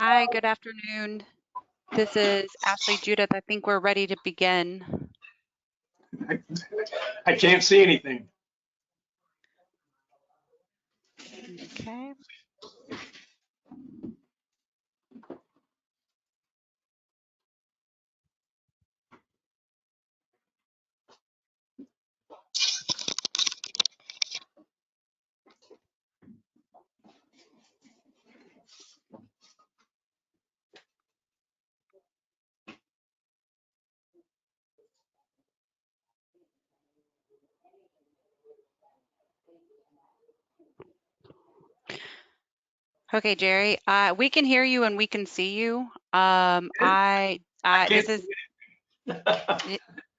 Hi, good afternoon. This is Ashley Judith. I think we're ready to begin. I can't see anything. Okay. Okay, Jerry, we can hear you and we can see you. This is,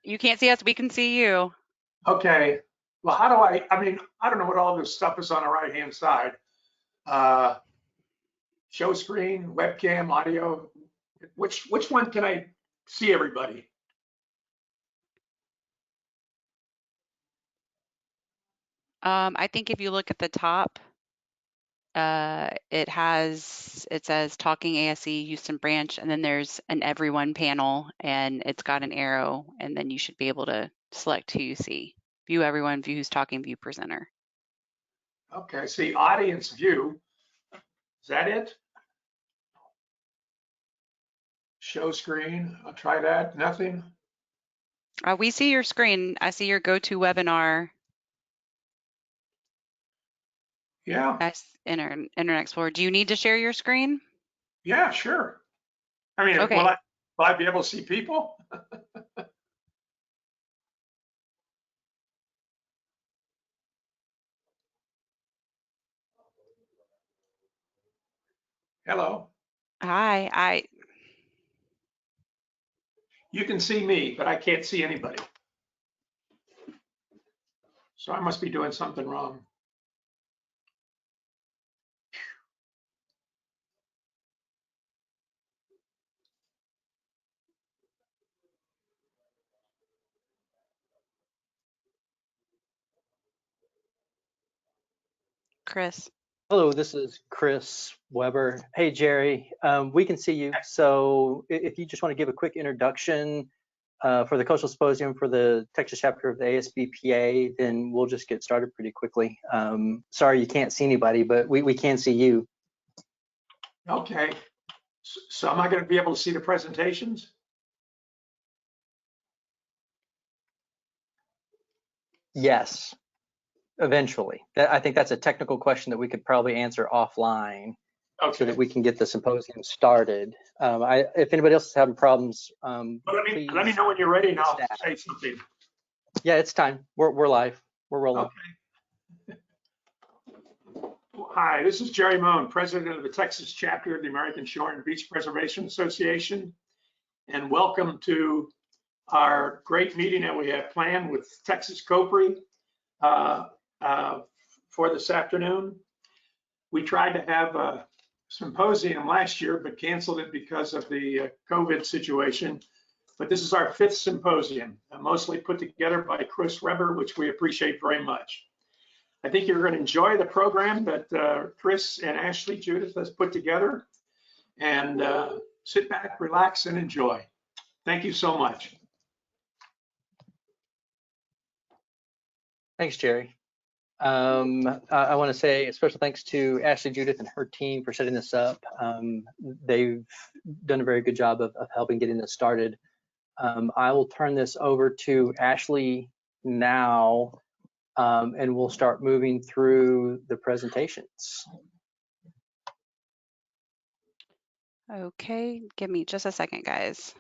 you can't see us, we can see you. Okay. Well, how do I mean, I don't know what all this stuff is on the right-hand side. Show screen, webcam, audio. Which one can I see everybody? I think if you look at the top, it says Talking ASCE Houston Branch, and then there's an Everyone panel, and it's got an arrow, and then you should be able to select who you see. View everyone, view who's talking, view presenter. Okay, see audience view. Is that it? Show screen. I'll try that. Nothing. We see your screen. I see your GoToWebinar. Yeah. Internet Explorer. Do you need to share your screen? Yeah, sure. I mean, Okay. will I be able to see people? Hello. Hi. You can see me, but I can't see anybody. So I must be doing something wrong. Chris. Hello, this is Chris Weber. Hey, Jerry, we can see you. So if you just want to give a quick introduction for the Coastal Symposium for the Texas chapter of the ASBPA, then we'll just get started pretty quickly. Sorry you can't see anybody, but we can see you. Okay. So am I going to be able to see the presentations? Yes, eventually. I think that's a technical question that we could probably answer offline. Okay. So that we can get the symposium started. If anybody else is having problems, let me know when you're ready and I'll say something. Yeah, it's time. We're live. We're rolling. Okay. Hi, this is Jerry Moan, president of the Texas chapter of the American Shore and Beach Preservation Association, and welcome to our great meeting that we have planned with Texas COPRI for this afternoon. We tried to have a symposium last year, but canceled it because of the COVID situation. But this is our 5th symposium, mostly put together by Chris Weber, which we appreciate very much. I think you're going to enjoy the program that Chris and Ashley Judith has put together, and sit back, relax, and enjoy. Thank you so much. Thanks, Jerry. I want to say a special thanks to Ashley Judith and her team for setting this up. They've done a very good job of helping getting this started. I will turn this over to Ashley now, and we'll start moving through the presentations. Okay, give me just a second, guys.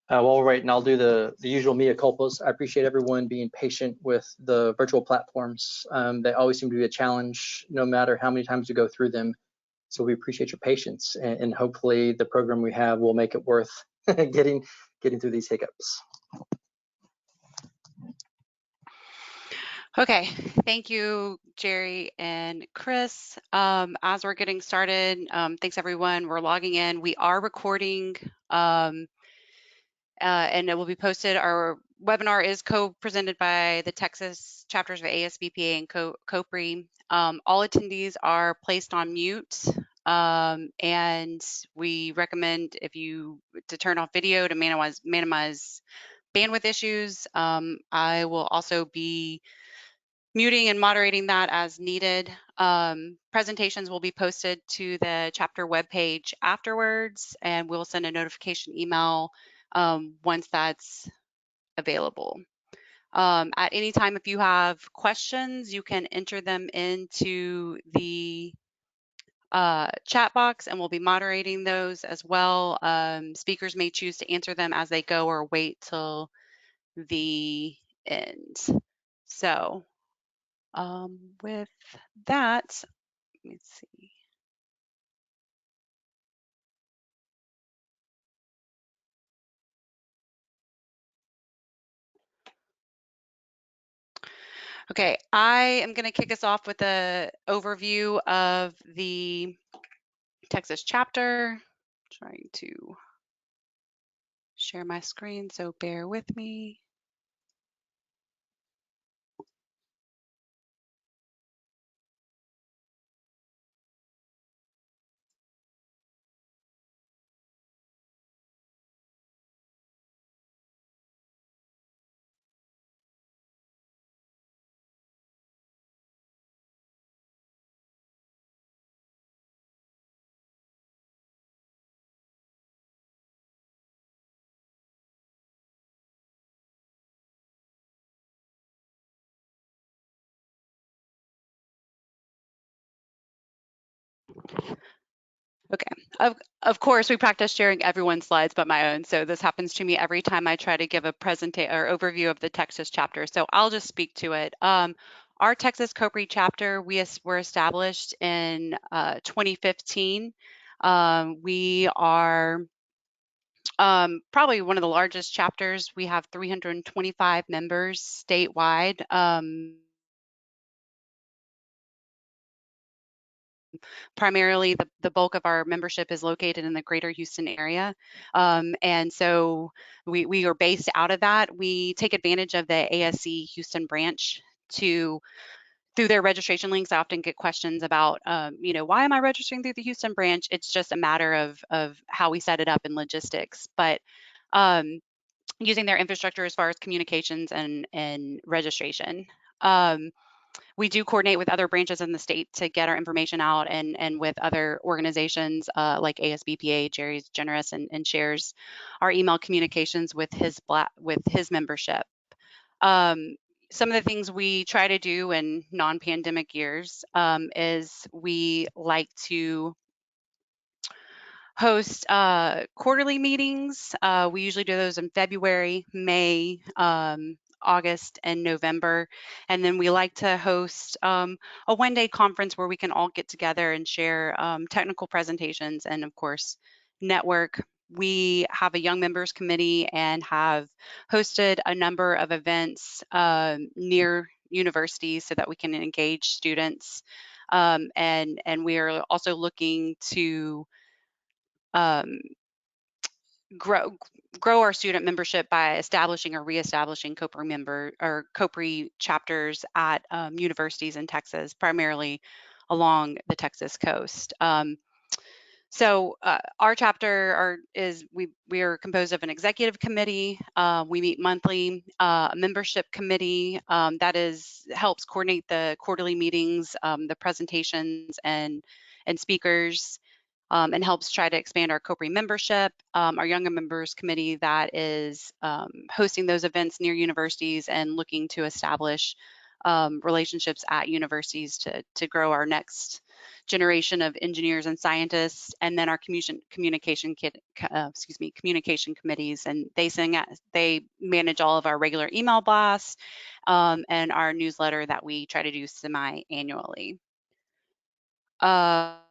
While we're waiting, I'll do the usual mea culpas. I appreciate everyone being patient with the virtual platforms. They always seem to be a challenge, no matter how many times you go through them. So we appreciate your patience, and hopefully the program we have will make it worth getting through these hiccups. Okay, thank you, Jerry and Chris. As we're getting started, thanks everyone. We're logging in. We are recording, and it will be posted. Our webinar is co-presented by the Texas chapters of ASBPA and COPRI. All attendees are placed on mute, and we recommend to turn off video to minimize bandwidth issues. I will also be muting and moderating that as needed. Presentations will be posted to the chapter webpage afterwards, and we'll send a notification email once that's available. At any time, if you have questions, you can enter them into the chat box, and we'll be moderating those as well. Speakers may choose to answer them as they go or wait till the end. So with that, let me see. Okay, I am going to kick us off with an overview of the Texas chapter. Trying to share my screen, so bear with me. Okay, of course, we practice sharing everyone's slides but my own. So this happens to me every time I try to give a presentation or overview of the Texas chapter. So I'll just speak to it. Our Texas COPRI chapter, were established in 2015. We are probably one of the largest chapters. We have 325 members statewide. Primarily, the bulk of our membership is located in the greater Houston area. And so we are based out of that. We take advantage of the ASCE Houston branch through their registration links. I often get questions about, why am I registering through the Houston branch? It's just a matter of how we set it up in logistics. But using their infrastructure as far as communications and registration. We do coordinate with other branches in the state to get our information out, and with other organizations like ASBPA. Jerry's generous and shares our email communications with his membership. Some of the things we try to do in non-pandemic years is we like to host quarterly meetings. We usually do those in February, May, August, and November. And then we like to host a one-day conference where we can all get together and share technical presentations and, of course, network. We have a young members committee and have hosted a number of events near universities so that we can engage students. And we are also looking to um, grow our student membership by establishing or reestablishing COPRI chapters at universities in Texas, primarily along the Texas coast. So our chapter we are composed of an executive committee. We meet monthly, a membership committee that helps coordinate the quarterly meetings, the presentations and speakers. And helps try to expand our COPRI membership. Our Younger Members Committee that is hosting those events near universities and looking to establish relationships at universities to grow our next generation of engineers and scientists. And then our communication committees, and they manage all of our regular email blasts and our newsletter that we try to do semi-annually. I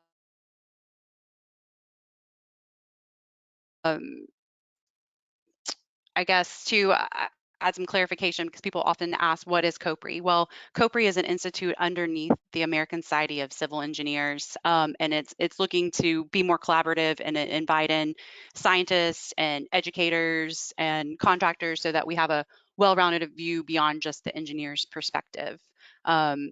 guess add some clarification because people often ask, what is COPRI? Well, COPRI is an institute underneath the American Society of Civil Engineers, and it's looking to be more collaborative and invite in scientists and educators and contractors so that we have a well-rounded view beyond just the engineer's perspective.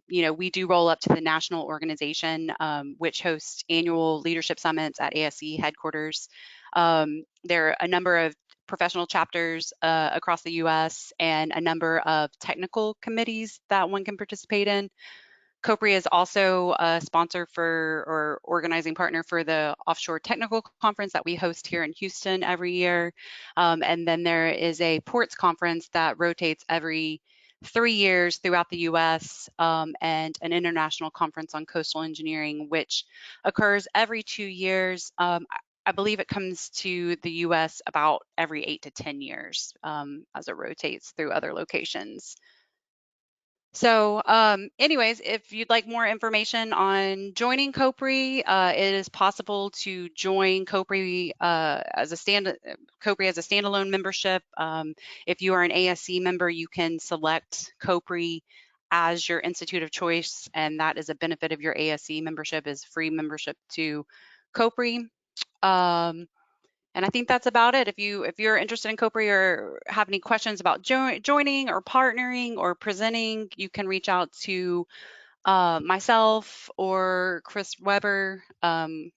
We do roll up to the national organization, which hosts annual leadership summits at ASCE headquarters. There are a number of professional chapters across the US and a number of technical committees that one can participate in. COPRI is also a sponsor for or organizing partner for the Offshore Technical Conference that we host here in Houston every year. And then there is a ports conference that rotates every 3 years throughout the US, and an international conference on coastal engineering, which occurs every 2 years. I believe it comes to the US about every 8 to 10 years, as it rotates through other locations. So anyways, if you'd like more information on joining COPRI, it is possible to join COPRI as a standalone membership. If you are an ASCE member, you can select COPRI as your institute of choice, and that is a benefit of your ASCE membership, is free membership to COPRI. And I think that's about it. If you're interested in COPRI or have any questions about joining or partnering or presenting, you can reach out to myself or Chris Weber. And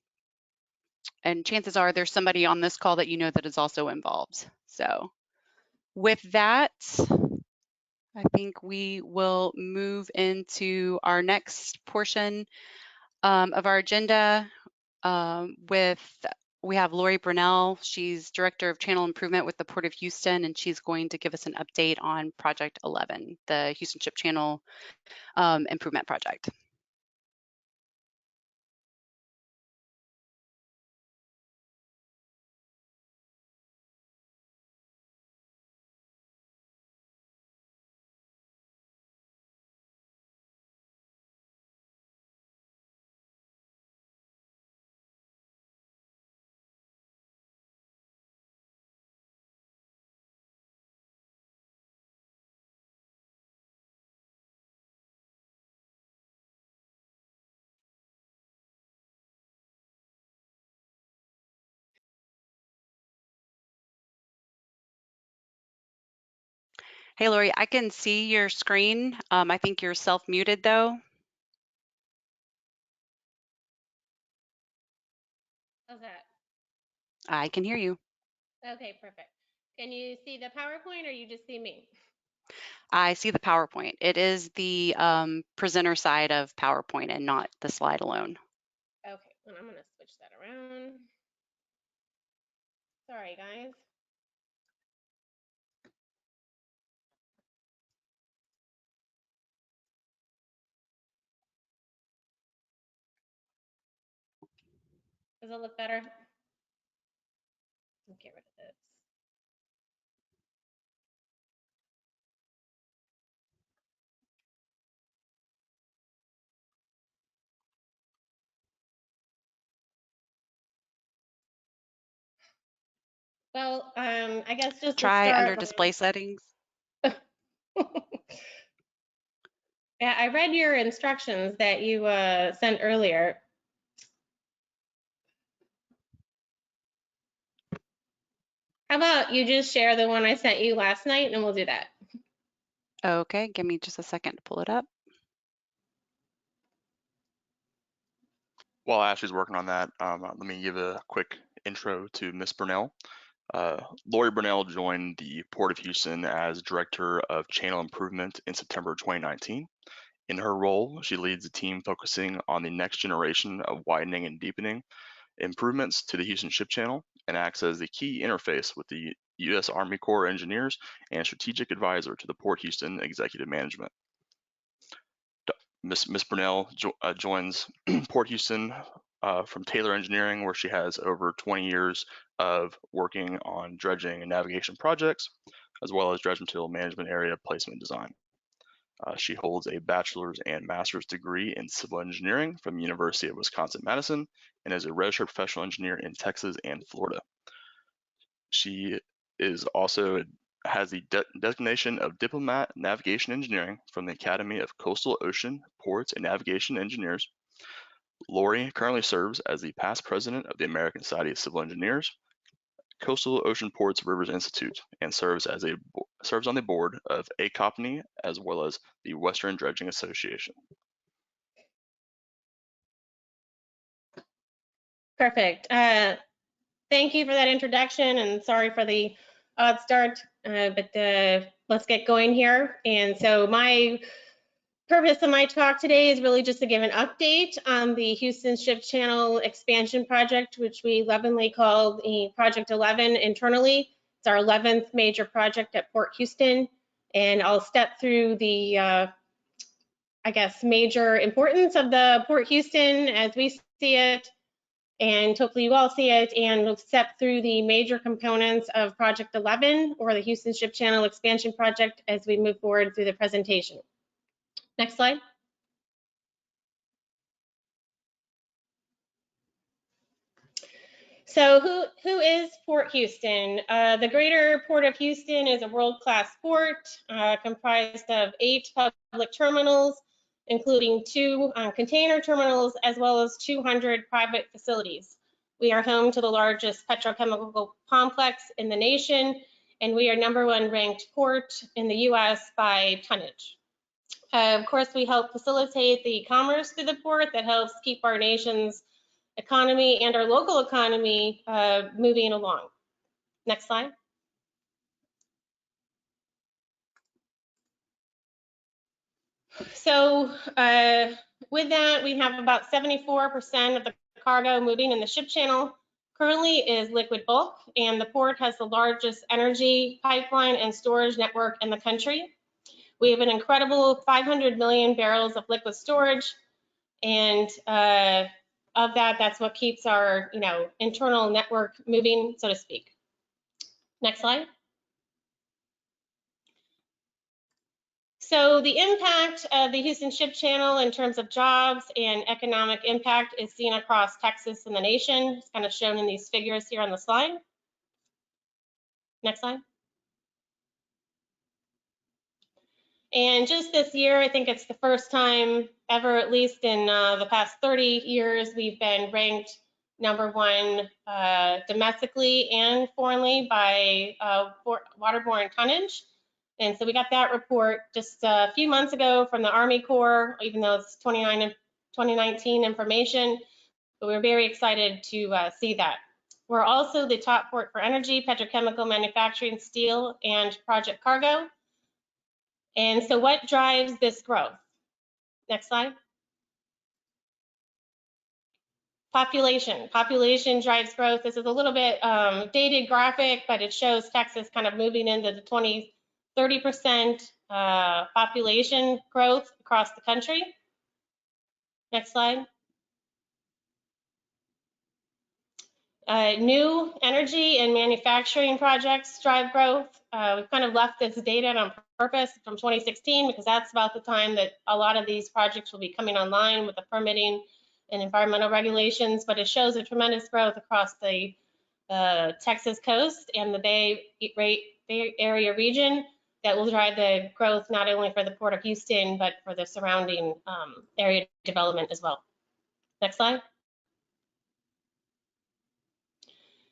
chances are there's somebody on this call that you know that is also involved. So with that, I think we will move into our next portion of our agenda, we have Lori Brunell. She's Director of Channel Improvement with the Port of Houston, and she's going to give us an update on Project 11, the Houston Ship Channel Improvement Project. Hey, Lori, I can see your screen. I think you're self-muted though. How's that? I can hear you. Okay, perfect. Can you see the PowerPoint or you just see me? I see the PowerPoint. It is the presenter side of PowerPoint and not the slide alone. Okay, and I'm gonna switch that around. Sorry, guys. Does it look better? Let's get rid of this. Well, I guess just Try to under start. display settings. Yeah, I read your instructions that you sent earlier. How about you just share the one I sent you last night and we'll do that. Okay, give me just a second to pull it up. While Ashley's working on that, let me give a quick intro to Ms. Burnell. Lori Burnell joined the Port of Houston as Director of Channel Improvement in September 2019. In her role, she leads a team focusing on the next generation of widening and deepening improvements to the Houston Ship Channel and acts as the key interface with the U.S. Army Corps engineers and strategic advisor to the Port Houston Executive Management. Ms. Burnell joins Port Houston from Taylor Engineering, where she has over 20 years of working on dredging and navigation projects, as well as dredge material management area placement design. She holds a bachelor's and master's degree in civil engineering from the University of Wisconsin-Madison and is a registered professional engineer in Texas and Florida. She is also has the designation of Diplomat Navigation Engineering from the Academy of Coastal Ocean, Ports, and Navigation Engineers. Lori currently serves as the past president of the American Society of Civil Engineers, Coastal Ocean Ports Rivers Institute, and serves on the board of COPRI as well as the Western Dredging Association. Perfect. Thank you for that introduction, and sorry for the odd start, but let's get going here. And so my purpose of my talk today is really just to give an update on the Houston Ship Channel expansion project, which we lovingly call the Project 11 internally. It's our 11th major project at Port Houston, and I'll step through the, I guess, major importance of the Port Houston as we see it, and hopefully you all see it, and we'll step through the major components of Project 11, or the Houston Ship Channel expansion project, as we move forward through the presentation. Next slide. So who is Port Houston? The Greater Port of Houston is a world-class port comprised of 8 public terminals, including 2 container terminals, as well as 200 private facilities. We are home to the largest petrochemical complex in the nation, and we are #1 ranked port in the US by tonnage. Of course, we help facilitate the commerce through the port that helps keep our nation's economy and our local economy moving along. Next slide. So with that, we have about 74% of the cargo moving in the ship channel currently is liquid bulk, and the port has the largest energy pipeline and storage network in the country. We have an incredible 500 million barrels of liquid storage, and of that, that's what keeps our internal network moving, so to speak. Next slide. So the impact of the Houston Ship Channel in terms of jobs and economic impact is seen across Texas and the nation. It's kind of shown in these figures here on the slide. Next slide. And just this year, I think it's the first time ever, at least in the past 30 years, we've been ranked #1 domestically and foreignly by waterborne tonnage. And so we got that report just a few months ago from the Army Corps, even though it's 2019 information, but we're very excited to see that. We're also the top port for energy, petrochemical manufacturing, steel, and project cargo. And so what drives this growth? Next slide. Population. Population drives growth. This is a little bit dated graphic, but it shows Texas kind of moving into the 30% population growth across the country. Next slide. New energy and manufacturing projects drive growth. We've kind of left this data on purpose from 2016 because that's about the time that a lot of these projects will be coming online with the permitting and environmental regulations, but it shows a tremendous growth across the Texas coast and the Bay Area region that will drive the growth not only for the Port of Houston, but for the surrounding area development as well. Next slide.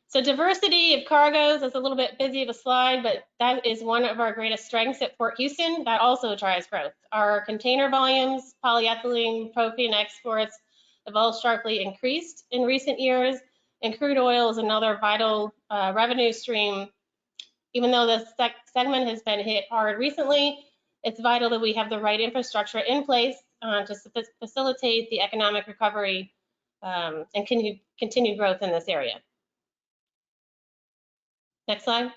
So diversity of cargoes is a little bit busy of a slide, but that is one of our greatest strengths at Port Houston. That also drives growth. Our container volumes, polyethylene, propane exports have all sharply increased in recent years, and crude oil is another vital revenue stream. Even though this segment has been hit hard recently, it's vital that we have the right infrastructure in place to facilitate the economic recovery and continued growth in this area. Next slide.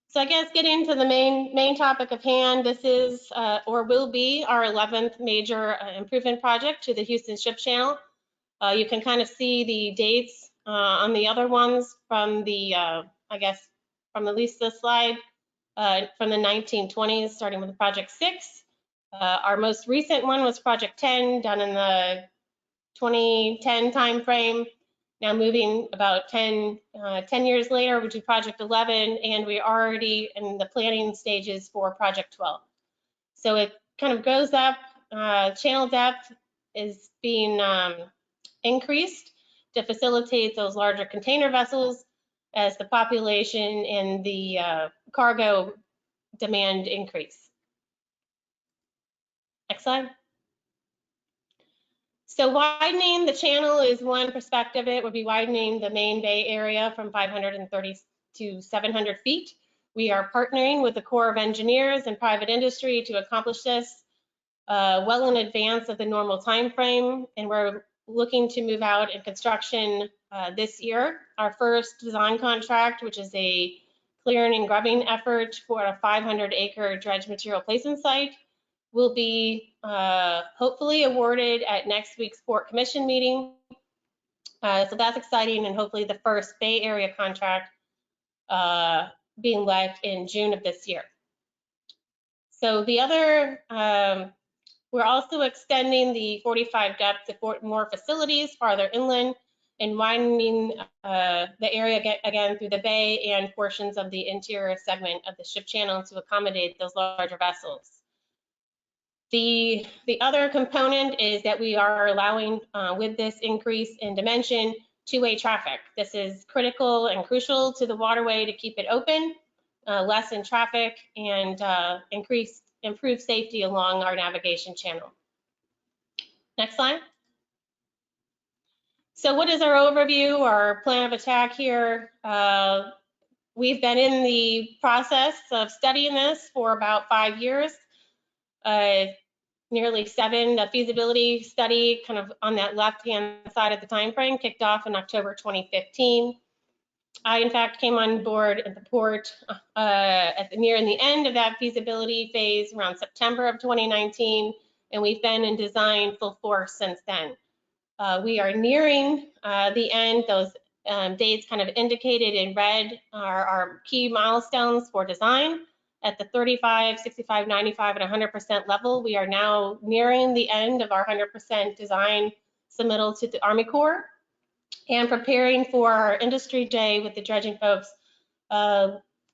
So I guess getting to the main topic of hand, this is or will be our 11th major improvement project to the Houston Ship Channel. You can kind of see the dates on the other ones from the, I guess, from at least this slide, from the 1920s, starting with Project 6. Our most recent one was Project 10, done in the 2010 timeframe. Now moving about 10 years later, we do project 11, and we're already in the planning stages for project 12. So it kind of goes up. Channel depth is being increased to facilitate those larger container vessels as the population and the cargo demand increase. Next slide. So widening the channel is one perspective. It would be widening the main bay area from 530 to 700 feet. We are partnering with the Corps of Engineers and private industry to accomplish this well in advance of the normal time frame, and we're looking to move out in construction this year. Our first design contract, which is a clearing and grubbing effort for a 500-acre dredge material placement site, will be hopefully awarded at next week's Port Commission meeting. So that's exciting, and hopefully the first Bay Area contract being let in June of this year. So the other, we're also extending the 45 depth to more facilities farther inland and widening the area again through the bay and portions of the interior segment of the ship channel to accommodate those larger vessels. The other component is that we are allowing, with this increase in dimension, two-way traffic. This is critical and crucial to the waterway to keep it open, lessen traffic, and improve safety along our navigation channel. Next slide. So what is our overview, our plan of attack here? We've been in the process of studying this for about 5 years. Nearly 7, the feasibility study kind of on that left-hand side of the time frame kicked off in October 2015. I, in fact, came on board at the port nearing the end of that feasibility phase around September of 2019, and we've been in design full force since then. We are nearing the end. Those dates kind of indicated in red are our key milestones for design. At the 35, 65, 95, and 100% level, we are now nearing the end of our 100% design submittal to the Army Corps and preparing for our industry day with the dredging folks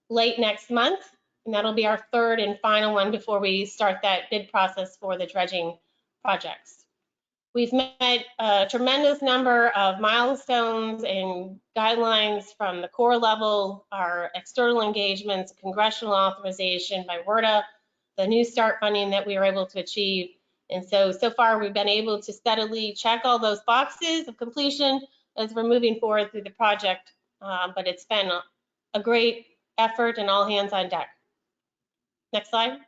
late next month. And that'll be our third and final one before we start that bid process for the dredging projects. We've met a tremendous number of milestones and guidelines from the Corps level, our external engagements, congressional authorization by WRDA, the New START funding that we were able to achieve. And so far we've been able to steadily check all those boxes of completion as we're moving forward through the project. But it's been a great effort and all hands on deck. Next slide.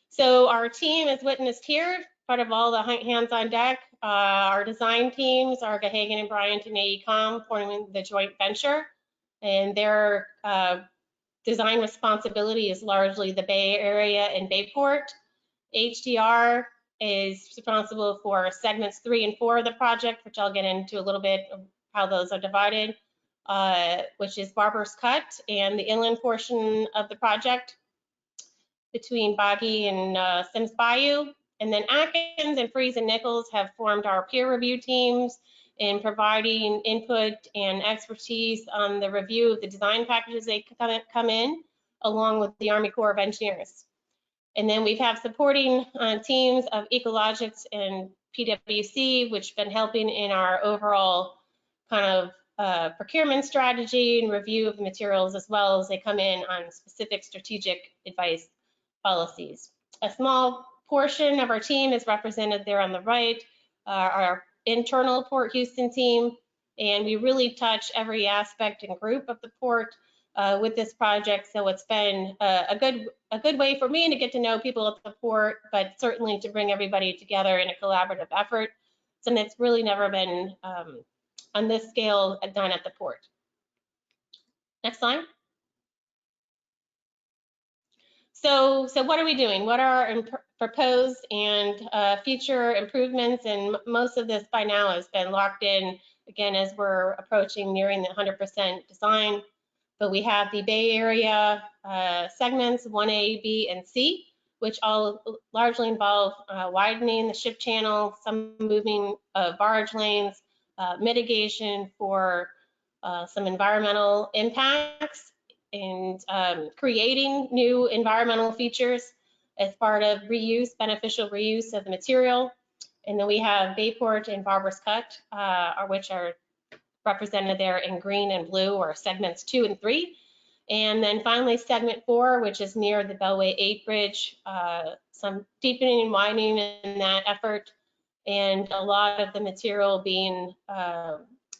So our team is witnessed here, part of all the hands on deck. Our design teams are Gahagan and Bryant and AECOM forming the joint venture, and their design responsibility is largely the Bay Area and Bayport. HDR is responsible for segments 3 and 4 of the project, which I'll get into a little bit of how those are divided, which is Barber's Cut and the inland portion of the project between Boggy and Sims Bayou. And then Atkins and Fries and Nichols have formed our peer review teams in providing input and expertise on the review of the design packages they come in, along with the Army Corps of Engineers. And then we have supporting teams of Ecologics and PwC, which have been helping in our overall kind of procurement strategy and review of the materials, as well as they come in on specific strategic advice policies. A small portion of our team is represented there on the right, our internal Port Houston team, and we really touch every aspect and group of the port with this project. So it's been a good way for me to get to know people at the port, but certainly to bring everybody together in a collaborative effort. And it's really never been on this scale done at the port. Next slide. So what are we doing? What are our proposed and future improvements? And most of this by now has been locked in, again, as we're approaching nearing the 100% design. But we have the Bay Area segments 1A, B, and C. which all largely involve widening the ship channel, some moving of barge lanes, mitigation for some environmental impacts, and creating new environmental features as part of reuse, beneficial reuse of the material. And then we have Bayport and Barber's Cut, which are represented there in green and blue, or segments 2 and 3. And then finally segment 4, which is near the Bellway 8 bridge, some deepening and widening in that effort, and a lot of the material being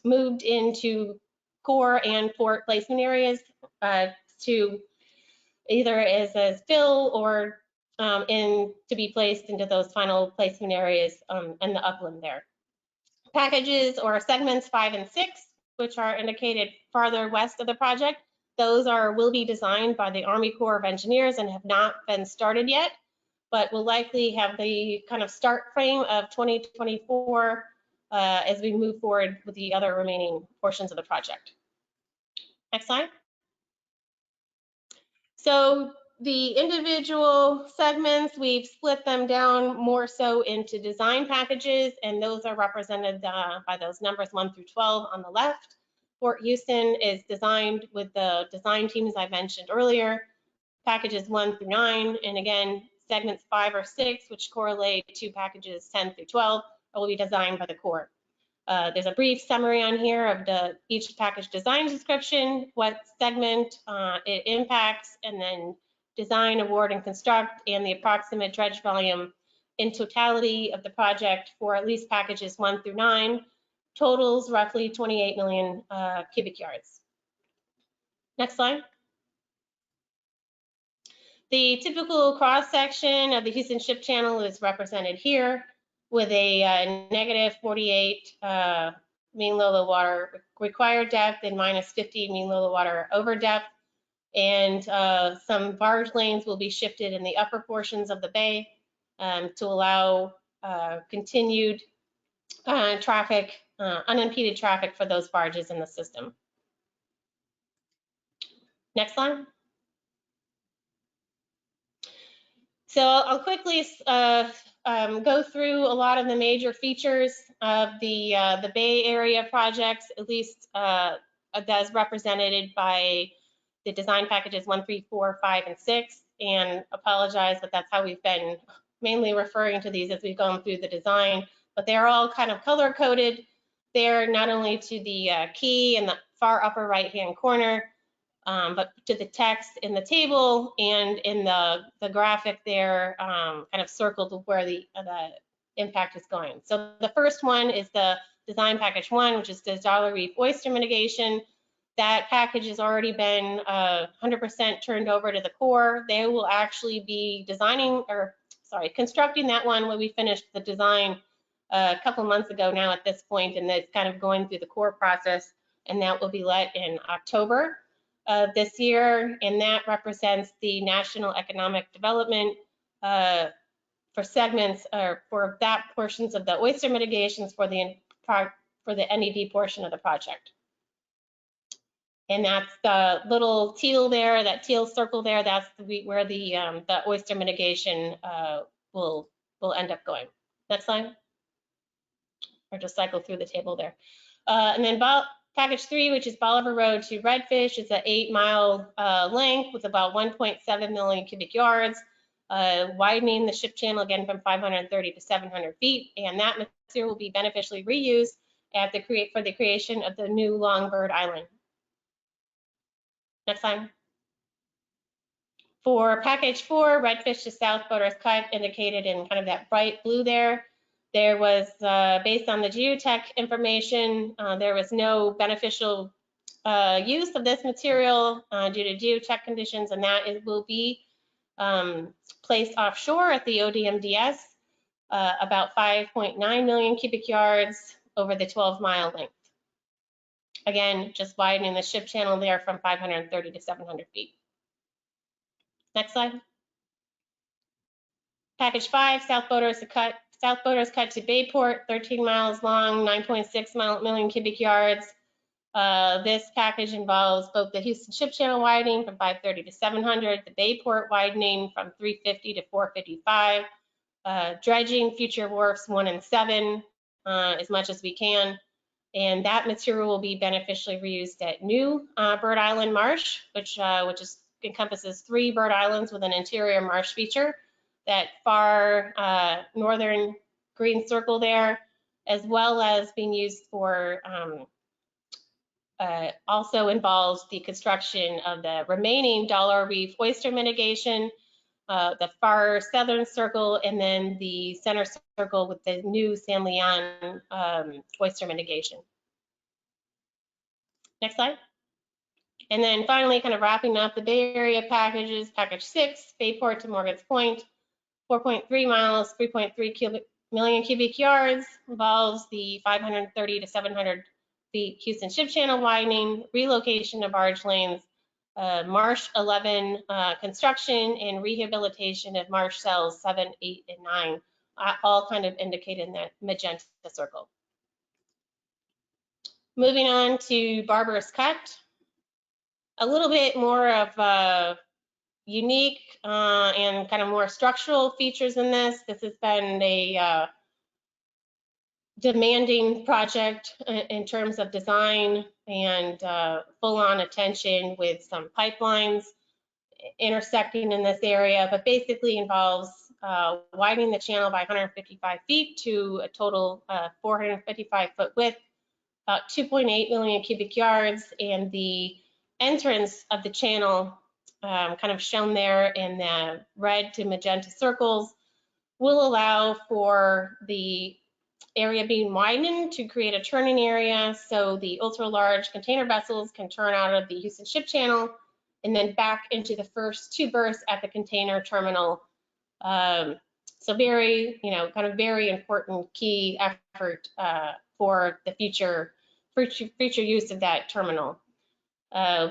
moved into core and port placement areas to either as a fill or to be placed into those final placement areas in the upland there. Packages or segments 5 and 6, which are indicated farther west of the project, those will be designed by the Army Corps of Engineers and have not been started yet, but will likely have the kind of start frame of 2024 as we move forward with the other remaining portions of the project. Next slide. So the individual segments, we've split them down more so into design packages, and those are represented by those numbers 1 through 12 on the left. Fort Houston is designed with the design teams I mentioned earlier, packages 1 through 9, and again, segments 5 or 6, which correlate to packages 10 through 12, will be designed by the Corps. There's a brief summary on here of each package design description, what segment it impacts, and then design, award, and construct, and the approximate dredge volume in totality of the project for at least packages 1 through 9, totals roughly 28 million cubic yards. Next slide. The typical cross-section of the Houston Ship Channel is represented here with a negative 48 mean low water required depth and minus 50 mean low water over depth. And some barge lanes will be shifted in the upper portions of the bay to allow continued traffic, unimpeded traffic for those barges in the system. Next slide. So I'll quickly go through a lot of the major features of the Bay Area projects, at least as represented by the design packages 1, 3, 4, 5, and 6, and apologize, but that's how we've been mainly referring to these as we've gone through the design, but they're all kind of color coded there, not only to the key in the far upper right hand corner, but to the text in the table and in the graphic there, kind of circled where the impact is going. So the first one is the design package 1, which is the Dollar Reef oyster mitigation. That package has already been 100% turned over to the Corps. They will actually be constructing that one when we finished the design a couple months ago now at this point, and it's kind of going through the Corps process, and that will be let in October this year, and that represents the national economic development for segments or for that portions of the oyster mitigations for the NED portion of the project. And that's the little teal there, that teal circle there, that's where the oyster mitigation will end up going. Next slide. Or just cycle through the table there. And then package 3, which is Bolivar Road to Redfish, is an 8-mile length with about 1.7 million cubic yards, widening the ship channel again from 530 to 700 feet. And that material will be beneficially reused for the creation of the new Longbird Island. Next slide. For package 4, Redfish to South Boaters Cut, indicated in kind of that bright blue there. There was, based on the geotech information, there was no beneficial use of this material due to geotech conditions, and that will be placed offshore at the ODMDS, about 5.9 million cubic yards over the 12-mile length. Again, just widening the ship channel there from 530 to 700 feet. Next slide. Package 5, South Boaters Cut to Bayport, 13 miles long, 9.6 million cubic yards. This package involves both the Houston Ship Channel widening from 530 to 700, the Bayport widening from 350 to 455, dredging future wharfs 1 and 7 as much as we can. And that material will be beneficially reused at new Bird Island Marsh, which encompasses 3 bird islands with an interior marsh feature. That far northern green circle there, as well as being used for, also involves the construction of the remaining Dollar Reef oyster mitigation, the far southern circle, and then the center circle with the new San Leon oyster mitigation. Next slide. And then finally, kind of wrapping up the Bay Area packages, package 6, Bayport to Morgan's Point, 4.3 miles, 3.3 million cubic yards, involves the 530 to 700 feet Houston Ship Channel widening, relocation of barge lanes, Marsh 11 construction, and rehabilitation of Marsh cells 7, 8, and 9, all kind of indicated in that magenta circle. Moving on to Barbarous Cut. A little bit more of unique and kind of more structural features in this. This has been a demanding project in terms of design and full-on attention with some pipelines intersecting in this area, but basically involves widening the channel by 155 feet to a total 455 foot width, about 2.8 million cubic yards, and the entrance of the channel, kind of shown there in the red to magenta circles, will allow for the area being widened to create a turning area so the ultra-large container vessels can turn out of the Houston Ship Channel and then back into the first 2 berths at the container terminal. So very, kind of very important key effort for the future use of that terminal.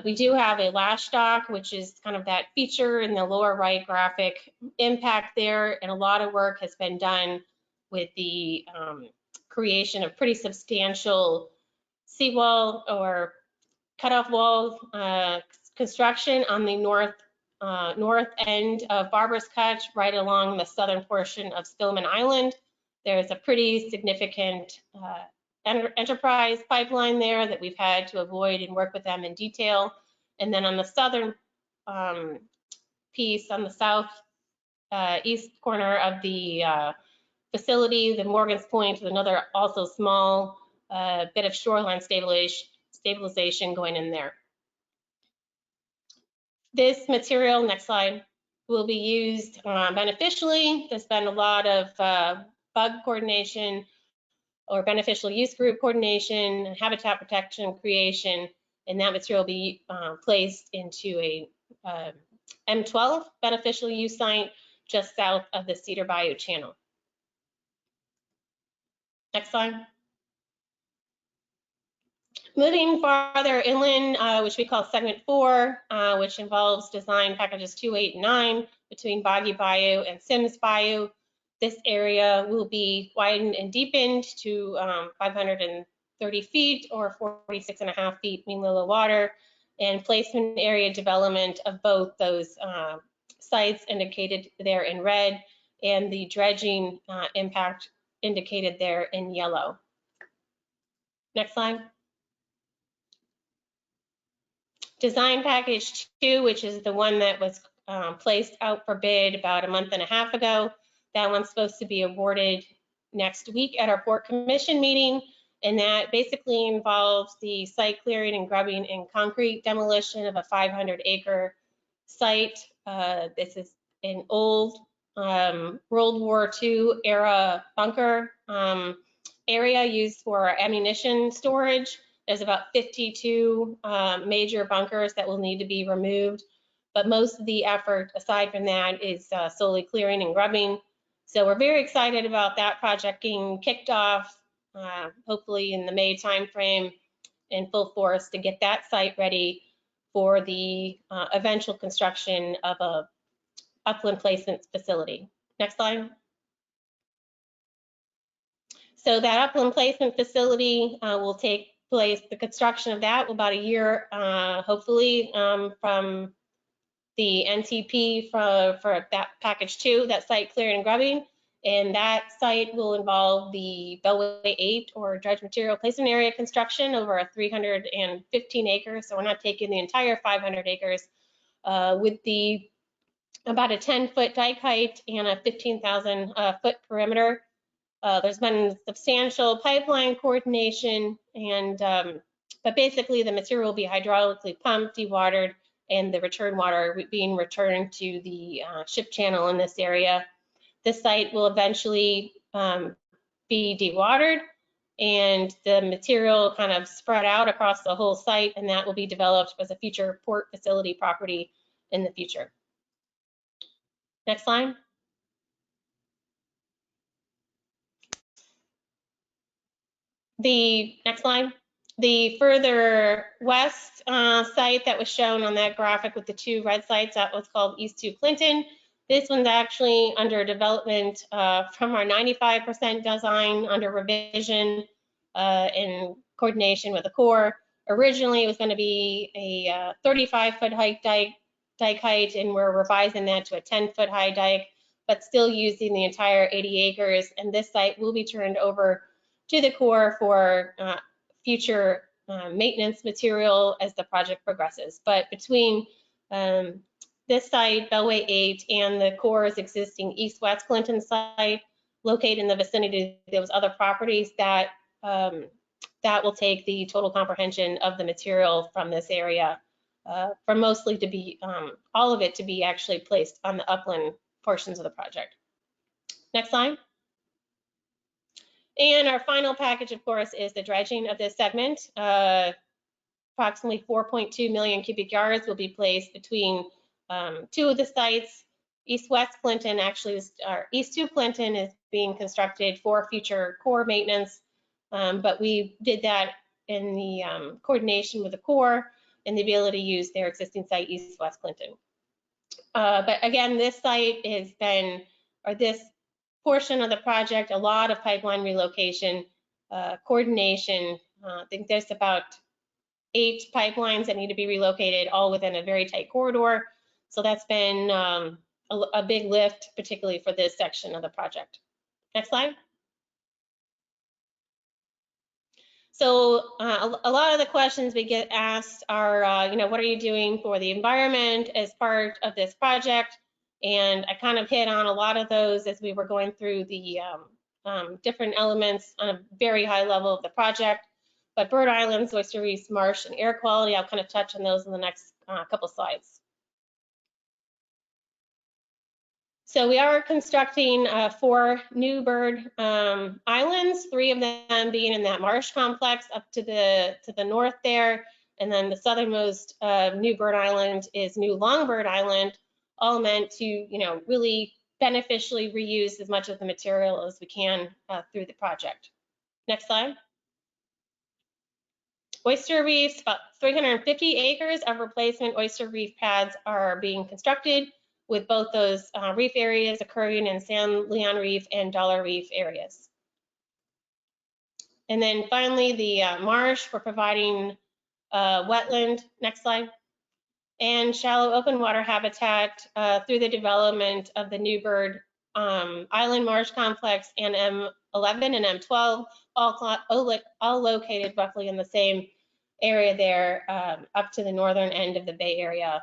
We do have a lash dock, which is kind of that feature in the lower right graphic impact there, and a lot of work has been done with the creation of pretty substantial seawall or cutoff wall construction on the north end of Barbarous Cut, right along the southern portion of Stillman Island. There's a pretty significant enterprise pipeline there that we've had to avoid and work with them in detail. And then on the southern piece, on the south east corner of the facility, the Morgan's Point, is another also small bit of shoreline stabilization going in there. This material, next slide, will be used beneficially. There's been a lot of bug coordination or beneficial use group coordination, habitat protection creation, and that material will be placed into a M12 beneficial use site just south of the Cedar Bayou Channel. Next slide. Moving farther inland, which we call segment 4, which involves design packages 2, 8, and 9 between Boggy Bayou and Sims Bayou. This area will be widened and deepened to 530 feet or 46.5 feet mean level water, and placement area development of both those sites indicated there in red and the dredging impact indicated there in yellow. Next slide. Design package 2, which is the one that was placed out for bid about a month and a half ago. That one's supposed to be awarded next week at our Port Commission meeting, and that basically involves the site clearing and grubbing and concrete demolition of a 500-acre site. This is an old World War II era bunker area used for ammunition storage. There's about 52 major bunkers that will need to be removed, but most of the effort aside from that is solely clearing and grubbing. So we're very excited about that project being kicked off, hopefully in the May timeframe, in full force to get that site ready for the eventual construction of a upland placement facility. Next slide. So that upland placement facility will take place the construction of that, about a year, hopefully, from the NTP for that package 2, that site clearing and grubbing. And that site will involve the Bellway 8 or dredge material placement area construction over a 315 acres. So we're not taking the entire 500 acres with the about a 10-foot dike height and a 15,000 foot perimeter. There's been substantial pipeline coordination, and but basically the material will be hydraulically pumped, dewatered, and the return water being returned to the ship channel in this area. This site will eventually be dewatered, and the material kind of spread out across the whole site, and that will be developed as a future port facility property in the future. Next slide. The next slide. The further west site that was shown on that graphic with the 2 red sites, that was called East 2 Clinton. This one's actually under development from our 95% design, under revision in coordination with the Corps. Originally, it was going to be a 35-foot dike height, and we're revising that to a 10-foot high dike, but still using the entire 80 acres. And this site will be turned over to the Corps for future maintenance material as the project progresses. But between this site, Bellway 8, and the Corps' existing East-West Clinton site, located in the vicinity of those other properties, that that will take the total comprehension of the material from this area, for mostly to be, all of it to be actually placed on the upland portions of the project. Next slide. And our final package, of course, is the dredging of this segment. Approximately 4.2 million cubic yards will be placed between 2 of the sites. East-West Clinton, actually, East 2 Clinton is being constructed for future Corps maintenance, but we did that in the coordination with the Corps and the ability to use their existing site, East-West Clinton. But again, this site has been, or this portion of the project, a lot of pipeline relocation, coordination. I think there's about 8 pipelines that need to be relocated, all within a very tight corridor. So that's been a big lift, particularly for this section of the project. Next slide. So a lot of the questions we get asked are, you know, what are you doing for the environment as part of this project? And I kind of hit on a lot of those as we were going through the different elements on a very high level of the project. But bird islands, oyster reefs, marsh, and air quality, I'll kind of touch on those in the next couple slides. So we are constructing 4 new bird islands, 3 of them being in that marsh complex up to the north there. And then the southernmost new bird island is New Longbird Island, all meant to, you know, really beneficially reuse as much of the material as we can through the project. Next slide. Oyster reefs, about 350 acres of replacement oyster reef pads are being constructed, with both those reef areas occurring in San Leon Reef and Dollar Reef areas. And then finally, the marsh for providing wetland, next slide, and shallow open water habitat through the development of the New Bird Island Marsh Complex and M11 and M12, all located roughly in the same area there, up to the northern end of the Bay Area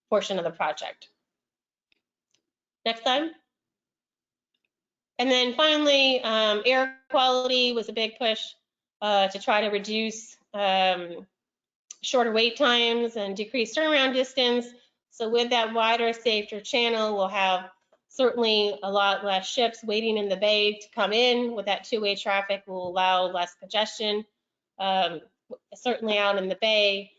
portion of the project. Next slide. And then finally, air quality was a big push to try to reduce shorter wait times and decrease turnaround distance. So with that wider, safer channel, we'll have certainly a lot less ships waiting in the bay to come in. With that 2-way traffic, will allow less congestion, certainly out in the bay.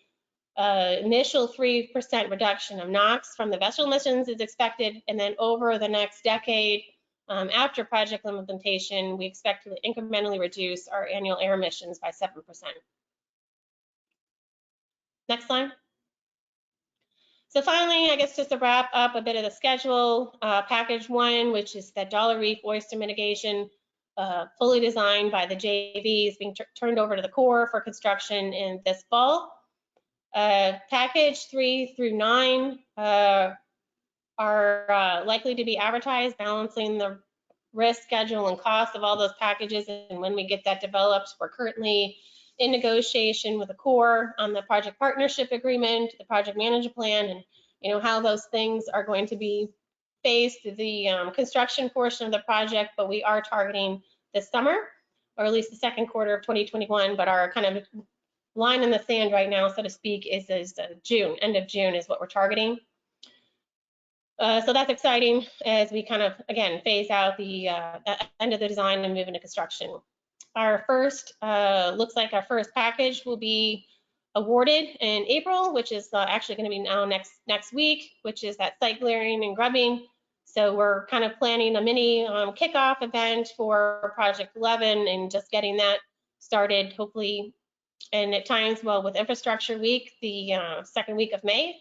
Initial 3% reduction of NOx from the vessel emissions is expected, and then over the next decade, after project implementation, we expect to incrementally reduce our annual air emissions by 7%. Next slide. So finally, I guess just to wrap up a bit of the schedule, package 1, which is the Dollar Reef oyster mitigation, fully designed by the JVs, being turned over to the Corps for construction in this fall. Package 3 through 9 are likely to be advertised, balancing the risk, schedule, and cost of all those packages. And when we get that developed, we're currently in negotiation with the Corps on the project partnership agreement, the project management plan, and how those things are going to be phased through the construction portion of the project. But we are targeting this summer, or at least the second quarter of 2021. But our kind of line in the sand right now, so to speak, is June. End of June is what we're targeting. So that's exciting as we kind of, again, phase out the end of the design and move into construction. Our first, looks like our first package will be awarded in April, which is actually going to be now next week, which is that site clearing and grubbing. So we're kind of planning a mini kickoff event for Project 11 and just getting that started, hopefully, and it times well with Infrastructure Week, the second week of May.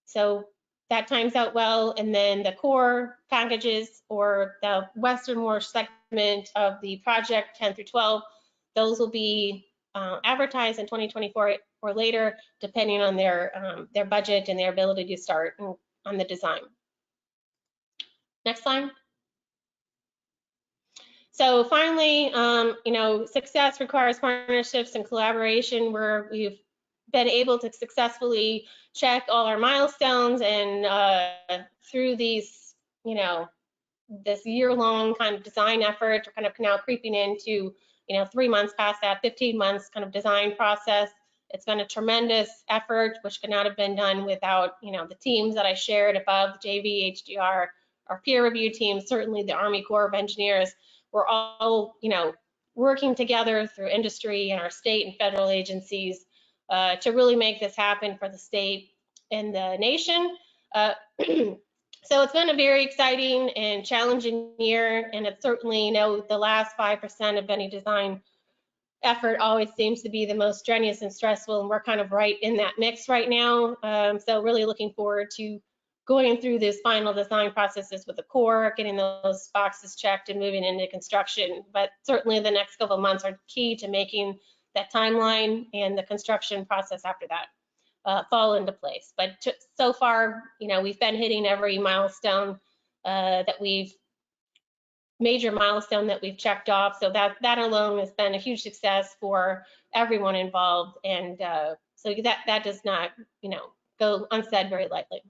So that times out well. And then the core packages, or the westernmost segment of the project 10 through 12, those will be advertised in 2024 or later, depending on their budget and their ability to start on the design. Next slide. So finally, success requires partnerships and collaboration, where we've been able to successfully check all our milestones, and through these, this year-long kind of design effort, we're kind of now creeping into, 3 months past that, 15 months kind of design process. It's been a tremendous effort, which could not have been done without, the teams that I shared above, JV, HDR, our peer review team, certainly the Army Corps of Engineers. We're all, working together through industry and our state and federal agencies to really make this happen for the state and the nation. So it's been a very exciting and challenging year, and it's certainly, the last 5% of any design effort always seems to be the most strenuous and stressful, and we're kind of right in that mix right now. So really looking forward to going through these final design processes with the Corps, getting those boxes checked and moving into construction. But certainly the next couple of months are key to making that timeline and the construction process after that fall into place. But so far, we've been hitting every milestone major milestone that we've checked off. So that alone has been a huge success for everyone involved. And so that does not, go unsaid very lightly.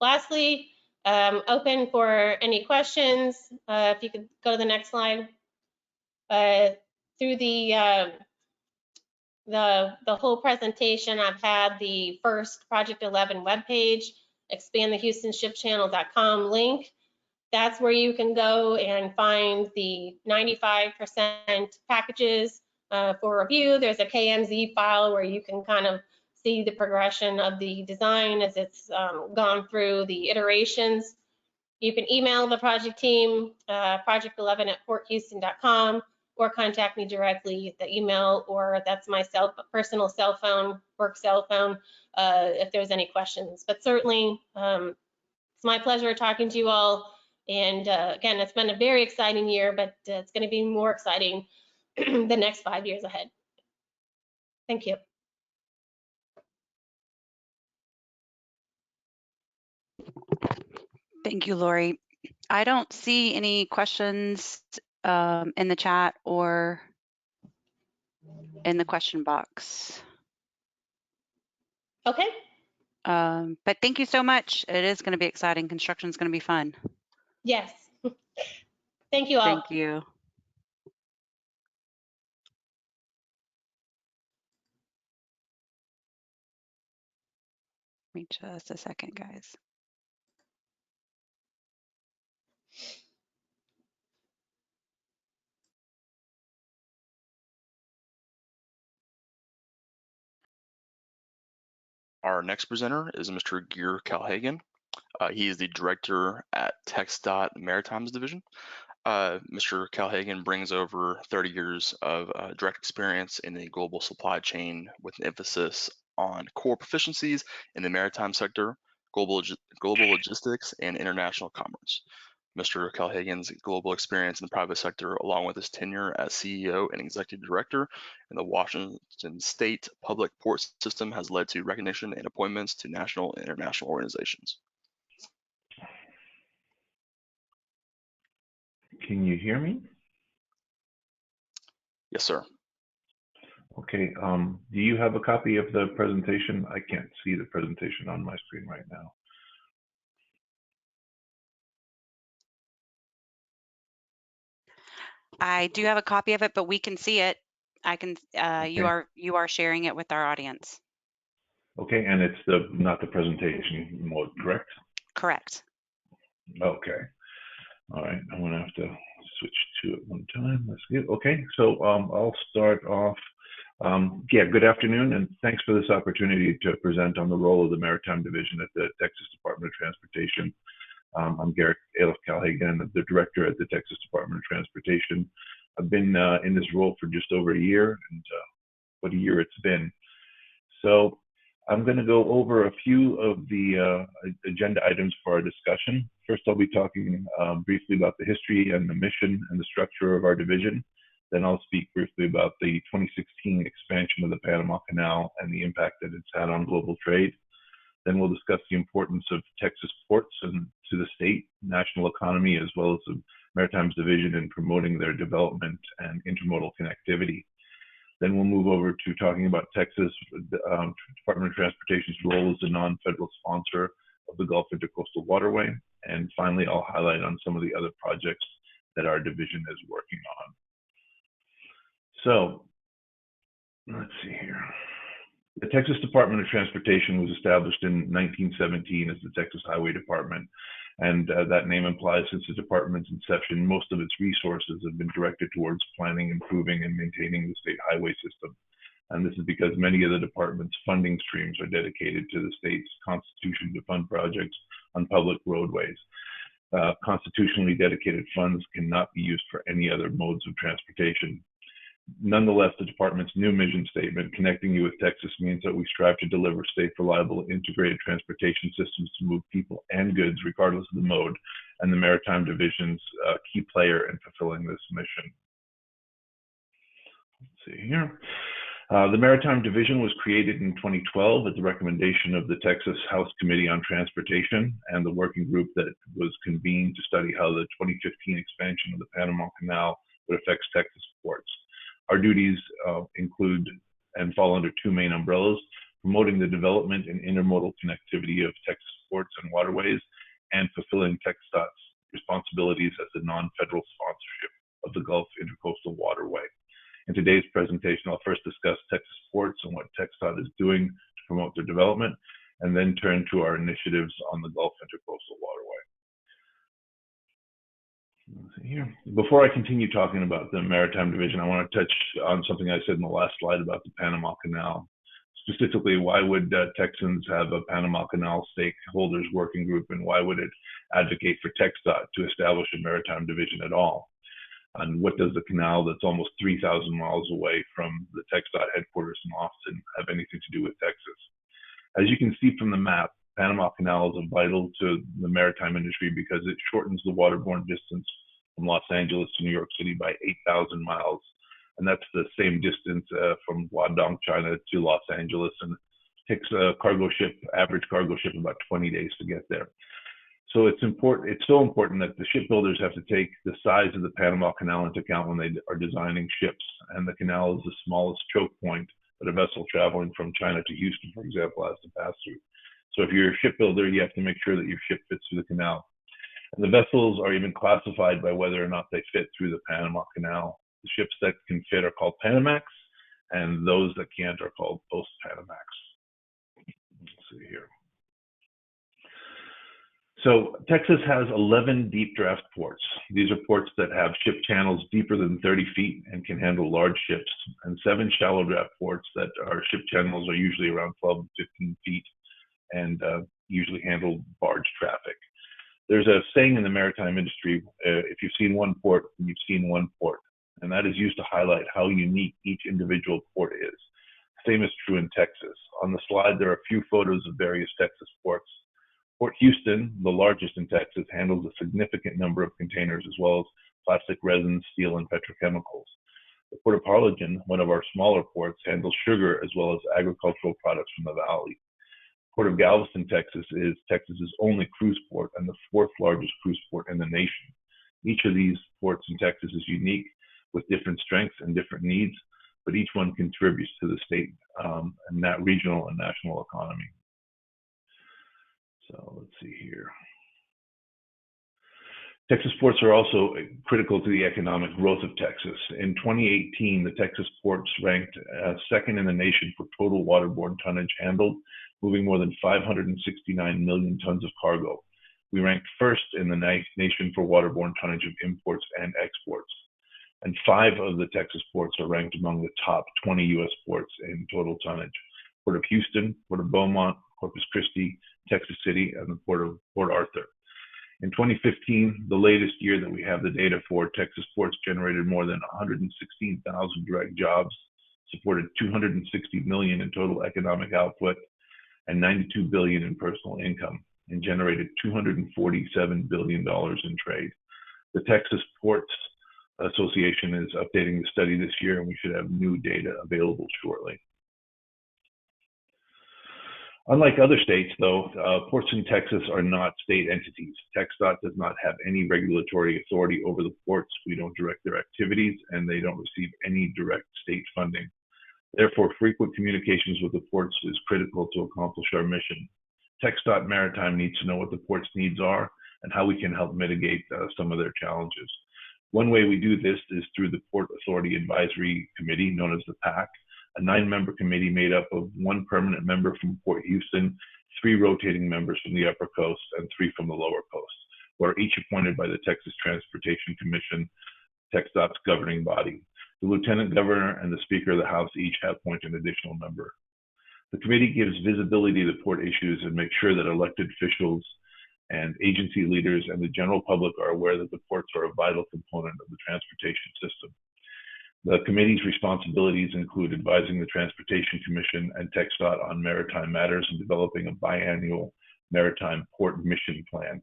Lastly, open for any questions. If you could go to the next slide. Through the whole presentation, I've had the first Project 11 webpage, expandthehoustonshipchannel.com link. That's where you can go and find the 95% packages for review. There's a KMZ file where you can kind of see the progression of the design as it's gone through the iterations. You can email the project team, project11@porthouston.com, or contact me directly at the email, or that's my personal cell phone, work cell phone, if there's any questions. But certainly, it's my pleasure talking to you all. And again, it's been a very exciting year, but it's going to be more exciting the next 5 years ahead. Thank you. Thank you, Lori. I don't see any questions in the chat or in the question box. Okay. But thank you so much. It is going to be exciting. Construction is going to be fun. Yes. Thank you all. Thank you. Give me just a second, guys. Our next presenter is Mr. Geir Kalhagen. He is the director at TxDOT Maritimes Division. Mr. Kalhagen brings over 30 years of direct experience in the global supply chain, with an emphasis on core proficiencies in the maritime sector, global logistics, and international commerce. Mr. Calhagan's global experience in the private sector, along with his tenure as CEO and Executive Director in the Washington State Public Port System, has led to recognition and appointments to national and international organizations. Can you hear me? Yes, sir. Okay. Do you have a copy of the presentation? I can't see the presentation on my screen right now. I do have a copy of it, but we can see it. I can. You are sharing it with our audience. Okay, and it's not the presentation mode, correct? Correct. Okay. All right. I'm gonna have to switch to it one time. Let's get okay. So I'll start off. Yeah. Good afternoon, and thanks for this opportunity to present on the role of the Maritime Division at the Texas Department of Transportation. I'm Garrett Aliff Calhagan, the director at the Texas Department of Transportation. I've been in this role for just over a year, and what a year it's been. So I'm going to go over a few of the agenda items for our discussion. First, I'll be talking briefly about the history and the mission and the structure of our division. Then I'll speak briefly about the 2016 expansion of the Panama Canal and the impact that it's had on global trade. Then we'll discuss the importance of Texas ports and to the state, national economy, as well as the Maritimes Division in promoting their development and intermodal connectivity. Then we'll move over to talking about Texas Department of Transportation's role as a non-federal sponsor of the Gulf Intercoastal Waterway. And finally, I'll highlight on some of the other projects that our division is working on. So let's see here. The Texas Department of Transportation was established in 1917 as the Texas Highway Department. And that name implies since the department's inception, most of its resources have been directed towards planning, improving, and maintaining the state highway system. And this is because many of the department's funding streams are dedicated to the state's constitution to fund projects on public roadways. Constitutionally dedicated funds cannot be used for any other modes of transportation. Nonetheless, the department's new mission statement, Connecting You with Texas, means that we strive to deliver safe, reliable, integrated transportation systems to move people and goods regardless of the mode, and the Maritime Division's key player in fulfilling this mission. Let's see here. The Maritime Division was created in 2012 at the recommendation of the Texas House Committee on Transportation and the working group that was convened to study how the 2015 expansion of the Panama Canal would affect Texas ports. Our duties include and fall under two main umbrellas: promoting the development and intermodal connectivity of Texas ports and waterways, and fulfilling TxDOT's responsibilities as a non-federal sponsorship of the Gulf Intercoastal Waterway. In today's presentation, I'll first discuss Texas ports and what TxDOT is doing to promote their development, and then turn to our initiatives on the Gulf Intercoastal Waterway. Here. Before I continue talking about the Maritime Division, I want to touch on something I said in the last slide about the Panama Canal. Specifically, why would Texans have a Panama Canal stakeholders working group, and why would it advocate for TxDOT to establish a Maritime Division at all? And what does the canal that's almost 3,000 miles away from the TxDOT headquarters in Austin have anything to do with Texas? As you can see from the map, Panama Canal is vital to the maritime industry because it shortens the waterborne distance from Los Angeles to New York City by 8,000 miles. And that's the same distance from Guangdong, China to Los Angeles, and it takes a average cargo ship about 20 days to get there. So it's so important that the shipbuilders have to take the size of the Panama Canal into account when they are designing ships. And the canal is the smallest choke point that a vessel traveling from China to Houston, for example, has to pass through. So if you're a shipbuilder, you have to make sure that your ship fits through the canal. And the vessels are even classified by whether or not they fit through the Panama Canal. The ships that can fit are called Panamax, and those that can't are called Post-Panamax. Let's see here. So Texas has 11 deep draft ports. These are ports that have ship channels deeper than 30 feet and can handle large ships, and 7 shallow draft ports that are ship channels are usually around 12 to 15 feet and usually handle barge traffic. There's a saying in the maritime industry, if you've seen one port, then you've seen one port. And that is used to highlight how unique each individual port is. Same is true in Texas. On the slide, there are a few photos of various Texas ports. Port Houston, the largest in Texas, handles a significant number of containers as well as plastic resins, steel, and petrochemicals. The Port of Harlingen, one of our smaller ports, handles sugar as well as agricultural products from the valley. Port of Galveston, Texas is Texas's only cruise port and the 4th largest cruise port in the nation. Each of these ports in Texas is unique with different strengths and different needs, but each one contributes to the state and that regional and national economy. So let's see here. Texas ports are also critical to the economic growth of Texas. In 2018, the Texas ports ranked 2nd in the nation for total waterborne tonnage handled, moving more than 569 million tons of cargo. We ranked 1st in the nation for waterborne tonnage of imports and exports. And 5 of the Texas ports are ranked among the top 20 U.S. ports in total tonnage. Port of Houston, Port of Beaumont, Corpus Christi, Texas City, and the Port Arthur. In 2015, the latest year that we have the data for, Texas ports generated more than 116,000 direct jobs, supported 260 million in total economic output, and 92 billion in personal income, and generated $247 billion in trade. The Texas Ports Association is updating the study this year, and we should have new data available shortly. Unlike other states, though, ports in Texas are not state entities. TxDOT does not have any regulatory authority over the ports. We don't direct their activities, and they don't receive any direct state funding. Therefore, frequent communications with the ports is critical to accomplish our mission. TxDOT Maritime needs to know what the port's needs are and how we can help mitigate some of their challenges. One way we do this is through the Port Authority Advisory Committee, known as the PAC, a 9-member committee made up of 1 permanent member from Port Houston, 3 rotating members from the Upper Coast, and 3 from the Lower Coast, who are each appointed by the Texas Transportation Commission, TxDOT's governing body. The Lieutenant Governor and the Speaker of the House each appoint an additional member. The committee gives visibility to port issues and makes sure that elected officials and agency leaders and the general public are aware that the ports are a vital component of the transportation system. The committee's responsibilities include advising the Transportation Commission and TxDOT on maritime matters and developing a biannual maritime port mission plan.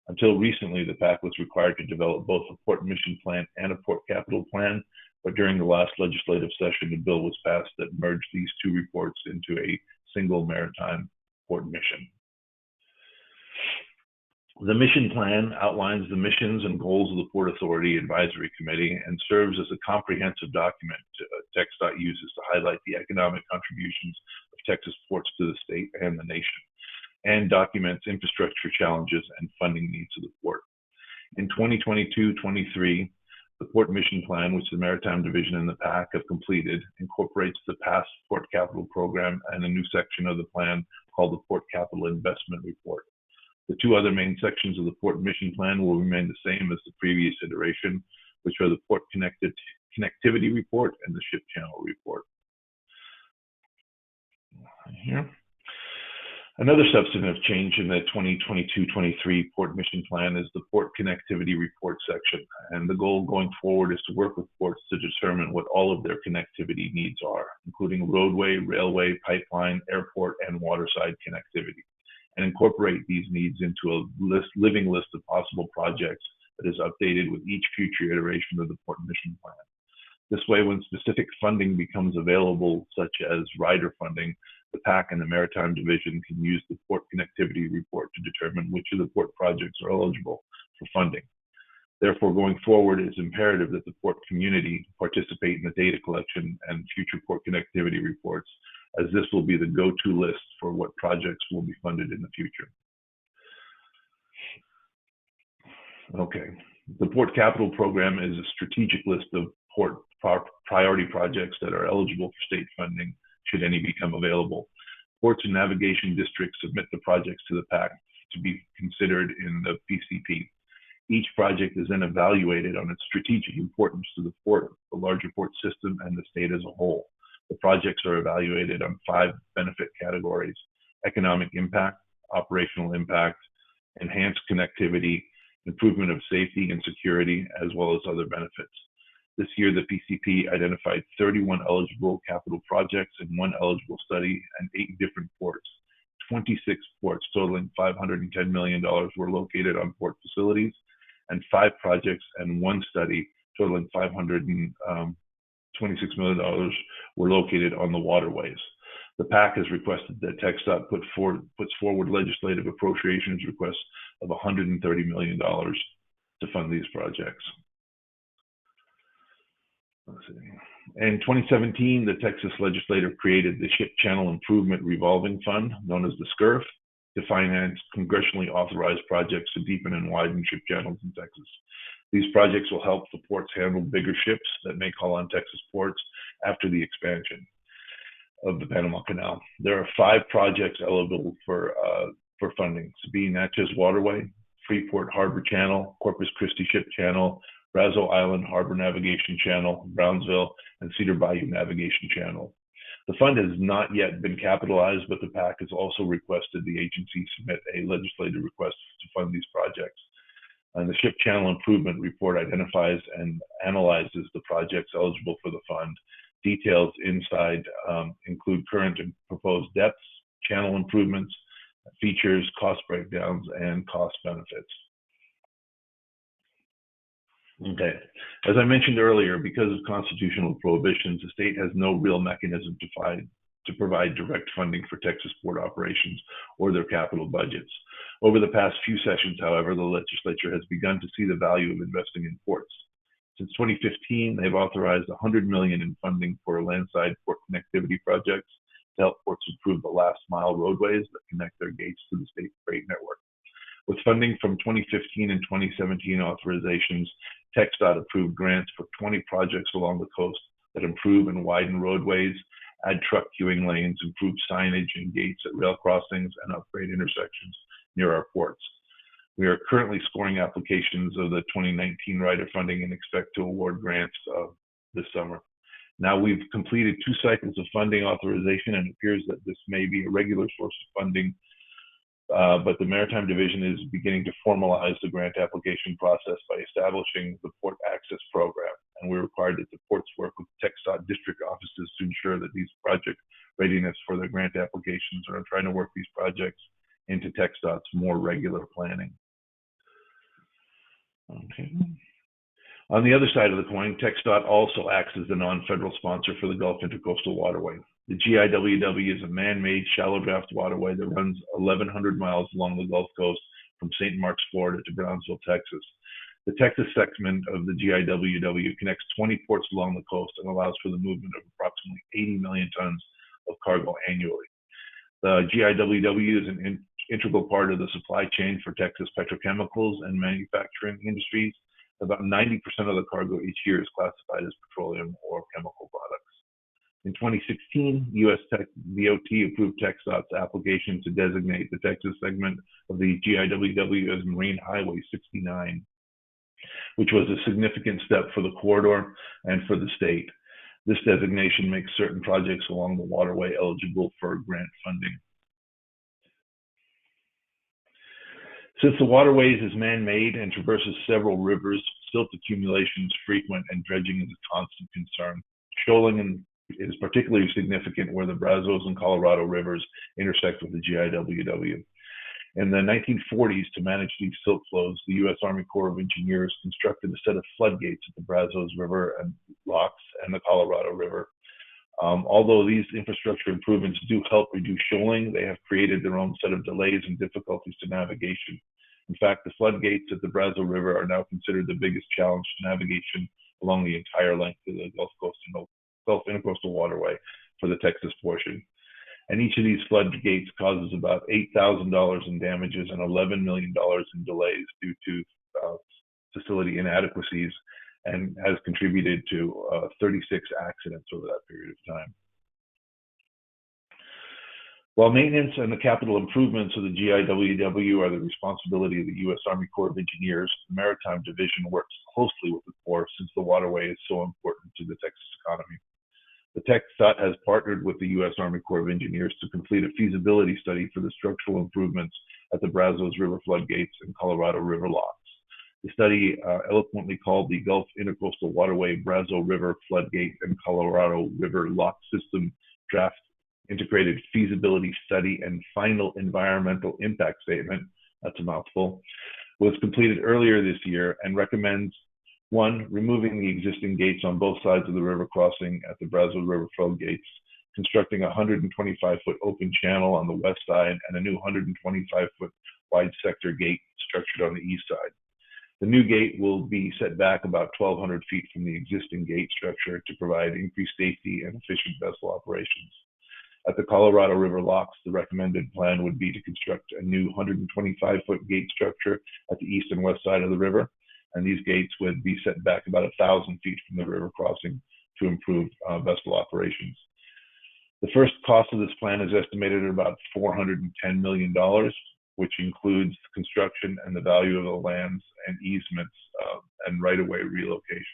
Until recently, the PAC was required to develop both a port mission plan and a port capital plan, but during the last legislative session, a bill was passed that merged these 2 reports into a single maritime port mission. The mission plan outlines the missions and goals of the Port Authority Advisory Committee and serves as a comprehensive document TxDOT uses to highlight the economic contributions of Texas ports to the state and the nation, and documents infrastructure challenges and funding needs of the port. In 2022-23, the Port Mission Plan, which the Maritime Division and the PAC have completed, incorporates the past Port Capital Program and a new section of the plan called the Port Capital Investment Report. The 2 other main sections of the Port Mission Plan will remain the same as the previous iteration, which are the Port Connectivity Report and the Ship Channel Report. Here. Another substantive change in the 2022-23 Port Mission Plan is the Port Connectivity Report section, and the goal going forward is to work with ports to determine what all of their connectivity needs are, including roadway, railway, pipeline, airport, and waterside connectivity, and incorporate these needs into a living list of possible projects that is updated with each future iteration of the Port Mission Plan. This way, when specific funding becomes available, such as rider funding, the PAC and the Maritime Division can use the Port Connectivity Report to determine which of the port projects are eligible for funding. Therefore, going forward, it is imperative that the port community participate in the data collection and future port connectivity reports, as this will be the go-to list for what projects will be funded in the future. Okay, the Port Capital Program is a strategic list of port priority projects that are eligible for state funding should any become available. Ports and navigation districts submit the projects to the PAC to be considered in the PCP. Each project is then evaluated on its strategic importance to the port, the larger port system, and the state as a whole. The projects are evaluated on 5 benefit categories: economic impact, operational impact, enhanced connectivity, improvement of safety and security, as well as other benefits. This year, the PCP identified 31 eligible capital projects in 1 eligible study and 8 different ports. 26 ports totaling $510 million were located on port facilities, and 5 projects and 1 study totaling $526 million were located on the waterways. The PAC has requested that TxDOT puts forward legislative appropriations requests of $130 million to fund these projects. Let's see. In 2017, the Texas legislature created the Ship Channel Improvement Revolving Fund, known as the SCIRF, to finance congressionally authorized projects to deepen and widen ship channels in Texas. These projects will help the ports handle bigger ships that may call on Texas ports after the expansion of the Panama Canal. There are 5 projects eligible for funding: Sabine Natchez Waterway, Freeport Harbor Channel, Corpus Christi Ship Channel, Brazo Island Harbor Navigation Channel, Brownsville, and Cedar Bayou Navigation Channel. The fund has not yet been capitalized, but the PAC has also requested the agency submit a legislative request to fund these projects. And the Ship Channel Improvement Report identifies and analyzes the projects eligible for the fund. Details inside include current and proposed depths, channel improvements, features, cost breakdowns, and cost benefits. Okay, as I mentioned earlier, because of constitutional prohibitions, the state has no real mechanism to provide direct funding for Texas port operations or their capital budgets. Over the past few sessions, however, the legislature has begun to see the value of investing in ports. Since 2015, they've authorized $100 million in funding for landside port connectivity projects to help ports improve the last mile roadways that connect their gates to the state freight network. With funding from 2015 and 2017 authorizations, TxDOT approved grants for 20 projects along the coast that improve and widen roadways, add truck queuing lanes, improve signage and gates at rail crossings, and upgrade intersections near our ports. We are currently scoring applications of the 2019 rider funding and expect to award grants this summer. Now we've completed 2 cycles of funding authorization, and it appears that this may be a regular source of funding, but the Maritime Division is beginning to formalize the grant application process by establishing the Port Access Program, and we're required that the ports work with TxDOT district offices to ensure that these project readiness for their grant applications are trying to work these projects into TxDOT's more regular planning. Okay. On the other side of the coin, TxDOT also acts as the non-federal sponsor for the Gulf Intercoastal Waterway. The GIWW is a man-made shallow draft waterway that runs 1,100 miles along the Gulf Coast from St. Marks, Florida to Brownsville, Texas. The Texas segment of the GIWW connects 20 ports along the coast and allows for the movement of approximately 80 million tons of cargo annually. The GIWW is an integral part of the supply chain for Texas petrochemicals and manufacturing industries. About 90% of the cargo each year is classified as petroleum or chemical products. In 2016, U.S. DOT approved TxDOT's application to designate the Texas segment of the GIWW as Marine Highway 69, which was a significant step for the corridor and for the state. This designation makes certain projects along the waterway eligible for grant funding. Since the waterways is man-made and traverses several rivers, silt accumulation is frequent and dredging is a constant concern. Shoaling is particularly significant where the Brazos and Colorado rivers intersect with the GIWW. In the 1940s, to manage these silt flows, the U.S. Army Corps of Engineers constructed a set of floodgates at the Brazos River and locks and the Colorado River. Although these infrastructure improvements do help reduce shoaling, they have created their own set of delays and difficulties to navigation. In fact, the floodgates at the Brazo River are now considered the biggest challenge to navigation along the entire length of the Gulf Intercoastal Waterway for the Texas portion. And each of these floodgates causes about $8,000 in damages and $11 million in delays due to facility inadequacies, and has contributed to 36 accidents over that period of time. While maintenance and the capital improvements of the GIWW are the responsibility of the U.S. Army Corps of Engineers, the Maritime Division works closely with the Corps since the waterway is so important to the Texas economy. The TxDOT has partnered with the U.S. Army Corps of Engineers to complete a feasibility study for the structural improvements at the Brazos River floodgates and Colorado River locks. The study, eloquently called the Gulf Intercoastal Waterway Brazo River Floodgate and Colorado River Lock System Draft integrated feasibility study and final environmental impact statement, that's a mouthful, was completed earlier this year and recommends, 1, removing the existing gates on both sides of the river crossing at the Brazeau River flow gates, constructing a 125-foot open channel on the west side and a new 125-foot wide sector gate structured on the east side. The new gate will be set back about 1,200 feet from the existing gate structure to provide increased safety and efficient vessel operations. At the Colorado River locks, the recommended plan would be to construct a new 125-foot gate structure at the east and west side of the river, and these gates would be set back about 1,000 feet from the river crossing to improve vessel operations. The first cost of this plan is estimated at about $410 million, which includes construction and the value of the lands and easements and right-of-way relocation.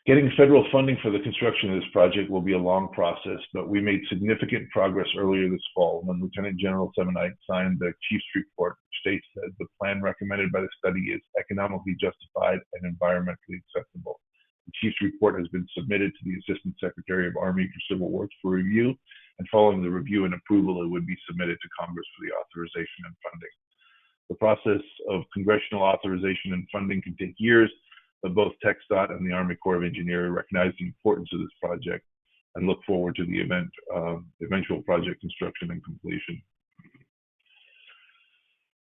Getting federal funding for the construction of this project will be a long process, but we made significant progress earlier this fall when Lieutenant General Semonite signed the Chief's report, which states that the plan recommended by the study is economically justified and environmentally acceptable. The Chief's report has been submitted to the Assistant Secretary of Army for Civil Works for review, and following the review and approval, it would be submitted to Congress for the authorization and funding. The process of congressional authorization and funding can take years, but both TxDOT and the Army Corps of Engineers recognize the importance of this project and look forward to the eventual project construction and completion.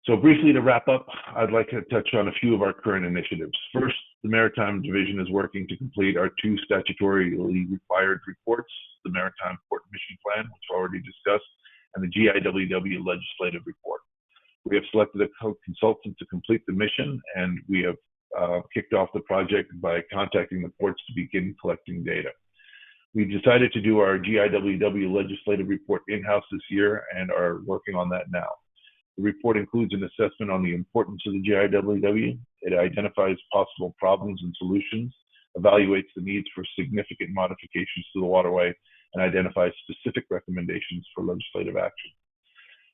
So briefly to wrap up, I'd like to touch on a few of our current initiatives. First, the Maritime Division is working to complete our 2 statutorily required reports, the Maritime Port Mission Plan, which I already discussed, and the GIWW Legislative Report. We have selected a consultant to complete the mission, and we have kicked off the project by contacting the ports to begin collecting data. We decided to do our GIWW legislative report in-house this year and are working on that now. The report includes an assessment on the importance of the GIWW. It identifies possible problems and solutions, evaluates the needs for significant modifications to the waterway, and identifies specific recommendations for legislative action.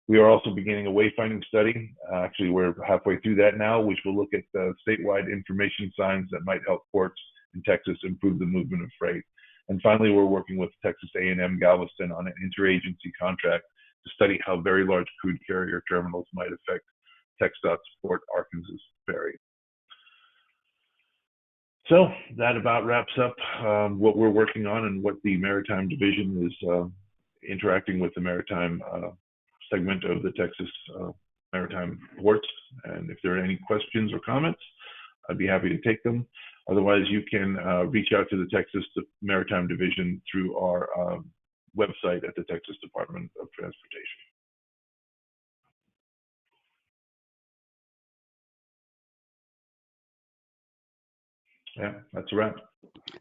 We are also beginning a wayfinding study. Actually, we're halfway through that now, which will look at statewide information signs that might help ports in Texas improve the movement of freight. And finally, we're working with Texas A&M Galveston on an interagency contract to study how very large crude carrier terminals might affect TxDOT's Port Arkansas Ferry. So that about wraps up what we're working on and what the Maritime Division is interacting with the Maritime segment of the Texas Maritime Ports. And if there are any questions or comments, I'd be happy to take them. Otherwise, you can reach out to the Texas Maritime Division through our website at the Texas Department of Transportation. Yeah, that's a wrap.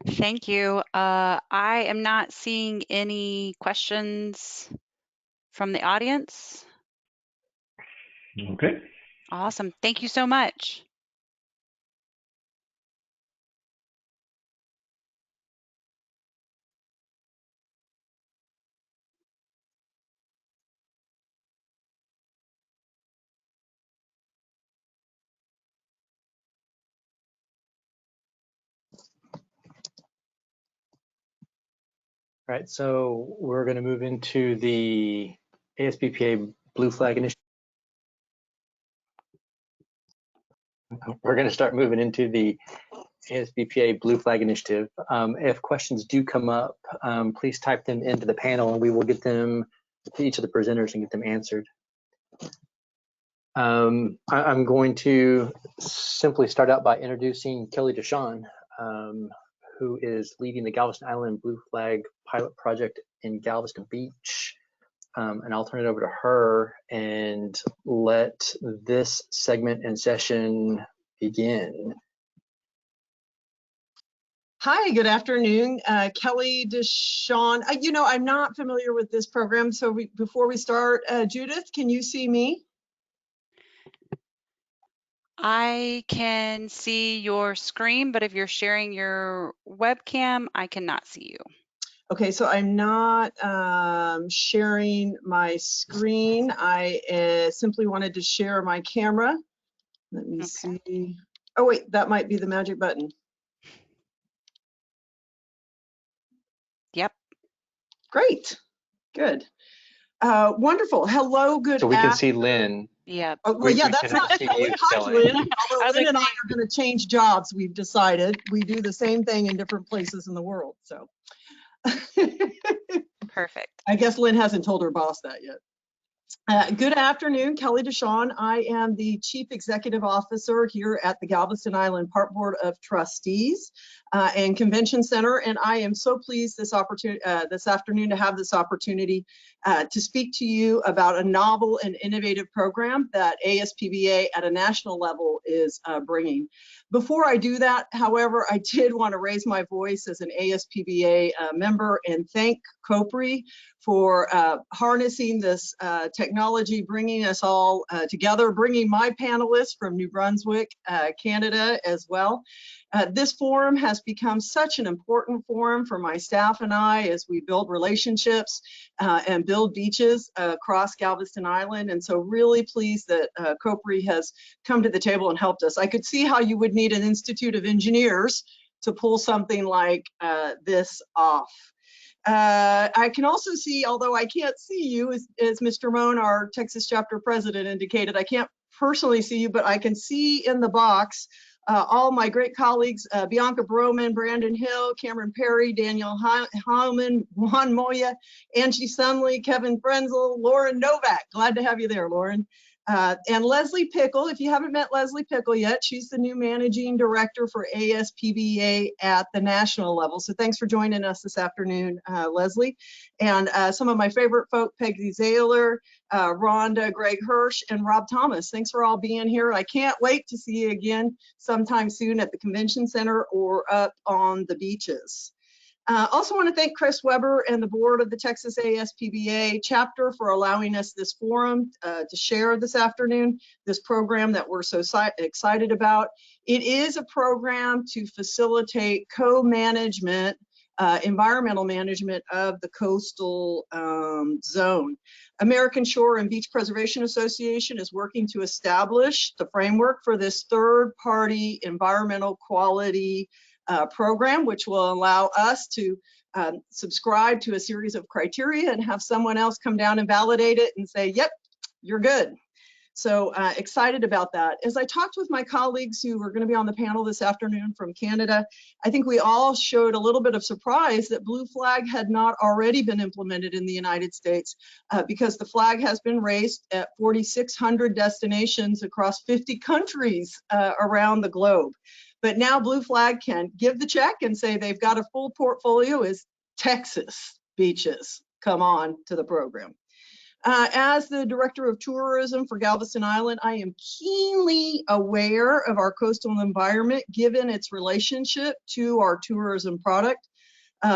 Thank you. I am not seeing any questions from the audience. Okay. Awesome. Thank you so much. All right, so we're going to move into the ASBPA Blue Flag Initiative. We're going to start moving into the ASBPA Blue Flag Initiative. If questions do come up, please type them into the panel and we will get them to each of the presenters and get them answered. I'm going to simply start out by introducing Kelly Deshawn, who is leading the Galveston Island Blue Flag pilot project in Galveston Beach. And I'll turn it over to her and let this segment and session begin. Hi, good afternoon. Kelly Deshawn. You know, I'm not familiar with this program, so before we start, Judith, can you see me? I can see your screen, but if you're sharing your webcam, I cannot see you. Okay, so I'm not sharing my screen. I simply wanted to share my camera. Let me see. Oh, wait, that might be the magic button. Great, good. Wonderful. Hello, good So we can see Lynn. Yeah. Oh, well, We yeah, that's cannot not see Kelly. you, Hi, Kelly. Lynn. I Although was Lynn like, and I are going to change jobs, we've decided. We do the same thing in different places in the world. So perfect. I guess Lynn hasn't told her boss that yet. Good afternoon, Kelly DeShawn. I am the Chief Executive Officer here at the Galveston Island Park Board of Trustees and Convention Center, and I am so pleased this afternoon to have this opportunity to speak to you about a novel and innovative program that ASPBA at a national level is bringing. Before I do that, however, I did want to raise my voice as an ASPBA member and thank COPRI for harnessing this technology, bringing us all together, bringing my panelists from New Brunswick, Canada as well. This forum has become such an important forum for my staff and I as we build relationships and build beaches across Galveston Island. And so really pleased that COPRI has come to the table and helped us. I could see how you would need an Institute of Engineers to pull something like this off. I can also see, although I can't see you, as Mr. Moan, our Texas chapter president, indicated, I can't personally see you, but I can see in the box all my great colleagues, Bianca Broman, Brandon Hill, Cameron Perry, Daniel Hauman, Juan Moya, Angie Sunley, Kevin Frenzel, Lauren Novak. Glad to have you there, Lauren. And Leslie Pickle, if you haven't met Leslie Pickle yet, she's the new managing director for ASPBA at the national level. So thanks for joining us this afternoon, Leslie. And some of my favorite folk, Peggy Zahler, Rhonda, Greg Hirsch, and Rob Thomas. Thanks for all being here. I can't wait to see you again sometime soon at the Convention Center or up on the beaches. Also want to thank Chris Weber and the board of the Texas ASPBA chapter for allowing us this forum to share this afternoon, this program that we're so excited about. It is a program to facilitate co-management, environmental management of the coastal zone. American Shore and Beach Preservation Association is working to establish the framework for this third-party environmental quality program, which will allow us to subscribe to a series of criteria and have someone else come down and validate it and say, yep, you're good. So excited about that. As I talked with my colleagues who are going to be on the panel this afternoon from Canada, I think we all showed a little bit of surprise that Blue Flag had not already been implemented in the United States because the flag has been raised at 4,600 destinations across 50 countries around the globe. But now Blue Flag can give the check and say they've got a full portfolio as Texas beaches come on to the program. As the Director of Tourism for Galveston Island, I am keenly aware of our coastal environment given its relationship to our tourism product.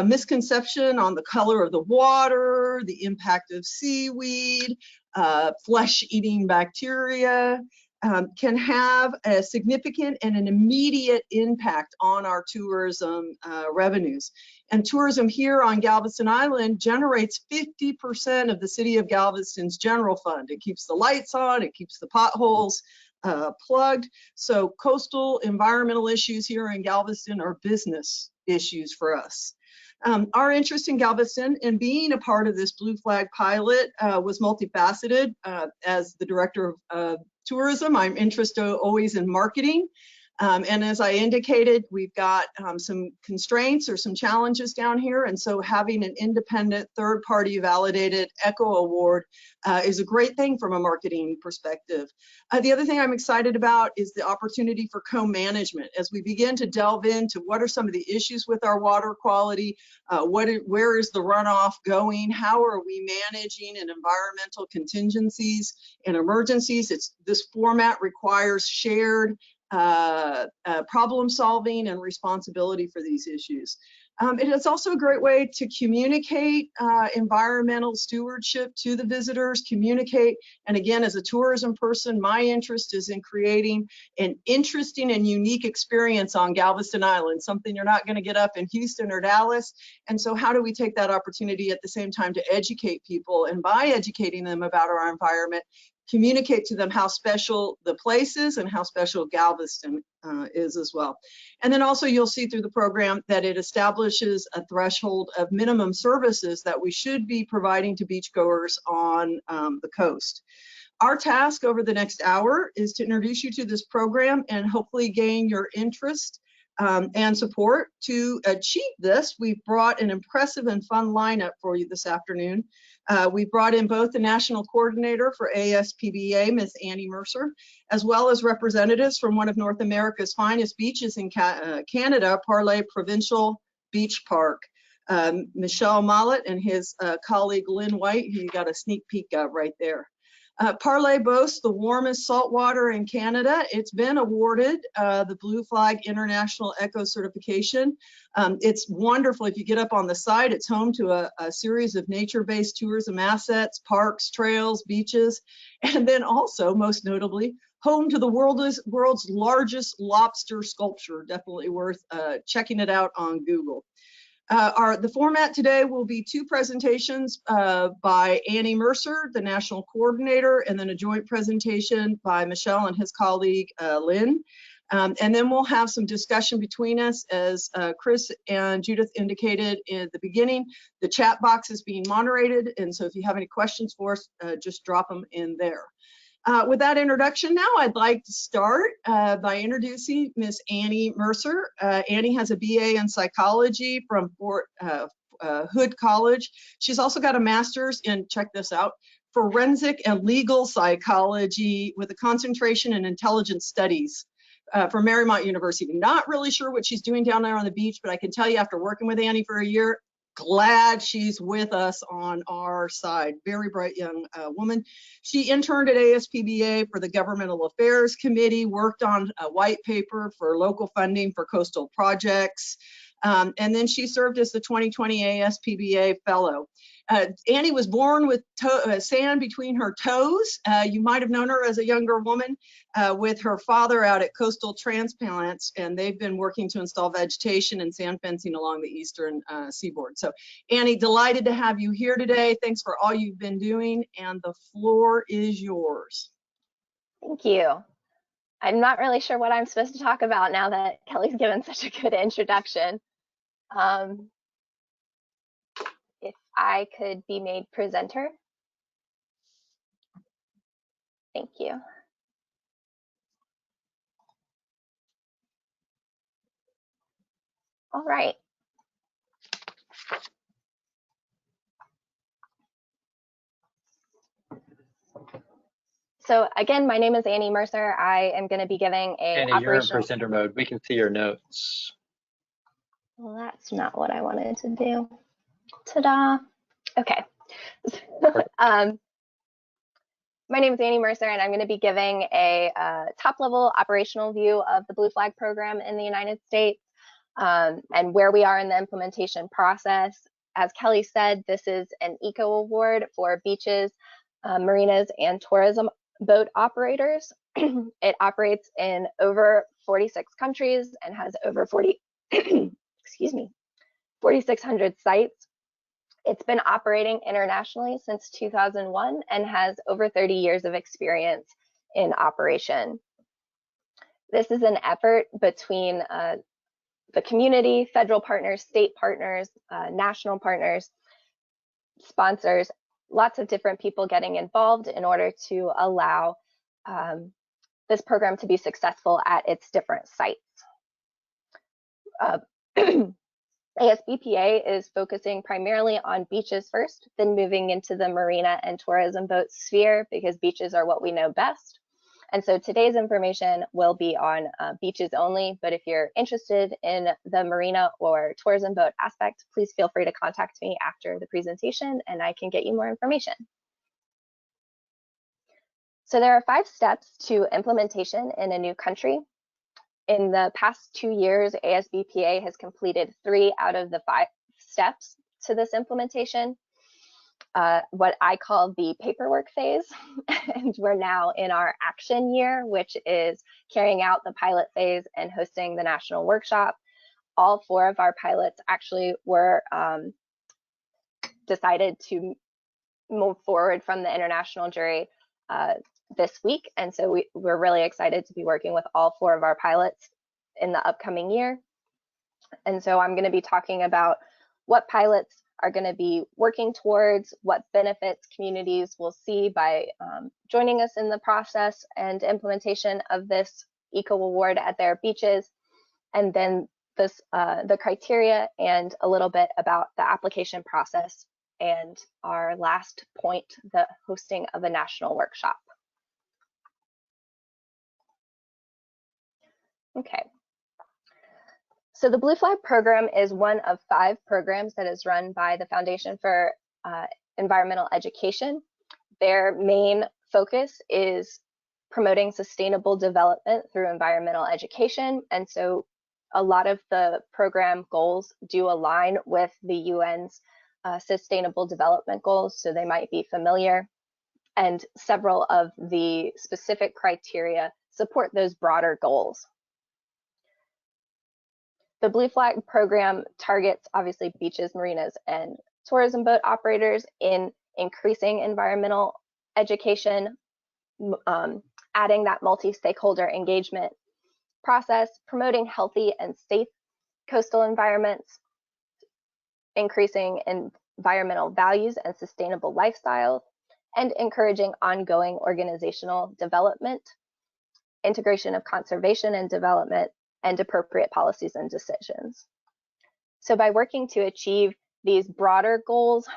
Misconception on the color of the water, the impact of seaweed, flesh-eating bacteria, can have a significant and an immediate impact on our tourism revenues. And tourism here on Galveston Island generates 50% of the city of Galveston's general fund. It keeps the lights on, it keeps the potholes plugged. So coastal environmental issues here in Galveston are business issues for us. Our interest in Galveston and being a part of this Blue Flag pilot was multifaceted. As the Director of Tourism, I'm interested always in marketing. And as I indicated, we've got some constraints or some challenges down here. And so having an independent third-party validated ECHO award is a great thing from a marketing perspective. The other thing I'm excited about is the opportunity for co-management. As we begin to delve into what are some of the issues with our water quality, where is the runoff going, how are we managing in environmental contingencies and emergencies. This format requires shared problem solving and responsibility for these issues. It's also a great way to communicate environmental stewardship to the visitors, communicate. And again, as a tourism person, my interest is in creating an interesting and unique experience on Galveston Island, something you're not going to get up in Houston or Dallas. And so how do we take that opportunity at the same time to educate people? And by educating them about our environment, communicate to them how special the place is and how special Galveston is as well. And then also you'll see through the program that it establishes a threshold of minimum services that we should be providing to beachgoers on the coast. Our task over the next hour is to introduce you to this program and hopefully gain your interest and support. To achieve this, we've brought an impressive and fun lineup for you this afternoon. We brought in both the National Coordinator for ASPBA, Ms. Annie Mercer, as well as representatives from one of North America's finest beaches in Canada, Parley Provincial Beach Park. Michelle Mollett and his colleague Lynn White, who you got a sneak peek of right there. Parley boasts the warmest saltwater in Canada. It's been awarded the Blue Flag International Eco Certification. It's wonderful. If you get up on the site, it's home to a series of nature-based tourism assets, parks, trails, beaches, and then also, most notably, home to the world's largest lobster sculpture. Definitely worth checking it out on Google. The format today will be two presentations by Annie Mercer, the National Coordinator, and then a joint presentation by Michelle and his colleague, Lynn. And then we'll have some discussion between us. As Chris and Judith indicated in the beginning, the chat box is being moderated, and so if you have any questions for us, just drop them in there. With that introduction now, I'd like to start by introducing Miss Annie Mercer. Annie has a BA in psychology from Fort Hood College. She's also got a master's in, check this out, forensic and legal psychology with a concentration in intelligence studies from Marymount University. Not really sure what she's doing down there on the beach, but I can tell you after working with Annie for a year, glad she's with us on our side. Very bright young woman. She interned at ASPBA for the Governmental Affairs Committee, worked on a white paper for local funding for coastal projects, and then she served as the 2020 ASPBA Fellow. Annie was born with sand between her toes. You might have known her as a younger woman with her father out at Coastal Transplants, and they've been working to install vegetation and sand fencing along the eastern seaboard. So Annie, delighted to have you here today. Thanks for all you've been doing, and the floor is yours. Thank you. I'm not really sure what I'm supposed to talk about now that Kelly's given such a good introduction. If I could be made presenter. Thank you. All right. So again, my name is Annie Mercer. I am going to be giving a Annie, you're in presenter mode. We can see your notes. Well, that's not what I wanted to do. Ta-da. Okay. My name is Annie Mercer, and I'm going to be giving a top-level operational view of the Blue Flag program in the United States and where we are in the implementation process. As Kelly said, this is an eco award for beaches, marinas, and tourism boat operators. It operates in over 46 countries and has over 4,600 sites. It's been operating internationally since 2001 and has over 30 years of experience in operation. This is an effort between the community, federal partners, state partners, national partners, sponsors, lots of different people getting involved in order to allow this program to be successful at its different sites. ASBPA is focusing primarily on beaches first, then moving into the marina and tourism boat sphere because beaches are what we know best. And so today's information will be on beaches only, but if you're interested in the marina or tourism boat aspect, please feel free to contact me after the presentation and I can get you more information. So there are 5 steps to implementation in a new country. In the past 2 years, ASBPA has completed 3 out of the 5 steps to this implementation, what I call the paperwork phase. And we're now in our action year, which is carrying out the pilot phase and hosting the national workshop. All 4 of our pilots actually were decided to move forward from the international jury this week. And so we're really excited to be working with all 4 of our pilots in the upcoming year. And so I'm going to be talking about what pilots are going to be working towards, what benefits communities will see by joining us in the process and implementation of this Eco Award at their beaches, and then the criteria and a little bit about the application process, and our last point, the hosting of a national workshop. Okay. So the Blue Flag program is one of 5 programs that is run by the Foundation for Environmental Education. Their main focus is promoting sustainable development through environmental education. And so a lot of the program goals do align with the UN's Sustainable Development Goals, so they might be familiar. And several of the specific criteria support those broader goals. The Blue Flag program targets obviously beaches, marinas, and tourism boat operators in increasing environmental education, adding that multi-stakeholder engagement process, promoting healthy and safe coastal environments, increasing environmental values and sustainable lifestyles, and encouraging ongoing organizational development, integration of conservation and development, and appropriate policies and decisions. So by working to achieve these broader goals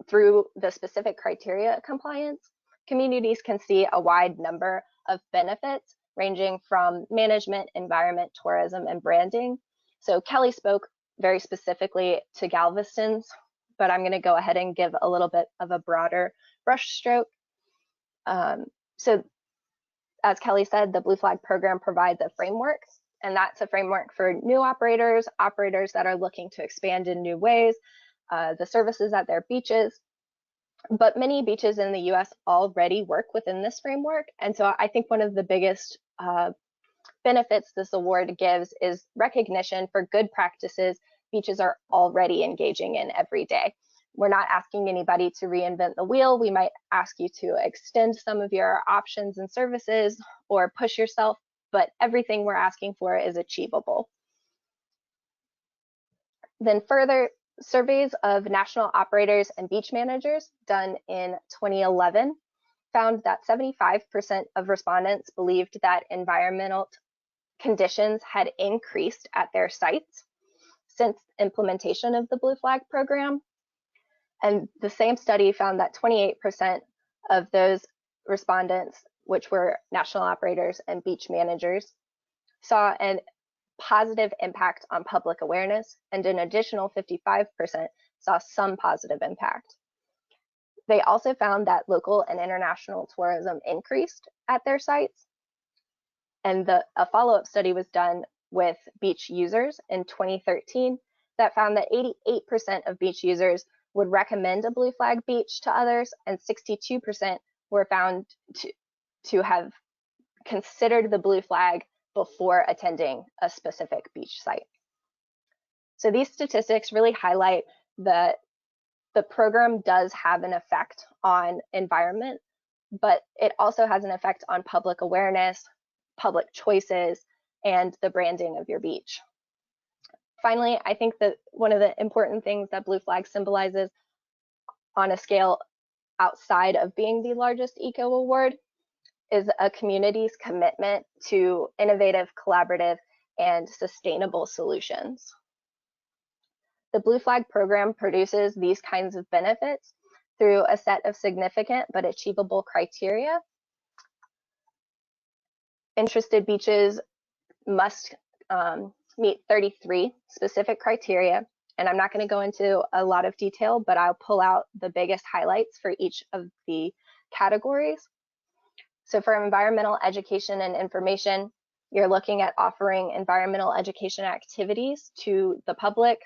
through the specific criteria compliance, communities can see a wide number of benefits ranging from management, environment, tourism, and branding. So Kelly spoke very specifically to Galveston's, but I'm going to go ahead and give a little bit of a broader brushstroke. So as Kelly said, the Blue Flag program provides a framework, and that's a framework for new operators, operators that are looking to expand in new ways, the services at their beaches. But many beaches in the US already work within this framework. And so I think one of the biggest benefits this award gives is recognition for good practices beaches are already engaging in every day. We're not asking anybody to reinvent the wheel. We might ask you to extend some of your options and services or push yourself, but everything we're asking for is achievable. Then further, surveys of national operators and beach managers done in 2011 found that 75% of respondents believed that environmental conditions had increased at their sites since implementation of the Blue Flag program. And the same study found that 28% of those respondents, which were national operators and beach managers, saw a positive impact on public awareness, and an additional 55% saw some positive impact. They also found that local and international tourism increased at their sites. And a follow-up study was done with beach users in 2013 that found that 88% of beach users would recommend a Blue Flag beach to others, and 62% were found to have considered the Blue Flag before attending a specific beach site. So these statistics really highlight that the program does have an effect on environment, but it also has an effect on public awareness, public choices, and the branding of your beach. Finally, I think that one of the important things that Blue Flag symbolizes on a scale outside of being the largest eco award is a community's commitment to innovative, collaborative, and sustainable solutions. The Blue Flag program produces these kinds of benefits through a set of significant but achievable criteria. Interested beaches must meet 33 specific criteria, and I'm not going to go into a lot of detail, but I'll pull out the biggest highlights for each of the categories. So for environmental education and information, you're looking at offering environmental education activities to the public,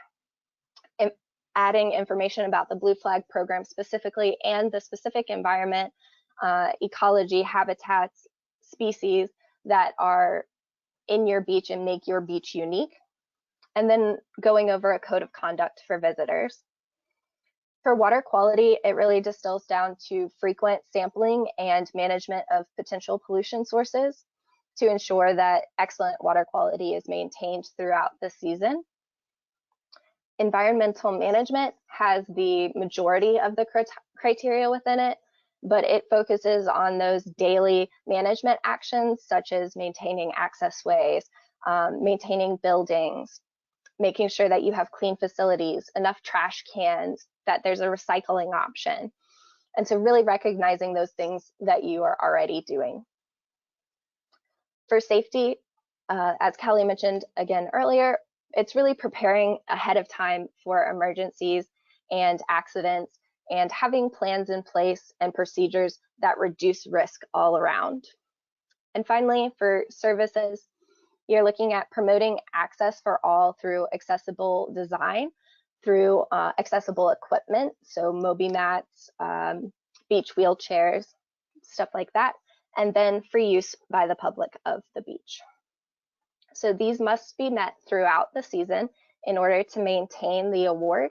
adding information about the Blue Flag program specifically and the specific environment, ecology, habitats, species that are in your beach and make your beach unique, and then going over a code of conduct for visitors. For water quality, it really distills down to frequent sampling and management of potential pollution sources to ensure that excellent water quality is maintained throughout the season. Environmental management has the majority of the criteria within it, but it focuses on those daily management actions such as maintaining access ways, maintaining buildings, making sure that you have clean facilities, enough trash cans, that there's a recycling option. And so really recognizing those things that you are already doing. For safety, as Kelly mentioned again earlier, it's really preparing ahead of time for emergencies and accidents and having plans in place and procedures that reduce risk all around. And finally, for services, you're looking at promoting access for all through accessible design, through accessible equipment, so Moby mats, beach wheelchairs, stuff like that, and then free use by the public of the beach. So these must be met throughout the season in order to maintain the award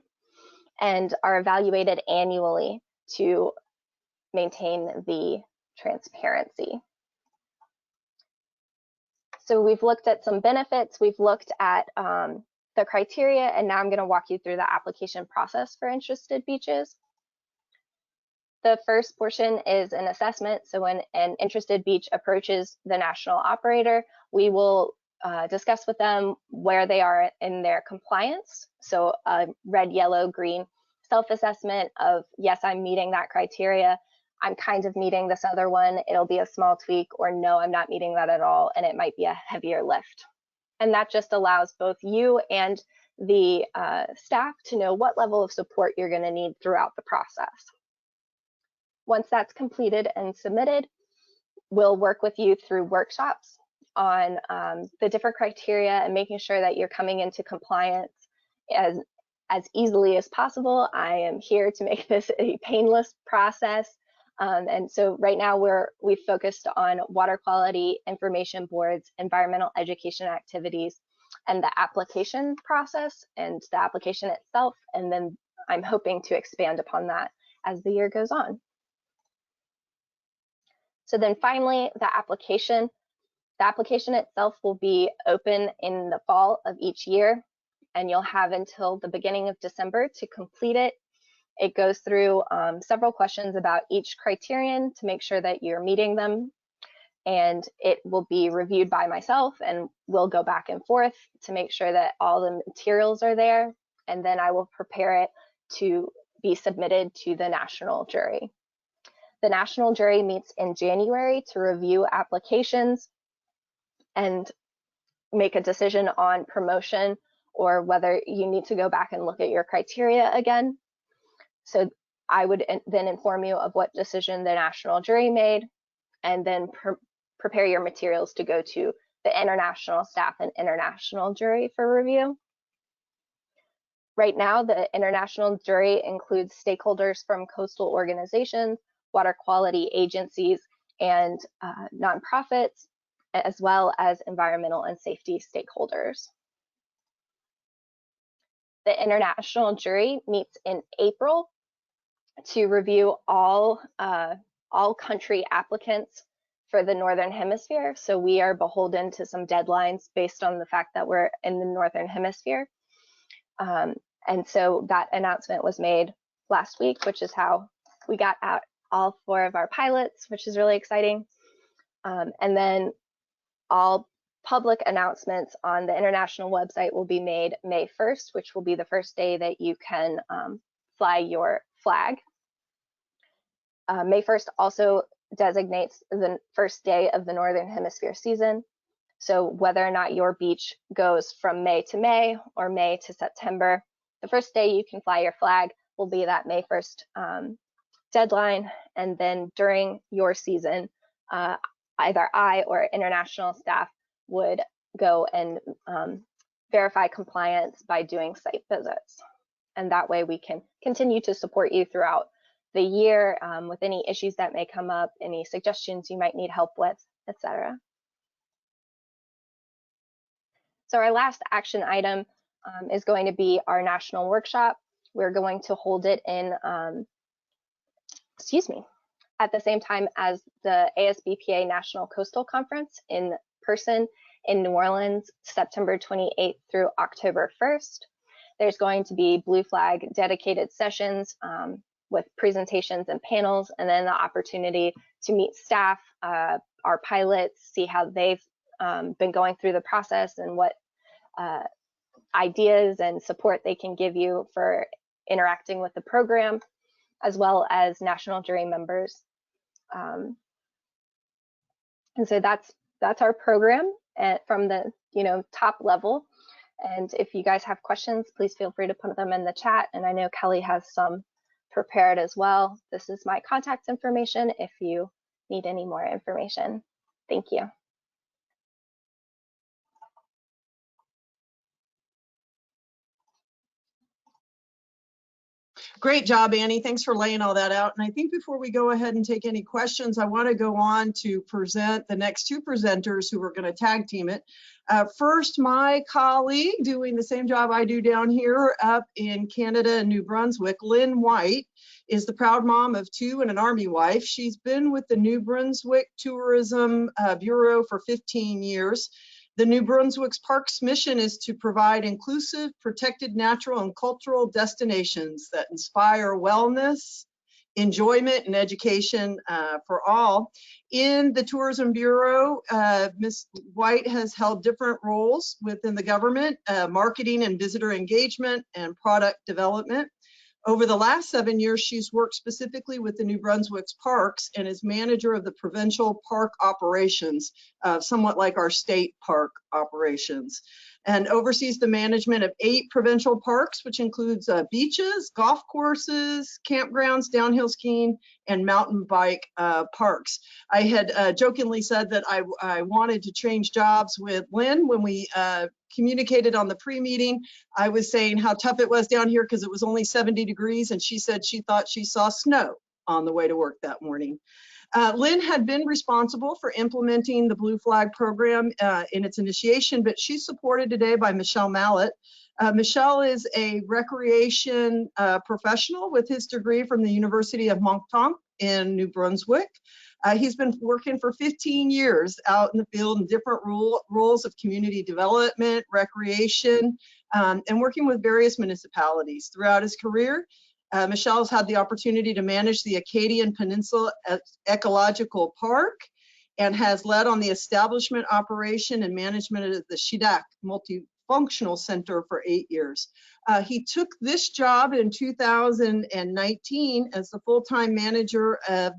and are evaluated annually to maintain the transparency. So we've looked at some benefits, we've looked at the criteria, and now I'm going to walk you through the application process for interested beaches. The first portion is an assessment. So when an interested beach approaches the national operator, we will discuss with them where they are in their compliance. So a red, yellow, green self-assessment of, yes, I'm meeting that criteria. I'm kind of meeting this other one. It'll be a small tweak, or no, I'm not meeting that at all, and it might be a heavier lift. And that just allows both you and the staff to know what level of support you're going to need throughout the process. Once that's completed and submitted, we'll work with you through workshops on the different criteria and making sure that you're coming into compliance as easily as possible. I am here to make this a painless process. And so right now we've focused on water quality information boards, environmental education activities, and the application process and the application itself. And then I'm hoping to expand upon that as the year goes on. So then finally, the application itself will be open in the fall of each year, and you'll have until the beginning of December to complete it. It goes through several questions about each criterion to make sure that you're meeting them, and it will be reviewed by myself, and we'll go back and forth to make sure that all the materials are there, and then I will prepare it to be submitted to the national jury. The national jury meets in January to review applications and make a decision on promotion or whether you need to go back and look at your criteria again. So I would then inform you of what decision the national jury made, and then prepare your materials to go to the international staff and international jury for review. Right now, the international jury includes stakeholders from coastal organizations, water quality agencies, and nonprofits, as well as environmental and safety stakeholders. The international jury meets in April to review all country applicants for the Northern Hemisphere. So we are beholden to some deadlines based on the fact that we're in the Northern Hemisphere. And so that announcement was made last week, which is how we got out all 4 of our pilots, which is really exciting. And then all public announcements on the international website will be made May 1st, which will be the first day that you can fly your flag. May 1st also designates the first day of the Northern Hemisphere season. So whether or not your beach goes from May to May or May to September, the first day you can fly your flag will be that May 1st deadline. And then during your season, either I or international staff would go and verify compliance by doing site visits. And that way we can continue to support you throughout the year with any issues that may come up, any suggestions you might need help with, etc. So our last action item is going to be our national workshop. We're going to hold it in, at the same time as the ASBPA National Coastal Conference in person in New Orleans, September 28th through October 1st. There's going to be Blue Flag dedicated sessions with presentations and panels, and then the opportunity to meet staff, our pilots, see how they've been going through the process and what ideas and support they can give you for interacting with the program, as well as national jury members. And so that's our program from the top level. And if you guys have questions, please feel free to put them in the chat. And I know Kelly has some prepared as well. This is my contact information if you need any more information. Thank you. Great job, Annie. Thanks for laying all that out. And I think before we go ahead and take any questions, I want to go on to present the next two presenters who are going to tag team it. First, my colleague doing the same job I do down here up in Canada and New Brunswick, Lynn White, is the proud mom of two and an Army wife. She's been with the New Brunswick Tourism Bureau for 15 years. The New Brunswick's Parks mission is to provide inclusive, protected natural and cultural destinations that inspire wellness, enjoyment, and education for all. In the Tourism Bureau, Ms. White has held different roles within the government, marketing and visitor engagement and product development. Over the last 7 years, she's worked specifically with the New Brunswick's parks and is manager of the provincial park operations, somewhat like our state park operations, and oversees the management of 8 provincial parks, which includes beaches, golf courses, campgrounds, downhill skiing, and mountain bike parks. I had jokingly said that I wanted to change jobs with Lynn when we communicated on the pre-meeting. I was saying how tough it was down here because it was only 70 degrees, and she said she thought she saw snow on the way to work that morning. Lynn had been responsible for implementing the Blue Flag program in its initiation, but she's supported today by Michelle Mallett. Michelle is a recreation professional with his degree from the University of Moncton in New Brunswick. He's been working for 15 years out in the field in different roles of community development, recreation, and working with various municipalities. Throughout his career, Michelle has had the opportunity to manage the Acadian Peninsula Ecological Park and has led on the establishment, operation, and management of the Shidak Multifunctional Center for 8 years. He took this job in 2019 as the full-time manager of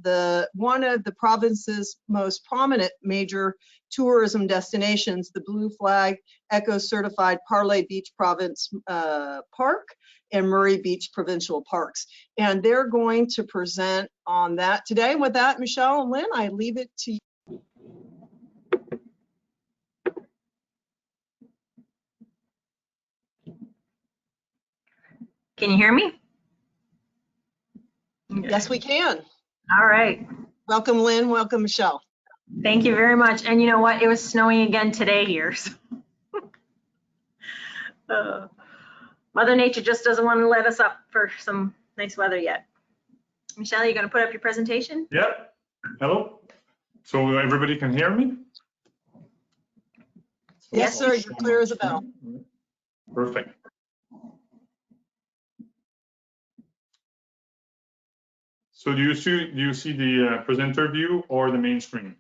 one of the province's most prominent major tourism destinations, the Blue Flag Eco-Certified Parley Beach Province Park and Murray Beach Provincial Parks. And they're going to present on that today. With that, Michelle and Lynn, I leave it to you. Can you hear me? Yes, we can. All right. Welcome, Lynn. Welcome, Michelle. Thank you very much. And you know what? It was snowing again today here. So. Mother Nature just doesn't want to let us up for some nice weather yet. Michelle, you going to put up your presentation? Yep. Hello. So everybody can hear me? Yes, sir. You're clear as a bell. Perfect. So do you see the presenter view or the main screen?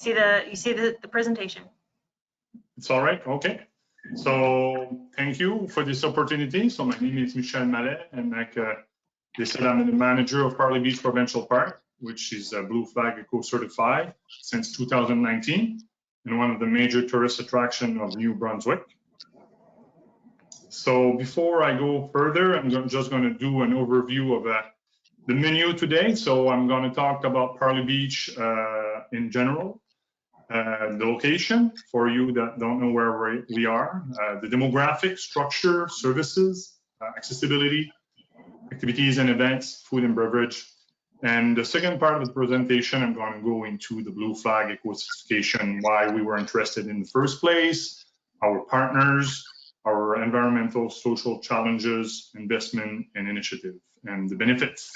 You see the presentation. It's all right. Okay. So thank you for this opportunity. So my name is Michel Mallet, and like they said, I'm the manager of Parley Beach Provincial Park, which is Blue Flag Eco-Certified since 2019, and one of the major tourist attractions of New Brunswick. So before I go further, I'm just going to do an overview of the menu today. So I'm going to talk about Parley Beach in general, the location for you that don't know where we are, the demographic, structure, services, accessibility, activities and events, food and beverage. And the second part of the presentation, I'm going to go into the Blue Flag Eco-Certification, why we were interested in the first place, our partners, our environmental, social challenges, investment, and initiative, and the benefits.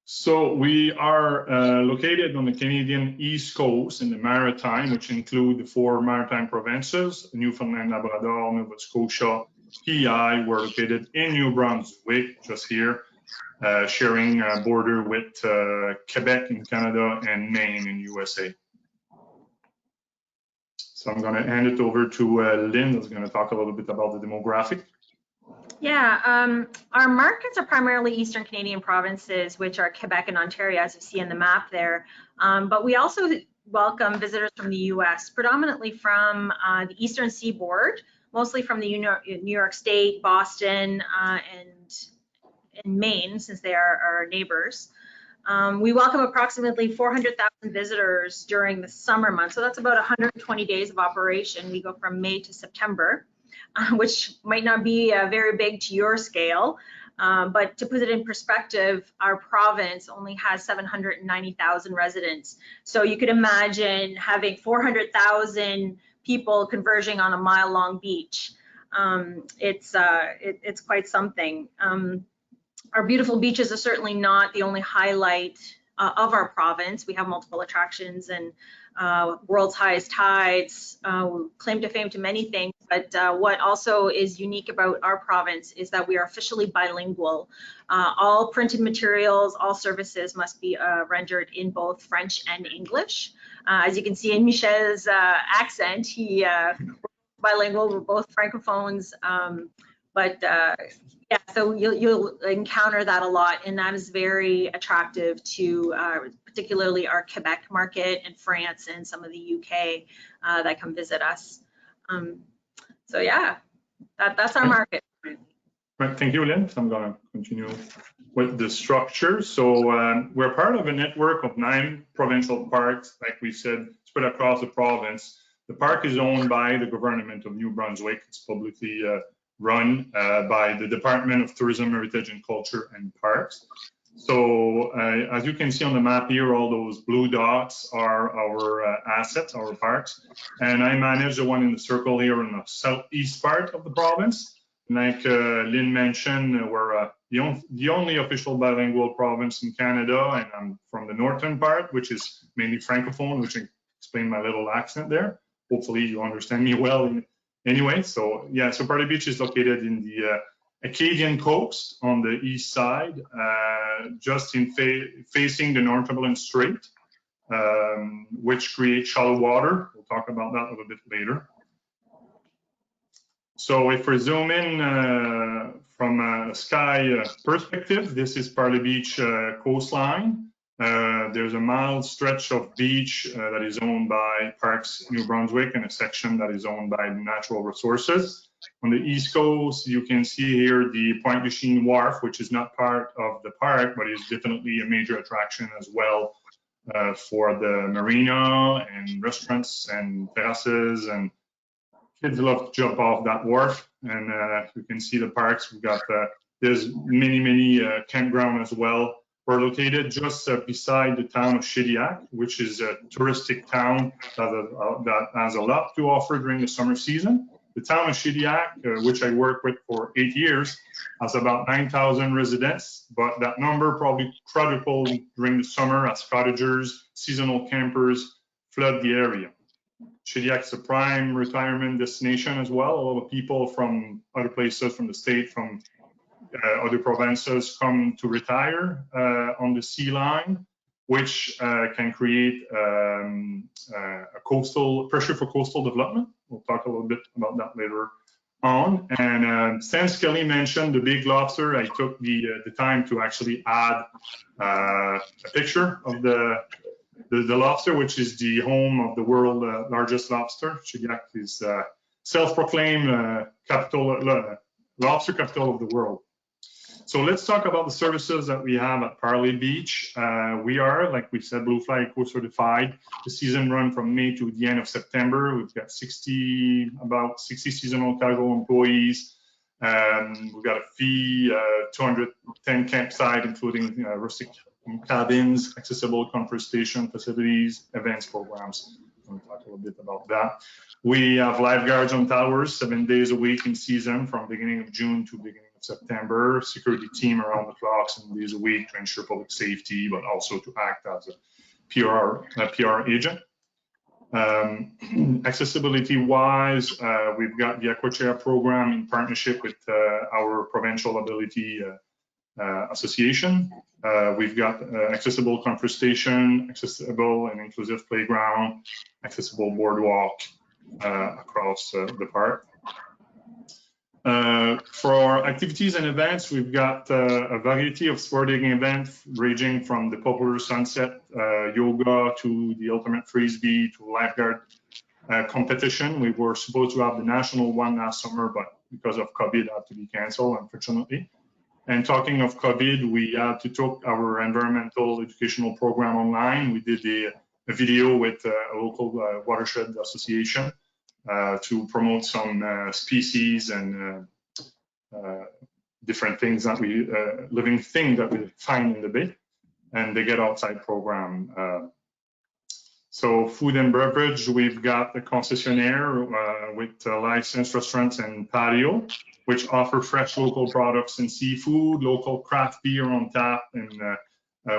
So we are located on the Canadian East Coast in the Maritime, which include the 4 maritime provinces, Newfoundland, Labrador, Nova Scotia, PEI. We're located in New Brunswick, just here, sharing a border with Quebec in Canada and Maine in USA. So I'm going to hand it over to Lynn, who's going to talk a little bit about the demographic. Yeah, our markets are primarily Eastern Canadian provinces, which are Quebec and Ontario, as you see in the map there. But we also welcome visitors from the US, predominantly from the Eastern Seaboard, mostly from the New York State, Boston, and Maine, since they are our neighbors. We welcome approximately 400,000 visitors during the summer months. So that's about 120 days of operation. We go from May to September, which might not be very big to your scale. But to put it in perspective, our province only has 790,000 residents. So you could imagine having 400,000 people converging on a mile-long beach. It's quite something. Our beautiful beaches are certainly not the only highlight of our province. We have multiple attractions and world's highest tides, claim to fame to many things. But what also is unique about our province is that we are officially bilingual. All printed materials, all services must be rendered in both French and English. As you can see in Michel's accent, he bilingual. We're both francophones. Yeah, so you'll encounter that a lot, and that is very attractive to particularly our Quebec market and France and some of the UK that come visit us. So yeah, that's our market. Right, thank you, Lynn. So I'm going to continue with the structure. So we're part of a network of 9 provincial parks, like we said, spread across the province. The park is owned by the government of New Brunswick. It's publicly run by the Department of Tourism, Heritage and Culture and Parks. So as you can see on the map here, all those blue dots are our assets, our parks. And I manage the one in the circle here in the southeast part of the province. Like Lynn mentioned, we're the only official bilingual province in Canada, and I'm from the northern part, which is mainly francophone, which explains my little accent there. Hopefully you understand me well. Anyway, so yeah, so Parley Beach is located in the Acadian coast on the east side, just in facing the Northumberland Strait, which creates shallow water. We'll talk about that a little bit later. So if we zoom in from a sky perspective, this is Parley Beach coastline. There's a mile stretch of beach that is owned by Parks New Brunswick and a section that is owned by Natural Resources. On the East Coast, you can see here the Point du Chien Wharf, which is not part of the park, but is definitely a major attraction as well for the marina and restaurants and terraces, and kids love to jump off that wharf. And you can see the parks. We've got there's many campground as well. We're located just beside the town of Shediac, which is a touristic town that has a lot to offer during the summer season. The town of Shediac, which I worked with for 8 years, has about 9,000 residents, but that number probably quadrupled during the summer as cottagers, seasonal campers flood the area. Shediac is a prime retirement destination as well. A lot of people from other places, from the state, from other provinces come to retire on the sea line, which can create a coastal pressure for coastal development. We'll talk a little bit about that later on. And since Kelly mentioned the big lobster, I took the time to actually add a picture of the lobster, which is the home of the world's largest lobster. Shediac is self-proclaimed lobster capital of the world. So let's talk about the services that we have at Parley Beach. We are, like we said, Blue Flag co-certified. The season run from May to the end of September. We've got about 60 seasonal cargo employees. We've got a fee, 210 campsite, including rustic cabins, accessible comfort station facilities, events programs. going to talk a little bit about that. We have lifeguards on towers 7 days a week in season from beginning of June to beginning of September. Security team around the clock 7 days a week to ensure public safety, but also to act as a PR agent. Accessibility wise, we've got the AquaChair program in partnership with our provincial ability association. We've got accessible conference station, accessible and inclusive playground, accessible boardwalk across the park. For activities and events, we've got a variety of sporting events ranging from the popular sunset yoga to the ultimate frisbee to lifeguard competition. We were supposed to have the national one last summer, but because of COVID, had to be canceled, unfortunately. And talking of COVID, we had to take our environmental educational program online. We did a video with a local watershed association to promote some species and different things that living things that we find in the bay, and the Get Outside program. So food and beverage, we've got the concessionaire with licensed restaurants and patio, which offer fresh local products and seafood, local craft beer on tap, and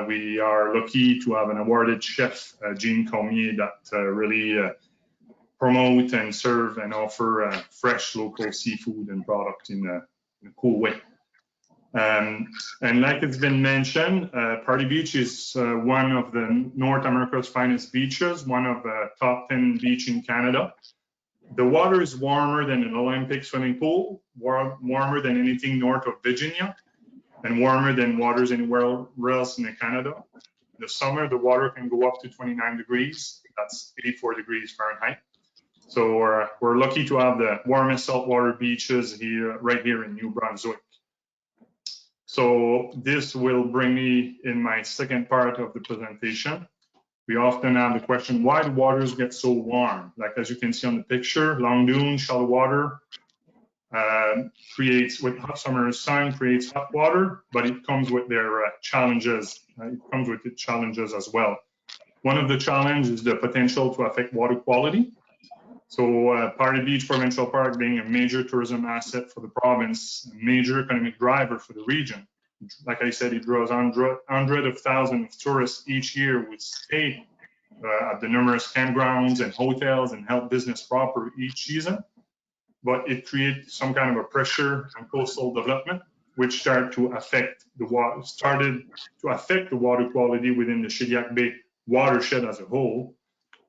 we are lucky to have an awarded chef, Jean Cormier, that really promote and serve and offer fresh local seafood and product in a cool way. And like it's been mentioned, Party Beach is one of the North America's finest beaches, one of the top 10 beach in Canada. The water is warmer than an Olympic swimming pool, warmer than anything north of Virginia, and warmer than waters anywhere else in Canada. In the summer, the water can go up to 29 degrees. That's 84 degrees Fahrenheit. So we're lucky to have the warmest saltwater beaches here, right here in New Brunswick. So this will bring me in my second part of the presentation. We often have the question, why do waters get so warm? Like as you can see on the picture, long dune, shallow water creates, with hot summer sun, creates hot water, but it comes with their challenges. It comes with its challenges as well. One of the challenges is the potential to affect water quality. So Party Beach Provincial Park being a major tourism asset for the province, a major economic driver for the region. Like I said, it draws hundreds of thousands of tourists each year who stay at the numerous campgrounds and hotels and help business prosper each season. But it creates some kind of a pressure on coastal development, which started to affect the water quality within the Shediac Bay watershed as a whole.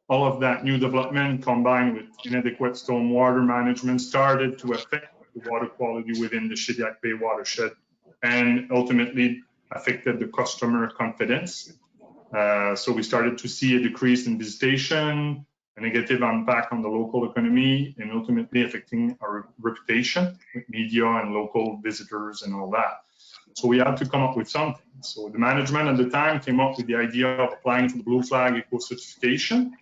All of that new development combined with inadequate stormwater management started to affect the water quality within the Shediac Bay watershed and ultimately affected the customer confidence. So we started to see a decrease in visitation, a negative impact on the local economy, and ultimately affecting our reputation with media and local visitors and all that. So we had to come up with something. So the management at the time came up with the idea of applying for the Blue Flag Eco Certification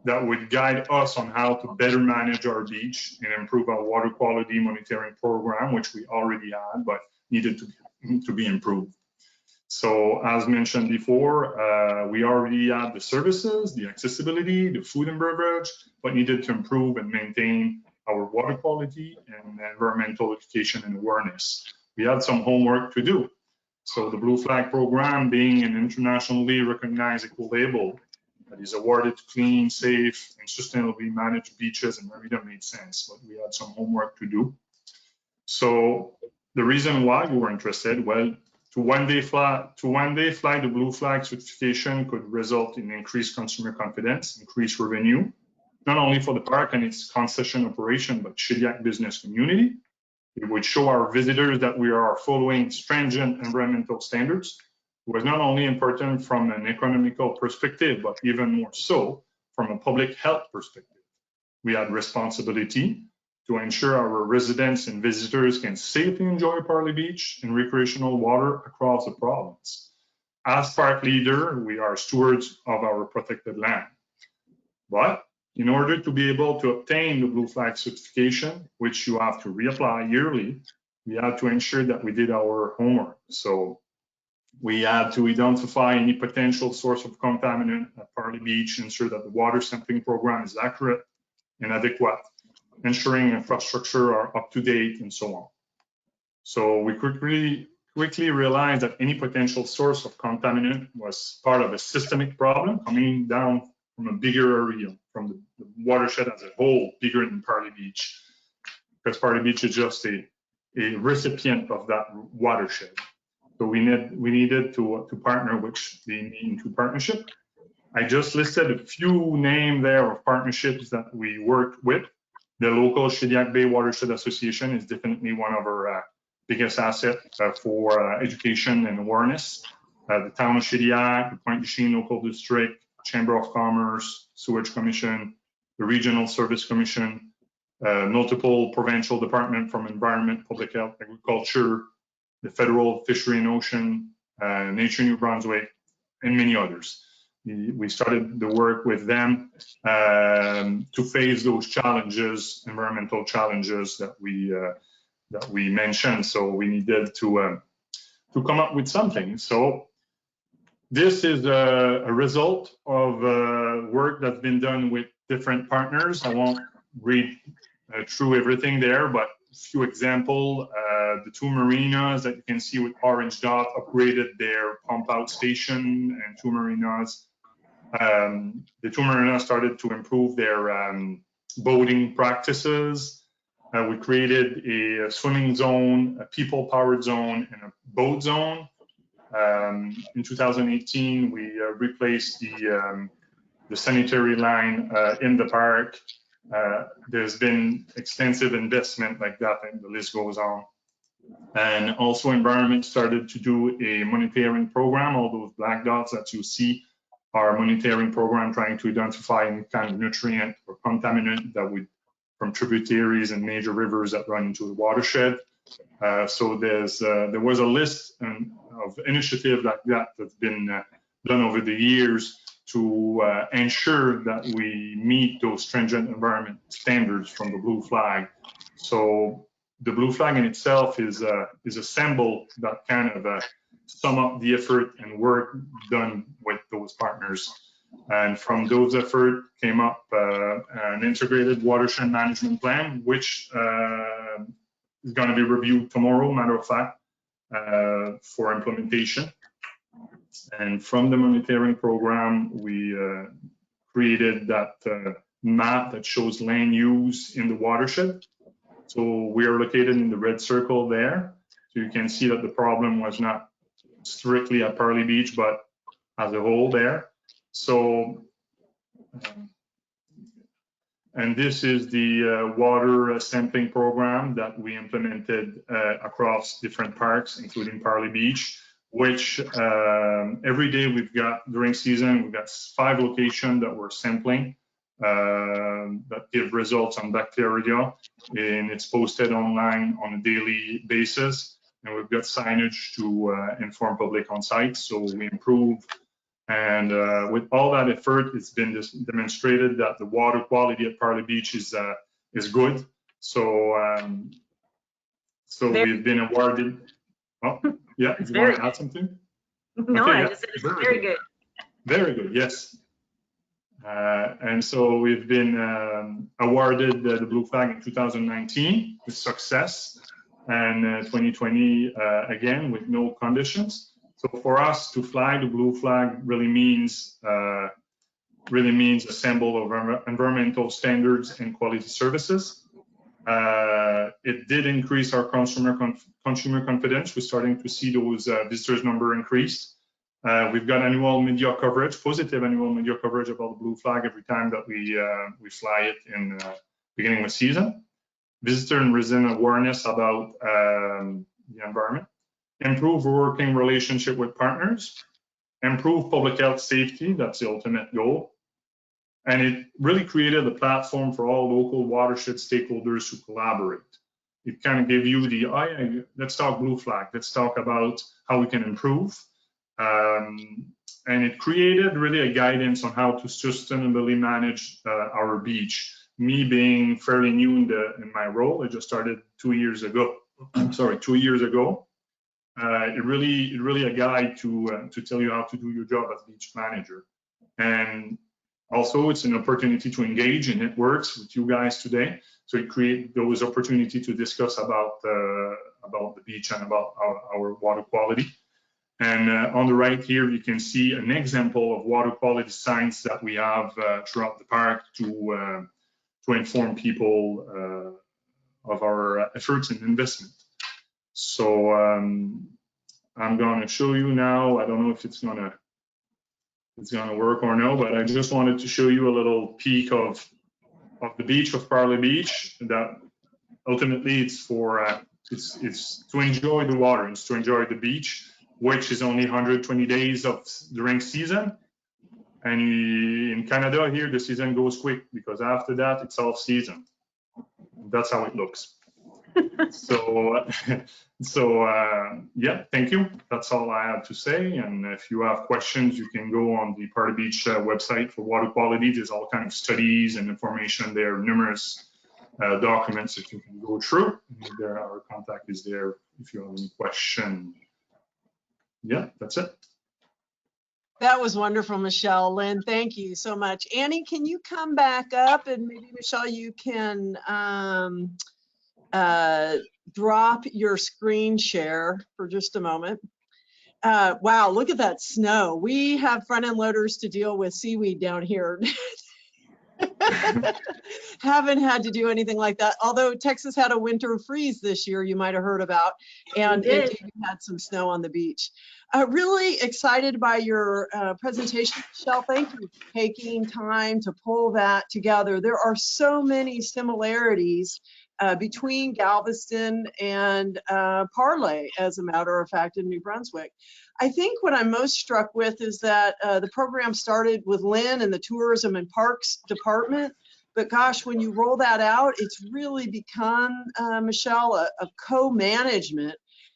that would guide us on how to better manage our beach and improve our water quality monitoring program, which we already had, but needed to be improved. So as mentioned before, we already had the services, the accessibility, the food and beverage, but needed to improve and maintain our water quality and environmental education and awareness. We had some homework to do. So the Blue Flag program being an internationally recognized eco label that is awarded to clean, safe, and sustainably managed beaches in Merida made sense, but we had some homework to do. So the reason why we were interested, well, to one day fly the Blue Flag certification could result in increased consumer confidence, increased revenue, not only for the park and its concession operation, but Shediac business community. It would show our visitors that we are following stringent environmental standards. It was not only important from an economical perspective, but even more so from a public health perspective. We had responsibility to ensure our residents and visitors can safely enjoy Parley Beach and recreational water across the province. As park leader, we are stewards of our protected land. But in order to be able to obtain the Blue Flag certification, which you have to reapply yearly, we had to ensure that we did our homework. So We had to identify any potential source of contaminant at Parley Beach, ensure that the water sampling program is accurate and adequate, ensuring infrastructure are up to date, and so on. So we quickly realized that any potential source of contaminant was part of a systemic problem coming down from a bigger area, from the watershed as a whole, bigger than Parley Beach, because Parley Beach is just a recipient of that watershed. So we needed to partner, which they mean to partnership. I just listed a few names there of partnerships that we worked with. The local Shediac Bay Watershed Association is definitely one of our biggest assets for education and awareness. The town of Shediac, the Pointe du Chien Local District, Chamber of Commerce, Sewage Commission, the Regional Service Commission, multiple provincial departments from Environment, Public Health, Agriculture, the Federal Fishery and Ocean, Nature New Brunswick, and many others. We started the work with them to face those challenges, environmental challenges that we mentioned. So we needed to come up with something. So this is a result of work that's been done with different partners. I won't read through everything there, but a few examples. The two marinas that you can see with orange dot upgraded their pump out station, and two marinas. The two marinas started to improve their boating practices. We created a swimming zone, a people-powered zone, and a boat zone. In 2018, we replaced the sanitary line in the park. There's been extensive investment like that, and the list goes on. And also Environment started to do a monitoring program. All those black dots that you see are a monitoring program trying to identify any kind of nutrient or contaminant that would from tributaries and major rivers that run into the watershed. So there was a list of initiatives like that that's been done over the years to ensure that we meet those stringent environment standards from the Blue Flag. So the Blue Flag in itself is a symbol that kind of sum up the effort and work done with those partners. And from those efforts came up an integrated watershed management plan, which is going to be reviewed tomorrow, matter of fact, for implementation. And from the monitoring program, we created that map that shows land use in the watershed. So we are located in the red circle there. So you can see that the problem was not strictly at Parley Beach, but as a whole there. So, and this is the water sampling program that we implemented across different parks, including Parley Beach, which every day we've got, during season, we've got 5 locations that we're sampling that give results on bacteria, and it's posted online on a daily basis. And we've got signage to inform public on site, so we improve. And with all that effort, it's been demonstrated that the water quality at Parley Beach is good. So, we've been awarded. Oh, yeah, you want to add something? No, okay, I just said it's very good. Very good, yes. And so we've been awarded the Blue Flag in 2019 with success, and 2020 again with no conditions. So for us to fly the Blue Flag really means a symbol of environmental standards and quality services. It did increase our consumer confidence. We're starting to see those visitors number increase. We've got annual media coverage, positive annual media coverage about the Blue Flag every time that we fly it in beginning of season. Visitor and resident awareness about the environment. Improve working relationship with partners, improve public health safety, that's the ultimate goal. And it really created a platform for all local watershed stakeholders to collaborate. It kind of gave you the, oh yeah, let's talk Blue Flag, let's talk about how we can improve. And it created really a guidance on how to sustainably manage our beach. Me being fairly new in my role, I just started 2 years ago. I'm sorry, 2 years ago. It really a guide to tell you how to do your job as beach manager. And also, it's an opportunity to engage in networks with you guys today. So it creates those opportunities to discuss about the beach and about our water quality. And on the right here, you can see an example of water quality signs that we have throughout the park to inform people of our efforts and investment. So I'm going to show you now. I don't know if it's gonna work or no, but I just wanted to show you a little peek of the beach of Parley Beach. That ultimately it's for it's to enjoy the water, it's to enjoy the beach, which is only 120 days of during season. And in Canada here, the season goes quick because after that it's off season. That's how it looks. So yeah, thank you. That's all I have to say. And if you have questions, you can go on the Parley Beach website for water quality. There's all kinds of studies and information there, numerous documents that you can go through. There, our contact is there if you have any question. Yeah, that's it. That was wonderful, Michelle. Lynn, thank you so much. Annie, can you come back up, and maybe Michelle, you can drop your screen share for just a moment. Wow, look at that snow. We have front end loaders to deal with seaweed down here. Haven't had to do anything like that. Although Texas had a winter freeze this year, you might have heard about, and indeed we had some snow on the beach. Really excited by your presentation, Michelle. Thank you for taking time to pull that together. There are so many similarities between Galveston and Parley, as a matter of fact, in New Brunswick. I think what I'm most struck with is that the program started with Lynn and the Tourism and Parks Department. But gosh, when you roll that out, it's really become, Michelle, a co-management.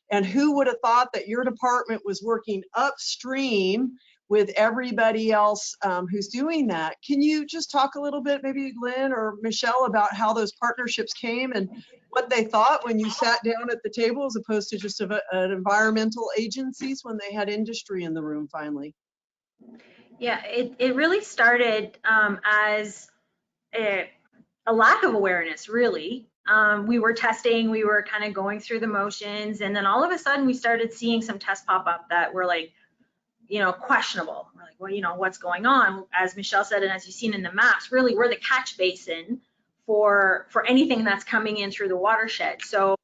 And who would have thought that your department was working upstream with everybody else who's doing that? Can you just talk a little bit, maybe Lynn or Michelle, about how those partnerships came and what they thought when you sat down at the table, as opposed to just an environmental agencies when they had industry in the room finally? Yeah, it really started as a lack of awareness, really. We were testing, we were kind of going through the motions, and then all of a sudden we started seeing some tests pop up that were like, you know, questionable. We're like, well, you know, what's going on? As Michelle said, and as you've seen in the maps, really we're the catch basin for anything that's coming in through the watershed. So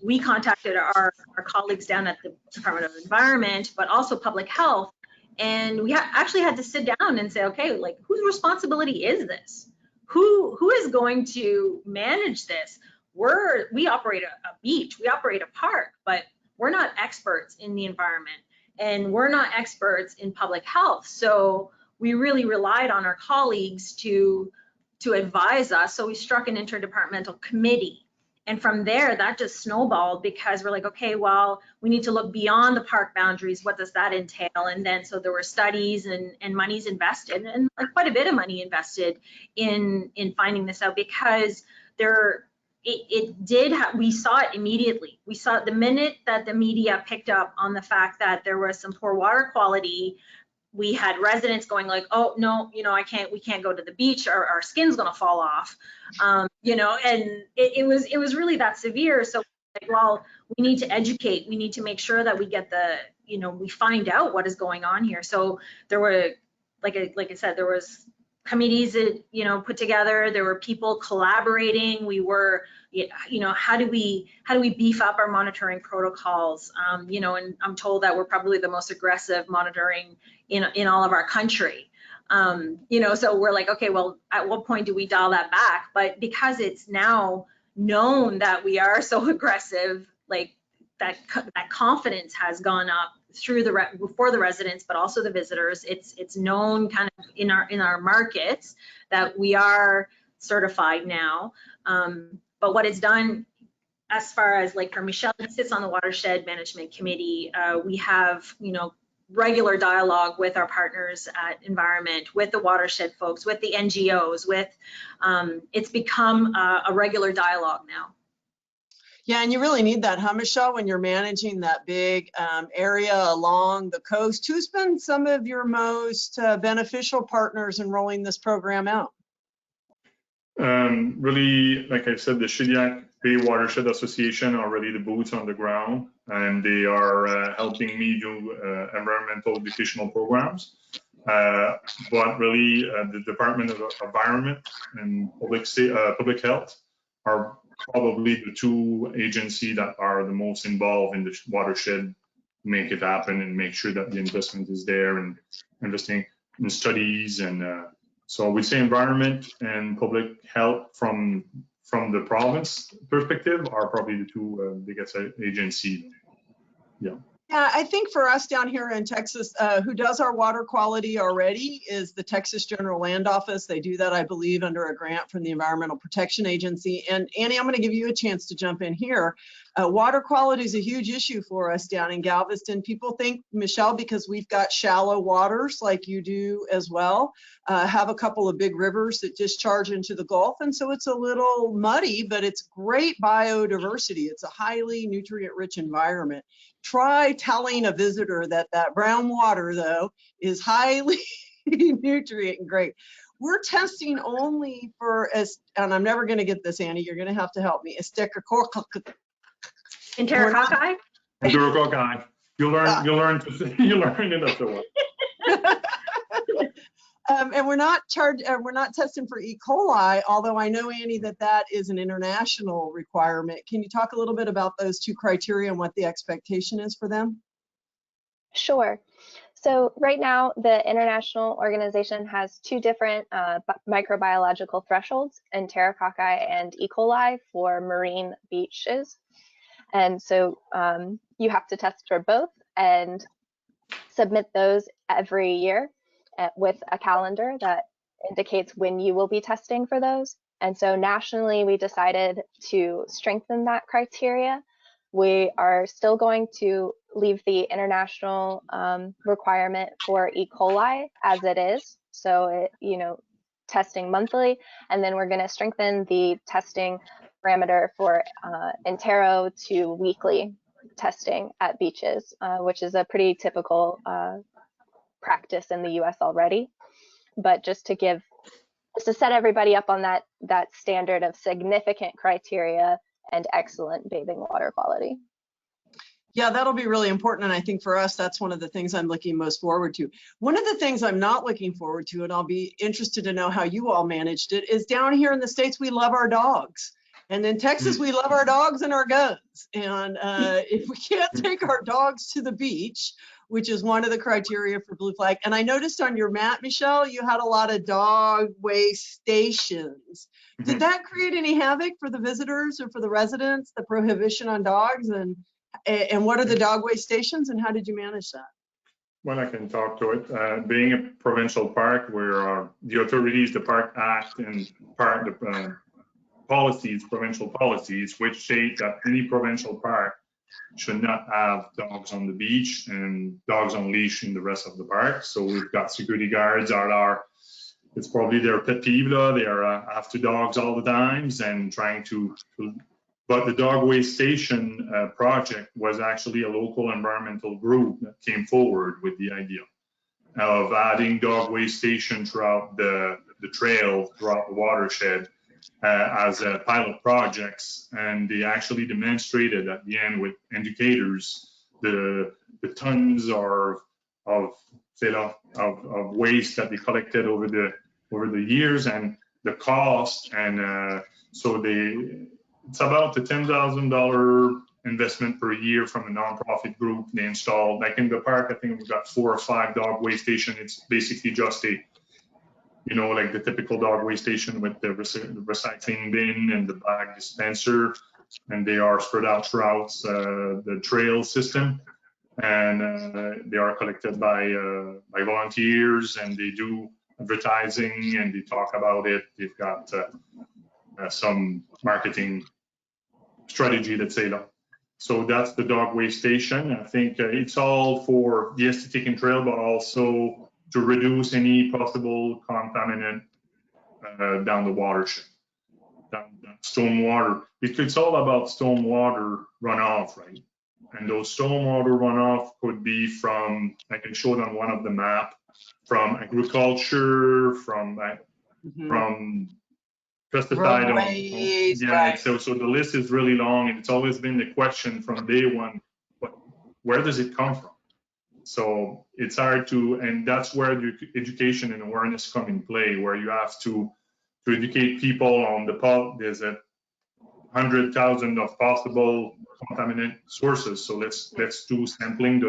we contacted our colleagues down at the Department of Environment, but also Public Health, and we actually had to sit down and say, okay, like, whose responsibility is this? Who is going to manage this? We operate a beach, we operate a park, but we're not experts in the environment, and we're not experts in public health. So we really relied on our colleagues to advise us. So we struck an interdepartmental committee. And from there, that just snowballed, because we're like, okay, well, we need to look beyond the park boundaries. What does that entail? And then so there were studies and monies invested, and like quite a bit of money invested in finding this out, because we saw it immediately. We saw it the minute that the media picked up on the fact that there was some poor water quality. We had residents going like, oh no, you know, we can't go to the beach, our skin's gonna fall off, you know, and it was really that severe. So like, well, we need to educate, we need to make sure that we get we find out what is going on here. So there were, like I said, there was committees that, you know, put together, there were people collaborating. We were, you know, how do we beef up our monitoring protocols? You know, and I'm told that we're probably the most aggressive monitoring in all of our country. You know, so we're like, okay, well, at what point do we dial that back? But because it's now known that we are so aggressive, like that confidence has gone up through for the residents, but also the visitors. It's known kind of in our markets that we are certified now. But what it's done, as far as like for Michelle, who sits on the Watershed Management Committee, we have, you know, regular dialogue with our partners at Environment, with the watershed folks, with the NGOs, it's become a regular dialogue now. Yeah, and you really need that, huh, Michelle, when you're managing that big area along the coast. Who's been some of your most beneficial partners in rolling this program out? Really, like I said, the Shediac Bay Watershed Association are really the boots on the ground, and they are helping me do environmental educational programs. But really, the Department of Environment and Public Health are probably the two agencies that are the most involved in the watershed, make it happen and make sure that the investment is there and investing in studies. And so we say environment and public health from the province perspective are probably the two biggest agencies. Yeah. Yeah, I think for us down here in Texas, who does our water quality already is the Texas General Land Office. They do that, I believe, under a grant from the Environmental Protection Agency. And Annie, I'm going to give you a chance to jump in here. Water quality is a huge issue for us down in Galveston. People think, Michelle, because we've got shallow waters like you do as well, have a couple of big rivers that discharge into the Gulf. And so it's a little muddy, but it's great biodiversity. It's a highly nutrient-rich environment. Try telling a visitor that that brown water, though, is highly nutrient and great. We're testing only for, and I'm never going to get this, Annie, you're going to have to help me, Enterococci? Enterococci. You'll learn it afterwards. And we're not testing for E. coli, although I know, Annie, that is an international requirement. Can you talk a little bit about those two criteria and what the expectation is for them? Sure. So right now, the international organization has two different microbiological thresholds, Enterococci and E. coli, for marine beaches. And so you have to test for both and submit those every year with a calendar that indicates when you will be testing for those. And so nationally, we decided to strengthen that criteria. We are still going to leave the international requirement for E. coli as it is. So, testing monthly, and then we're going to strengthen the testing parameter for Entero to weekly testing at beaches, which is a pretty typical practice in the US already. But just to set everybody up on that standard of significant criteria and excellent bathing water quality. Yeah, that'll be really important. And I think for us, that's one of the things I'm looking most forward to. One of the things I'm not looking forward to, and I'll be interested to know how you all managed it, is down here in the States, we love our dogs. And in Texas, we love our dogs and our guns. And if we can't take our dogs to the beach, which is one of the criteria for Blue Flag. And I noticed on your map, Michelle, you had a lot of dog waste stations. Did that create any havoc for the visitors or for the residents, the prohibition on dogs? And what are the dog waste stations and how did you manage that? Well, I can talk to it. Being a provincial park where the authorities, the Park Act and provincial policies, which state that any provincial park should not have dogs on the beach and dogs on leash in the rest of the park. So we've got security guards it's probably their pet peeve. They are after dogs all the times and trying to but the dog waste station project was actually a local environmental group that came forward with the idea of adding dog waste station throughout the trail, throughout the watershed as pilot projects. And they actually demonstrated at the end with indicators the tons of waste that they collected over the years and the cost. And so it's about a $10,000 investment per year from a nonprofit group. They installed, like in the park, I think we've got 4 or 5 dog waste stations. It's basically just like the typical dog waste station with the recycling bin and the bag dispenser, and they are spread out throughout the trail system. And they are collected by volunteers, and they do advertising and they talk about it. They've got some marketing strategy, let's say that. So that's the dog waste station. I think it's all for the aesthetic and trail, but also to reduce any possible contaminant down the watershed. that stormwater. It's all about stormwater runoff, right? And those stormwater runoff could be from, I can show it on one of the map, from agriculture, from pesticide. Roadways, Yeah, right. so the list is really long, and it's always been the question from day one, where does it come from? So it's hard to, and that's where the education and awareness come in play, where you have to educate people on there's 100,000 of possible contaminant sources. So let's do sampling.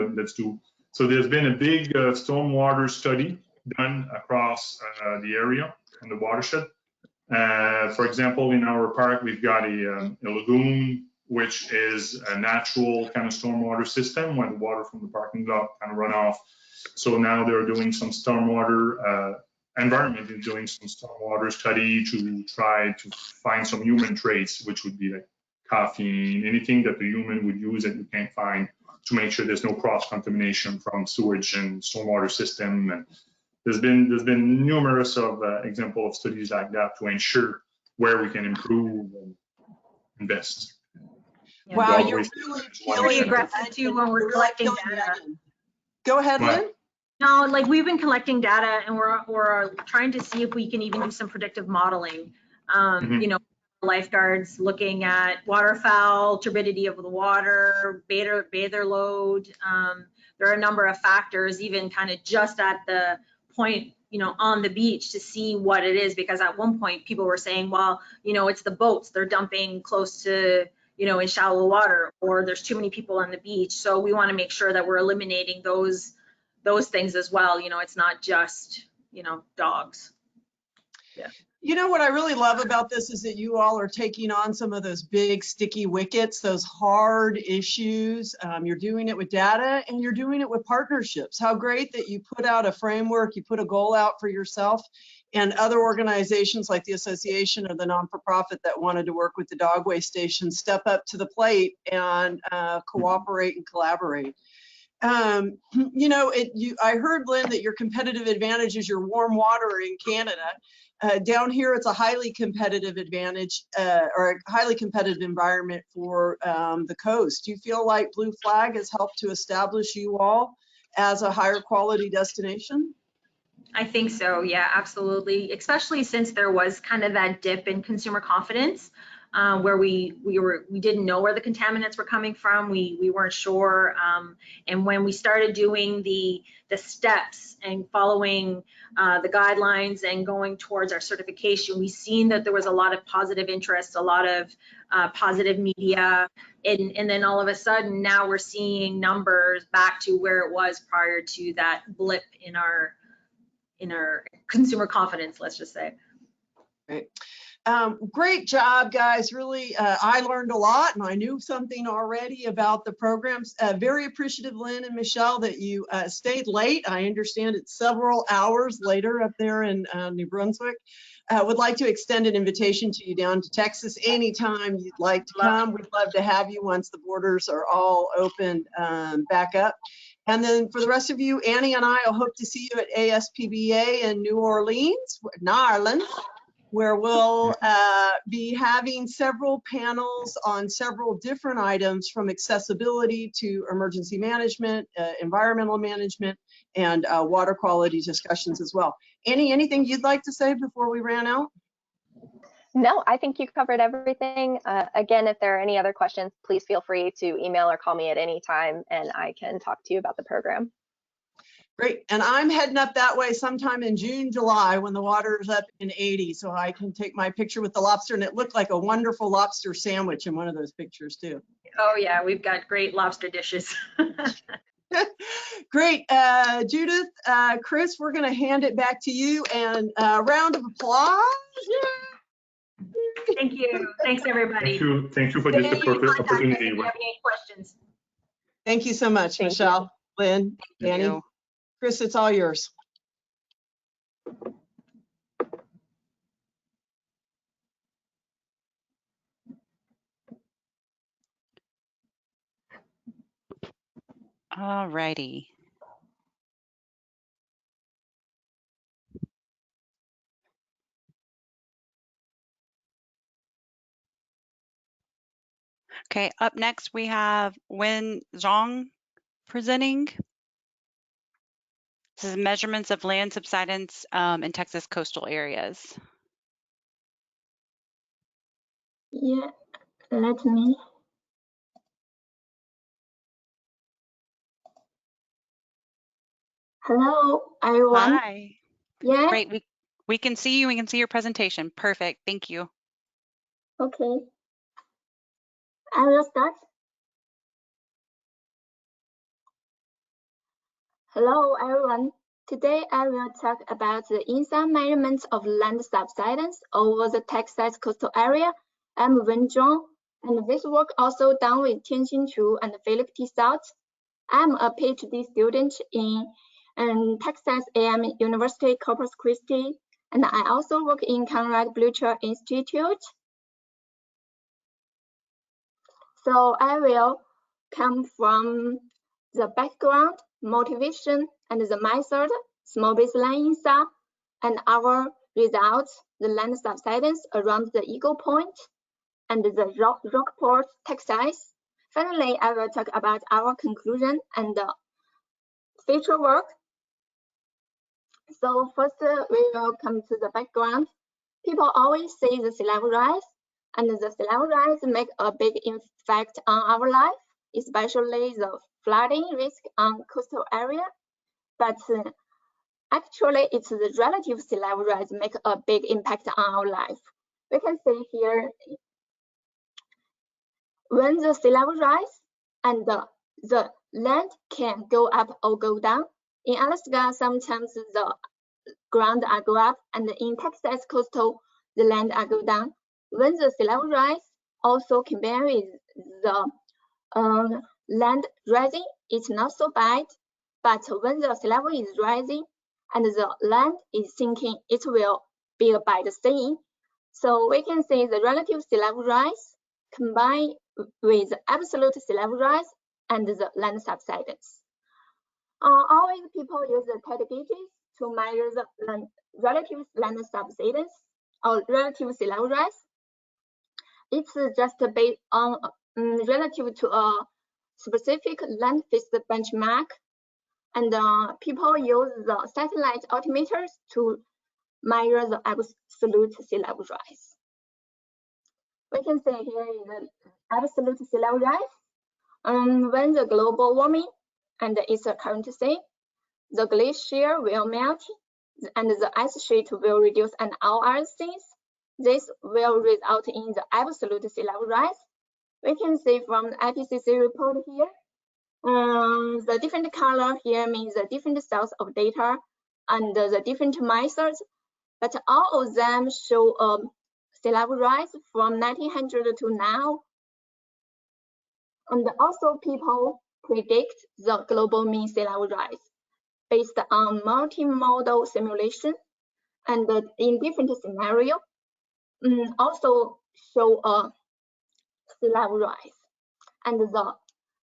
So there's been a big stormwater study done across the area and the watershed. For example, in our park, we've got a lagoon, which is a natural kind of stormwater system when the water from the parking lot kind of run off. So now they're doing some stormwater, environment is doing some stormwater study to try to find some human trace, which would be like caffeine, anything that the human would use that you can't find, to make sure there's no cross contamination from sewage and stormwater system. And there's been numerous of example of studies like that to ensure where we can improve and invest. Yeah. Wow, you're Always really Pretty peeling aggressive too when we're collecting data. Go ahead, Right. Lynn. No, like we've been collecting data and we're trying to see if we can even do some predictive modeling. You know, lifeguards looking at waterfowl, turbidity of the water, bather load. There are a number of factors, even kind of just at the point, you know, on the beach to see what it is, because at one point people were saying, well, you know, it's the boats, they're dumping close to, you know, in shallow water, or there's too many people on the beach. So we want to make sure that we're eliminating those things as well. You know, it's not just, you know, dogs. Yeah. You know what I really love about this is that you all are taking on some of those big sticky wickets, those hard issues. You're doing it with data and you're doing it with partnerships. How great that you put out a framework, you put a goal out for yourself, and other organizations like the association or the non-for-profit that wanted to work with the dog waste station step up to the plate and cooperate and collaborate. You know, I heard, Lynn, that your competitive advantage is your warm water in Canada. Down here, it's a highly competitive advantage or a highly competitive environment for the coast. Do you feel like Blue Flag has helped to establish you all as a higher quality destination? I think so. Yeah, absolutely. Especially since there was kind of that dip in consumer confidence, where we didn't know where the contaminants were coming from. We weren't sure. And when we started doing the steps and following the guidelines and going towards our certification, we seen that there was a lot of positive interest, a lot of positive media, and then all of a sudden now we're seeing numbers back to where it was prior to that blip in our consumer confidence, let's just say. Great. Great job, guys. Really, I learned a lot and I knew something already about the programs. Very appreciative, Lynn and Michelle, that you stayed late. I understand it's several hours later up there in New Brunswick. Would like to extend an invitation to you down to Texas anytime you'd like to come. We'd love to have you once the borders are all open back up. And then for the rest of you, Annie and I will hope to see you at ASPBA in New Orleans, Ireland, where we'll be having several panels on several different items, from accessibility to emergency management, environmental management, and water quality discussions as well. Annie, anything you'd like to say before we ran out? No, I think you covered everything. Again, if there are any other questions, please feel free to email or call me at any time and I can talk to you about the program. Great. And I'm heading up that way sometime in June, July, when the water is up in 80, so I can take my picture with the lobster. And it looked like a wonderful lobster sandwich in one of those pictures too. Oh yeah, we've got great lobster dishes. Great. Judith, Chris, we're going to hand it back to you, and a round of applause. Thank you. Thanks, everybody. Thank you for this opportunity. If you have any questions. Thank you so much, Thank Michelle, Lynn, Danny. you. Chris, it's all yours. All righty. Okay, up next we have Wen Zhang presenting. This is measurements of land subsidence in Texas coastal areas. Yeah, let me. Hello, everyone. Hi. Yeah, Great. We can see you. We can see your presentation. Perfect. Thank you. okay. I will start. Hello, everyone. Today, I will talk about the in-site measurements of land subsidence over the Texas coastal area. I'm Wen Zhang, and this work also done with Tianxin Chu and Philip T. Salt. I'm a PhD student in Texas A&M University Corpus Christi, and I also work in Conrad Blucher Institute. So I will come from the background, motivation, and the method, small baseline insight, and our results, the land subsidence around the Eagle Point, and the Rockport, Texas. Finally, I will talk about our conclusion and the future work. So first, we will come to the background. People always say the sea level rise, and the sea level rise make a big effect on our life, especially the flooding risk on coastal area. But actually, it's the relative sea level rise make a big impact on our life. We can see here, when the sea level rise and the land can go up or go down. In Alaska, sometimes the ground are go up, and in Texas coastal, the land are go down. When the sea level rise, also combined with the land rising, it's not so bad. But when the sea level is rising and the land is sinking, it will be a bad thing. So we can say the relative sea level rise combined with absolute sea level rise and the land subsidence. Always people use the tide gauges to measure the relative land subsidence or relative sea level rise. It's just based on relative to a specific land-based benchmark, and people use the satellite altimeters to measure the absolute sea level rise. We can say here is the absolute sea level rise. When the global warming and its currency, the glacier will melt and the ice sheet will reduce and all other things. This will result in the absolute sea level rise. We can see from the IPCC report here, the different color here means the different sets of data and the different methods, but all of them show a sea level rise from 1900 to now. And also people predict the global mean sea level rise based on multimodal simulation and in different scenarios, also show a sea level rise. And the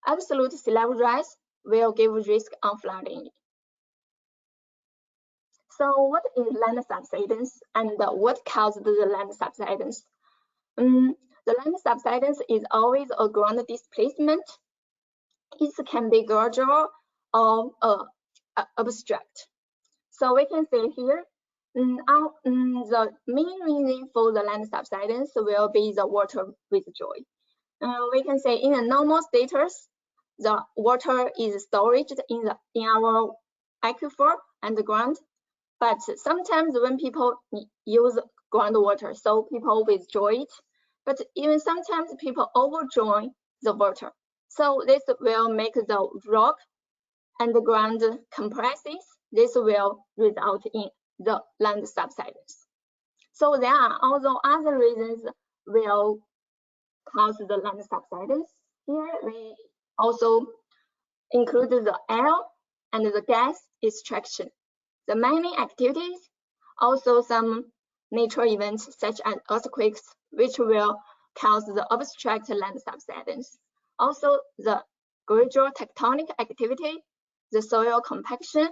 absolute sea level rise will give risk on flooding. So what is land subsidence and what causes the land subsidence? The land subsidence is always a ground displacement. It can be gradual or abstract. So we can see here, the main reason for the land subsidence will be the water withdrawal. We can say in a normal status, the water is stored in our aquifer and the ground. But sometimes when people use groundwater, so people withdraw it. But even sometimes people overdraw the water. So this will make the rock and the ground compresses. This will result in the land subsidence. So there are also other reasons will cause the land subsidence. Here we also include the air and the gas extraction, the mining activities, also some natural events such as earthquakes, which will cause the abstract land subsidence. Also the gradual tectonic activity, the soil compaction.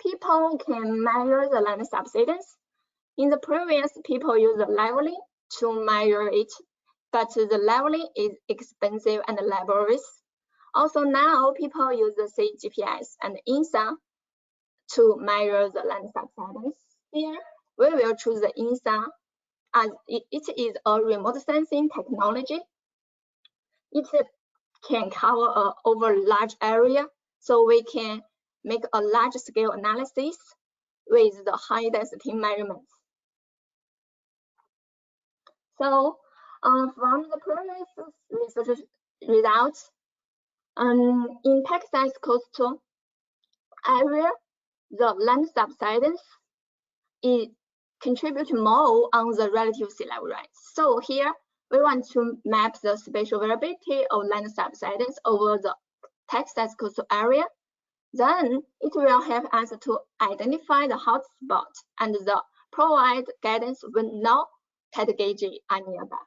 People can measure the land subsidence. In the previous, people use the leveling to measure it, but the leveling is expensive and laborious. Also now people use the CGPS and INSA to measure the land subsidence. Here we will choose the INSA as it is a remote sensing technology. It can cover over large area, so we can make a large scale analysis with the high density measurements. So from the previous research results, in Texas coastal area, the land subsidence is contribute more on the relative sea level rise. So here we want to map the spatial variability of land subsidence over the Texas coastal area. Then it will help us to identify the hotspot and provide guidance when no pet gauges are nearby.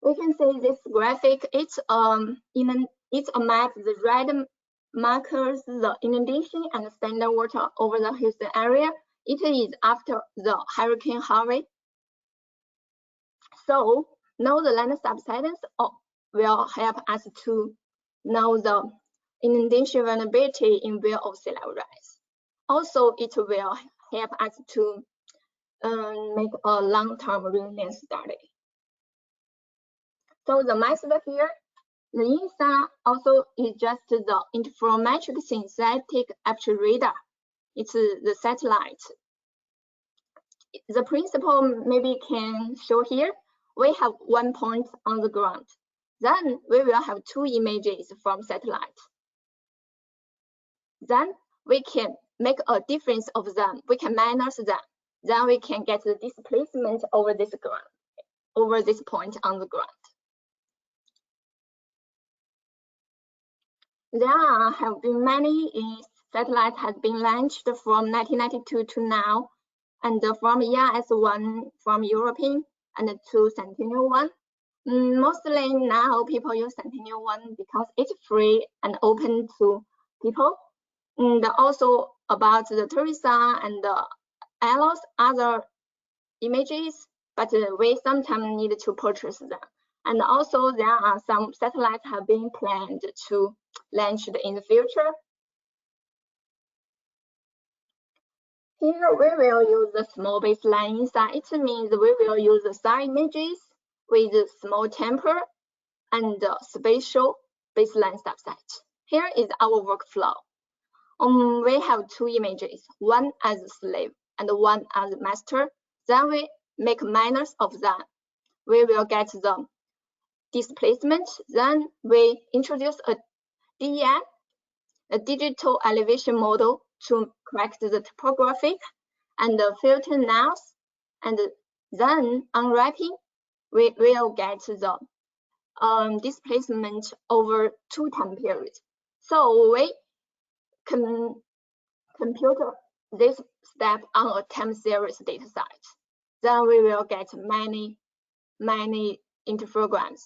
We can see this graphic. It's a map. The red markers the inundation and standard water over the Houston area. It is after the Hurricane Harvey. So know the land subsidence will help us to know the inundation vulnerability in view of sea level rise. Also, it will help us to make a long-term resilience study. So the method here, the INSA also is just the interferometric synthetic aperture radar. It's the satellite. The principle maybe can show here. We have 1 point on the ground. Then we will have 2 images from satellite. Then we can make a difference of them. We can minus them. Then we can get the displacement over this ground, over this point on the ground. There have been many satellites have been launched from 1992 to now, and from ERS-1 from European and to Sentinel-1. Mostly now people use Sentinel-1 because it's free and open to people. And also about the Teresa and the ALOS other images, but we sometimes need to purchase them. And also there are some satellites have been planned to launch in the future. Here we will use the small baseline INSA. It means we will use the star images with small temper and spatial baseline subset. Here is our workflow. We have 2 images, one as slave and one as master. Then we make minors of them. We will get the displacement. Then we introduce a DEM, a digital elevation model, to correct the topographic and the filter nodes. And then unwrapping, we will get the displacement over 2 time periods. So we can compute this step on a time series data set. Then we will get many interferograms.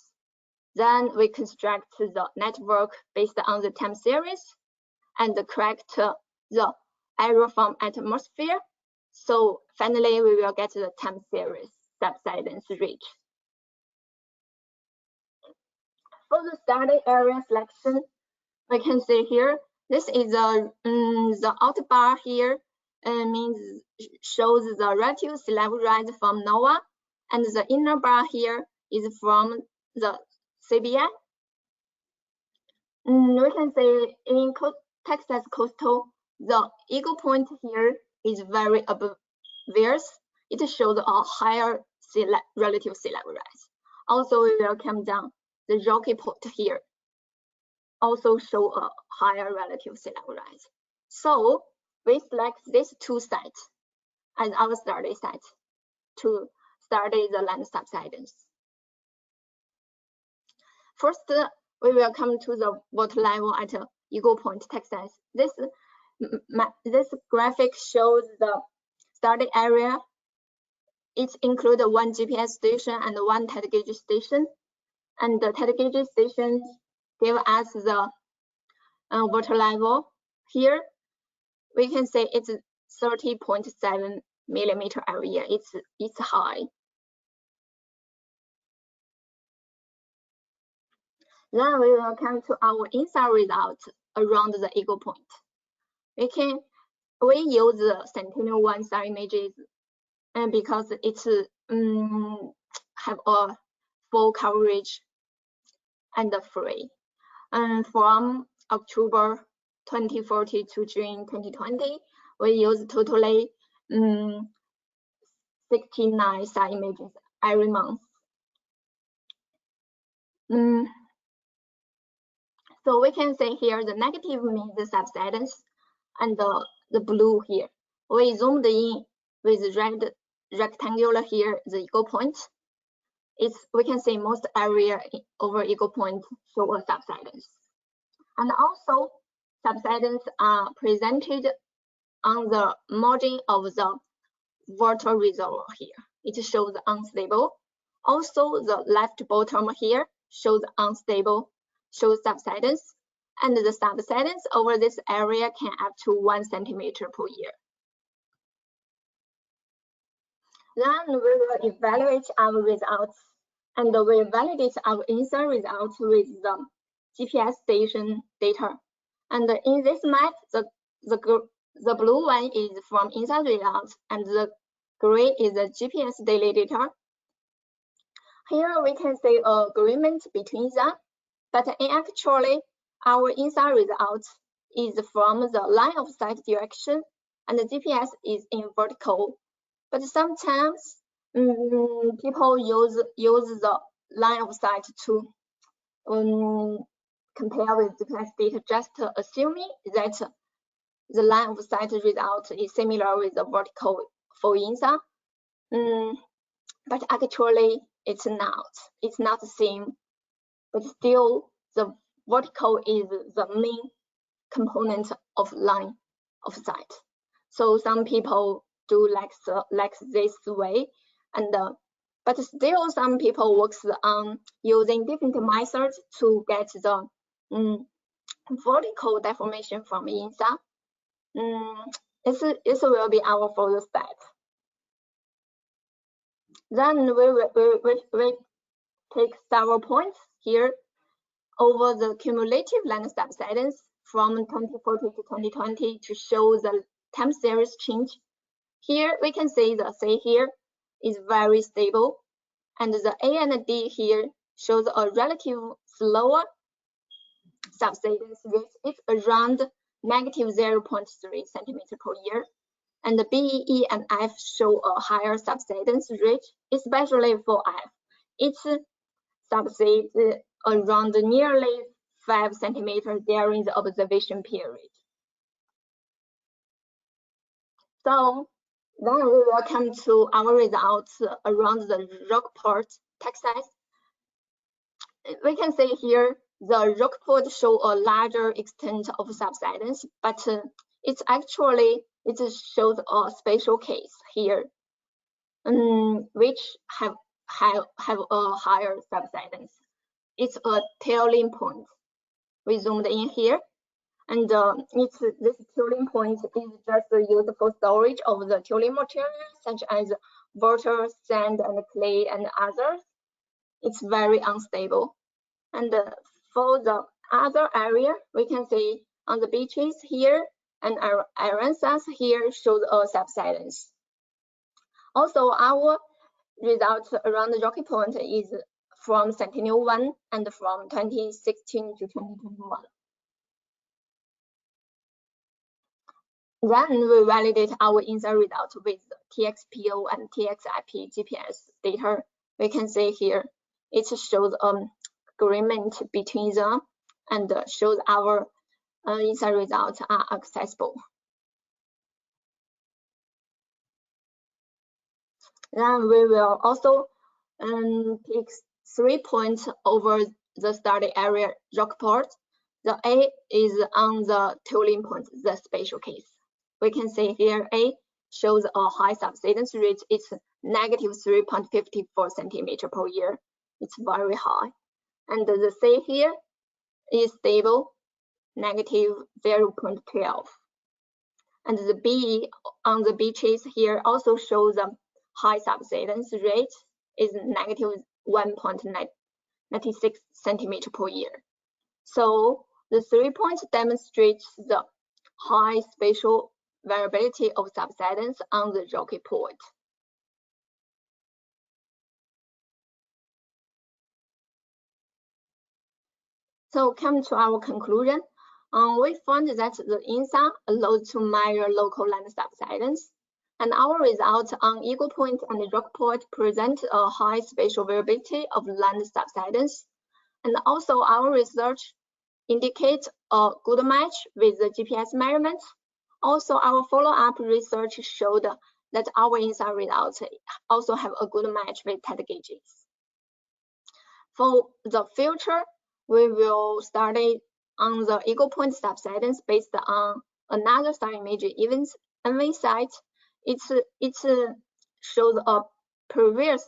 Then we construct the network based on the time series and correct the error from atmosphere. So finally, we will get the time series subsidence rate. For the study area selection, we can see here, this is the outer bar here shows the relative sea level rise from NOAA, and the inner bar here is from the CBI. We can see in Texas coastal, the Eagle Point here is very obvious. It shows a higher relative sea level rise. Also, we will come down. The Rocky Point here also show a higher relative sea level rise. So we select these 2 sites as our study site to study the land subsidence. First, we will come to the water level at Eagle Point, Texas. This graphic shows the study area. It includes 1 GPS station and 1 TED gauge station. And the TED gauge stations give us the water level. Here, we can say it's 30.7 millimeter every year. It's high. Then we will come to our INSA results around the Eagle Point. We use the Sentinel-1 star images, and because it's have a full coverage and free. And from October 2040 to June 2020, we use totally 69 star images every month. So we can say here the negative means the subsidence, and the blue here. We zoomed in with red rectangular here, the Eagle Point. We can see most area over Eagle Point show a subsidence. And also subsidence are presented on the margin of the water reservoir here. It shows unstable. Also the left bottom here shows unstable, shows subsidence. And the subsidence over this area can up to 1 centimeter per year. Then we will evaluate our results, and we validate our INSA results with the GPS station data. And in this map, the blue one is from INSA results, and the gray is the GPS daily data. Here we can see an agreement between them, but actually our INSA results is from the line of sight direction, and the GPS is in vertical. But sometimes people use the line of sight to compare with GPS data, just assuming that the line of sight result is similar with the vertical for INSA. But actually it's not the same. But still the vertical is the main component of line of sight. So some people do like this way, and but still some people works on using different methods to get the vertical deformation from INSA. This will be our further step. Then we take several points here over the cumulative land subsidence from 2040 to 2020 to show the time series change. Here we can see the C here is very stable, and the A and D here shows a relative slower subsidence rate. It's around negative 0.3 centimeter per year, and the B, E, and F show a higher subsidence rate, especially for F. It's subsides around nearly 5 centimeters during the observation period. So then we will come to our results around the Rockport, Texas. We can see here the Rockport show a larger extent of subsidence, but it shows a special case here, which have a higher subsidence. It's a tailing point. We zoomed in here, and this tailing point is just used for storage of the tailing material, such as water, sand, and clay, and others. It's very unstable. And for the other area, we can see on the beaches here and iron sands here shows a subsidence. Also, our results around the Rocky Point is from Sentinel-1 and from 2016 to 2021. Then we validate our INSA result with TXPO and TXIP GPS data. We can see here it shows agreement between them and shows our INSA results are accessible. Then we will also pick 3 points over the study area Rockport. The A is on the tailing point, the special case. We can see here A shows a high subsidence rate. It's negative 3.54 centimeter per year. It's very high. And the C here is stable, negative 0.12. And the B on the beaches here also shows a high subsidence rate is negative 1.9 96 centimeter per year. So the 3 points demonstrates the high spatial variability of subsidence on the rocky point. So come to our conclusion. We found that the INSA allows to measure local land subsidence, and our results on Eagle Point and Rock Point present a high spatial variability of land subsidence. And also our research indicates a good match with the GPS measurements. Also, our follow-up research showed that our INSA results also have a good match with TED gauges. For the future, we will study on the Eagle Point subsidence based on another star imaging events NV site. It shows a previous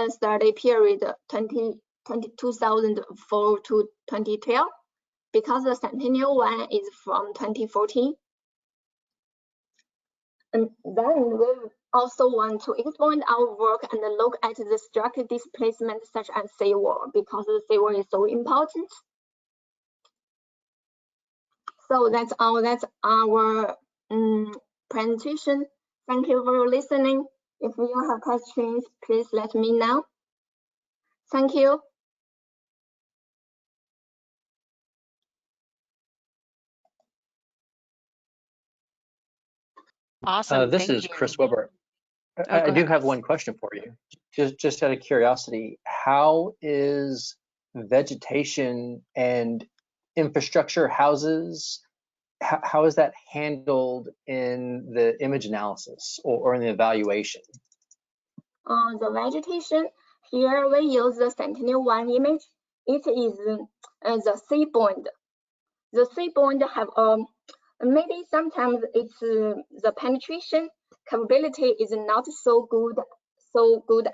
study period 2004 to 2012, because the Sentinel one is from 2014. And then we also want to expand our work and look at the structural displacement such as seawall, because the seawall is so important. So that's our presentation. Thank you for listening. If you have questions, please let me know. Thank you. Awesome. This Thank is you. Chris Wilbur. Oh, I go do ahead, have Chris. one question for you. Just out of curiosity, how is vegetation and infrastructure, houses, how is that handled in the image analysis or in the evaluation? The vegetation, here we use the Sentinel-1 image. It is the seaboard. The seaboard have maybe sometimes it's the penetration capability is not so good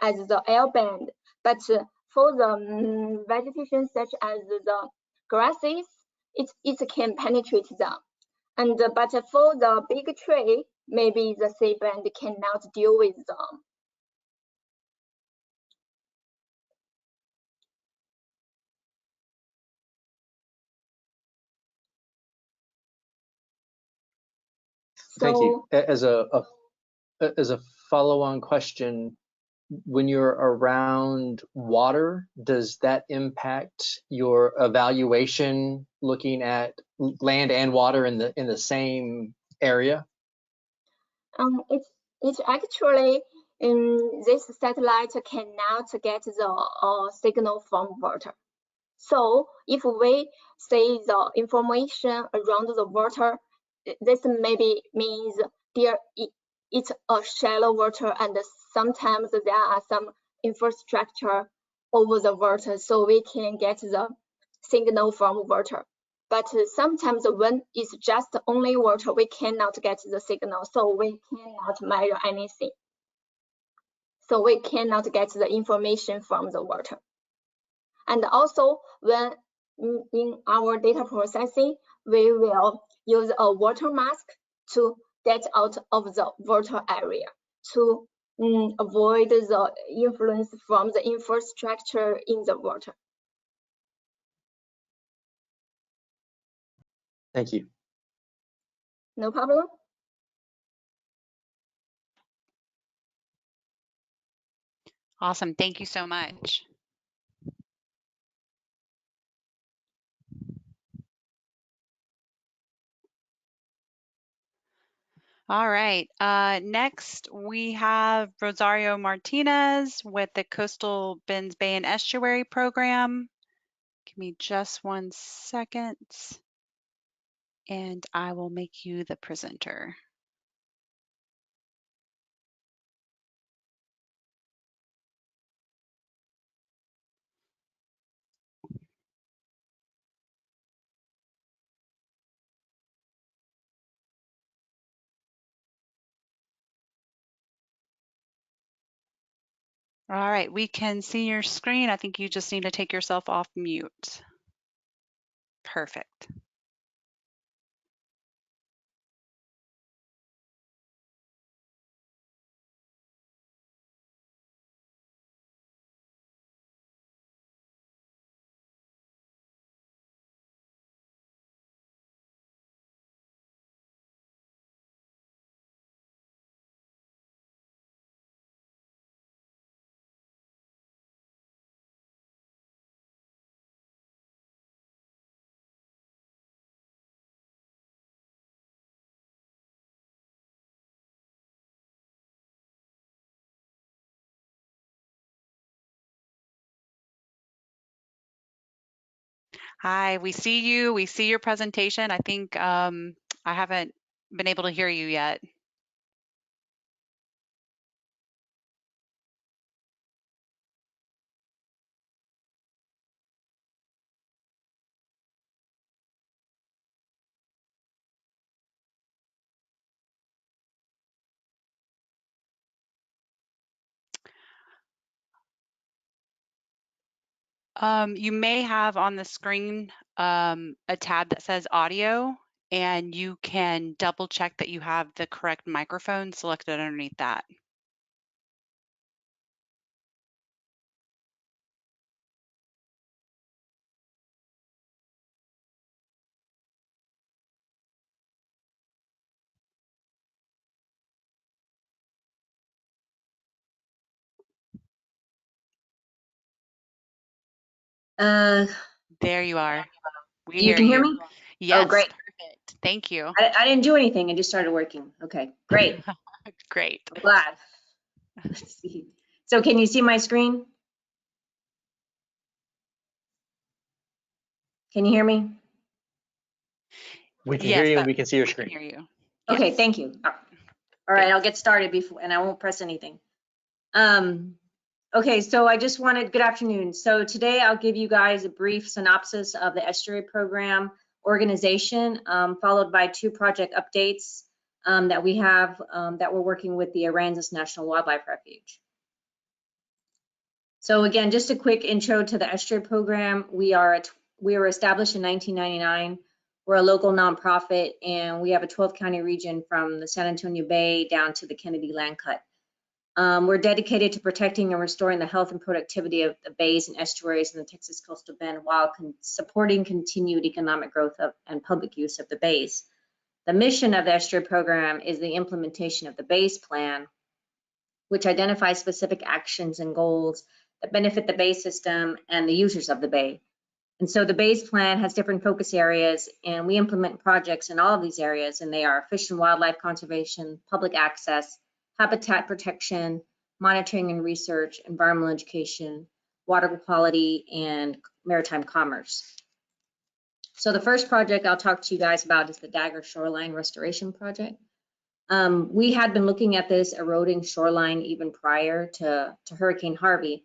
as the air band, but for the vegetation such as the grasses, it can penetrate them. And but for the big tree, maybe the sea band cannot deal with them. Thank you. As a follow-on question, when you're around water, does that impact your evaluation looking at land and water in the same area? It's actually this satellite cannot get the signal from water. So if we see the information around the water, this maybe means it's a shallow water, and sometimes there are some infrastructure over the water, so we can get the signal from water. But sometimes when it's just only water, we cannot get the signal, so we cannot measure anything. So we cannot get the information from the water. And also, when in our data processing, we will use a water mask to get out of the water area to avoid the influence from the infrastructure in the water. Thank you. No problem. Awesome. Thank you so much. All right. Next, we have Rosario Martinez with the Coastal Bends Bay and Estuary Program. Give me just 1 second, and I will make you the presenter. All right, we can see your screen. I think you just need to take yourself off mute. Perfect. Hi, we see you. We see your presentation. I think I haven't been able to hear you yet. You may have on the screen a tab that says audio, and you can double check that you have the correct microphone selected underneath that. There you are. We you hear can hear you. me? Yes, Oh, great. perfect. Thank you. I didn't do anything. I just started working. Okay, great. Great. I'm glad. Let's see. So can you see my screen? Can you hear me? We can Yes, hear you that and we can see your we can screen. hear you. Okay, Yes. thank you. All right, I'll get started before, and I won't press anything. Okay, so I just wanted, good afternoon. So today I'll give you guys a brief synopsis of the estuary program organization, followed by 2 project updates that we have that we're working with the Aransas National Wildlife Refuge. So again, just a quick intro to the estuary program. We were established in 1999. We're a local nonprofit, and we have a 12-county region from the San Antonio Bay down to the Kennedy Land Cut. We're dedicated to protecting and restoring the health and productivity of the bays and estuaries in the Texas Coastal Bend while supporting continued economic growth and public use of the bays. The mission of the estuary program is the implementation of the bays plan, which identifies specific actions and goals that benefit the bay system and the users of the bay. And so the bays plan has different focus areas, and we implement projects in all of these areas, and they are fish and wildlife conservation, public access, habitat protection, monitoring and research, environmental education, water quality, and maritime commerce. So the first project I'll talk to you guys about is the Dagger Shoreline Restoration Project. We had been looking at this eroding shoreline even prior to Hurricane Harvey.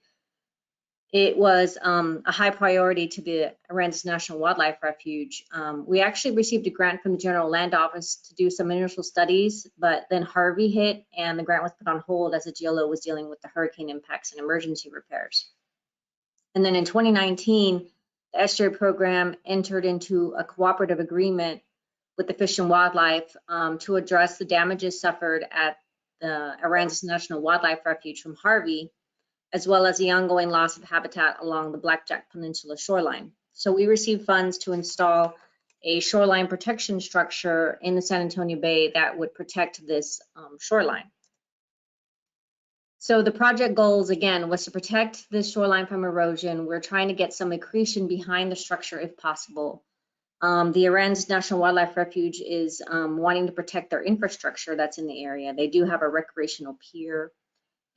It was a high priority to the Aransas National Wildlife Refuge. We actually received a grant from the General Land Office to do some initial studies, but then Harvey hit and the grant was put on hold as the GLO was dealing with the hurricane impacts and emergency repairs. And then in 2019, the estuary program entered into a cooperative agreement with the Fish and Wildlife to address the damages suffered at the Aransas National Wildlife Refuge from Harvey, as well as the ongoing loss of habitat along the Blackjack Peninsula shoreline. So we received funds to install a shoreline protection structure in the San Antonio Bay that would protect this shoreline. So the project goals, again, was to protect this shoreline from erosion. We're trying to get some accretion behind the structure if possible. The Aransas National Wildlife Refuge is wanting to protect their infrastructure that's in the area. They do have a recreational pier,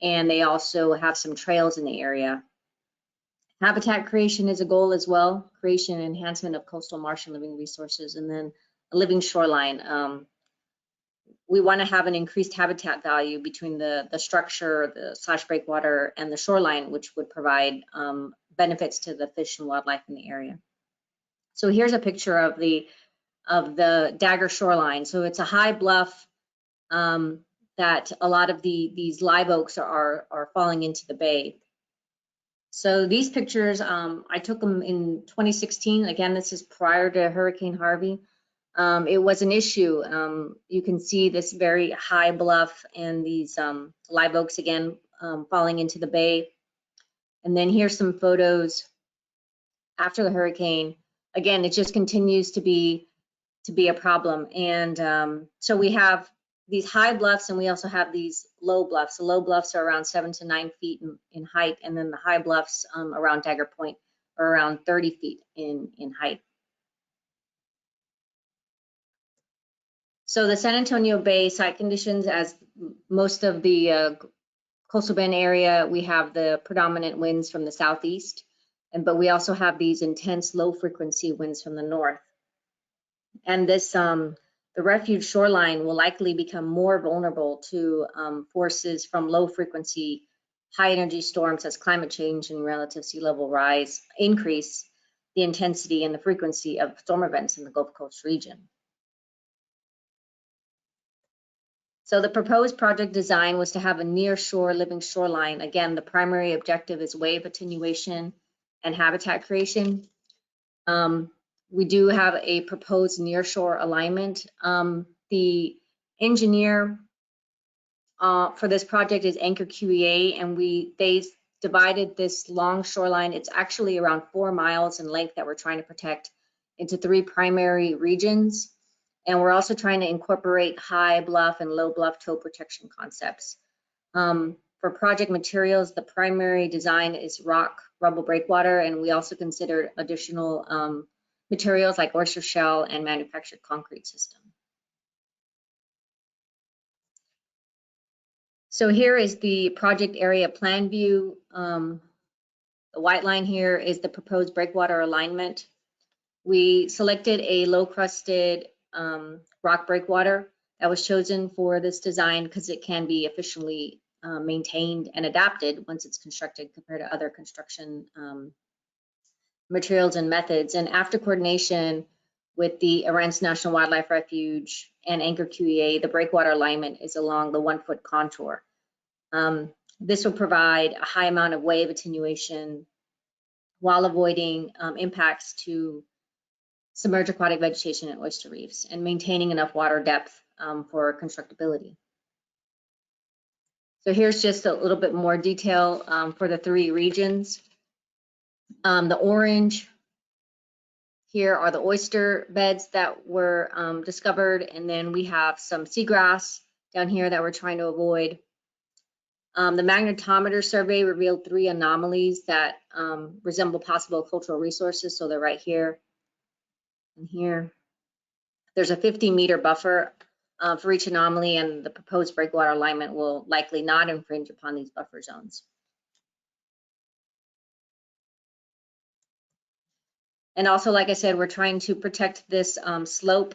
and they also have some trails in the area. Habitat creation is a goal as well, creation and enhancement of coastal marsh and living resources, and then a living shoreline. We want to have an increased habitat value between the structure, the slash breakwater, and the shoreline, which would provide benefits to the fish and wildlife in the area. So here's a picture of the Dagger shoreline. So it's a high bluff that a lot of these live oaks are falling into the bay. So these pictures, I took them in 2016. Again, this is prior to Hurricane Harvey. It was an issue. You can see this very high bluff and these live oaks again falling into the bay. And then here's some photos after the hurricane. Again, it just continues to be a problem. And so we have these high bluffs, and we also have these low bluffs. The low bluffs are around 7 to 9 feet in height, and then the high bluffs around Dagger Point are around 30 feet in height. So the San Antonio Bay site conditions, as most of the coastal bend area, we have the predominant winds from the southeast. but we also have these intense low frequency winds from the north. And this, the refuge shoreline will likely become more vulnerable to forces from low frequency, high energy storms as climate change and relative sea level rise increase the intensity and the frequency of storm events in the Gulf Coast region. So the proposed project design was to have a near shore living shoreline. Again, the primary objective is wave attenuation and habitat creation. We do have a proposed near shore alignment. The engineer for this project is Anchor QEA, and they divided this long shoreline. It's actually around 4 miles in length that we're trying to protect into 3 primary regions. And we're also trying to incorporate high bluff and low bluff toe protection concepts. For project materials, the primary design is rock, rubble breakwater, and we also considered additional materials like oyster shell and manufactured concrete system. So here is the project area plan view. The white line here is the proposed breakwater alignment. We selected a low crusted rock breakwater that was chosen for this design because it can be efficiently maintained and adapted once it's constructed compared to other construction materials and methods. And after coordination with the Arends National Wildlife Refuge and Anchor QEA, the breakwater alignment is along the 1 foot contour. This will provide a high amount of wave attenuation while avoiding impacts to submerged aquatic vegetation and oyster reefs and maintaining enough water depth for constructability. So here's just a little bit more detail for the 3 regions. The orange here are the oyster beds that were discovered, and then we have some seagrass down here that we're trying to avoid. The magnetometer survey revealed 3 anomalies that resemble possible cultural resources, so they're right here and here. There's a 50-meter buffer for each anomaly, and the proposed breakwater alignment will likely not infringe upon these buffer zones. And also, like I said, we're trying to protect this slope.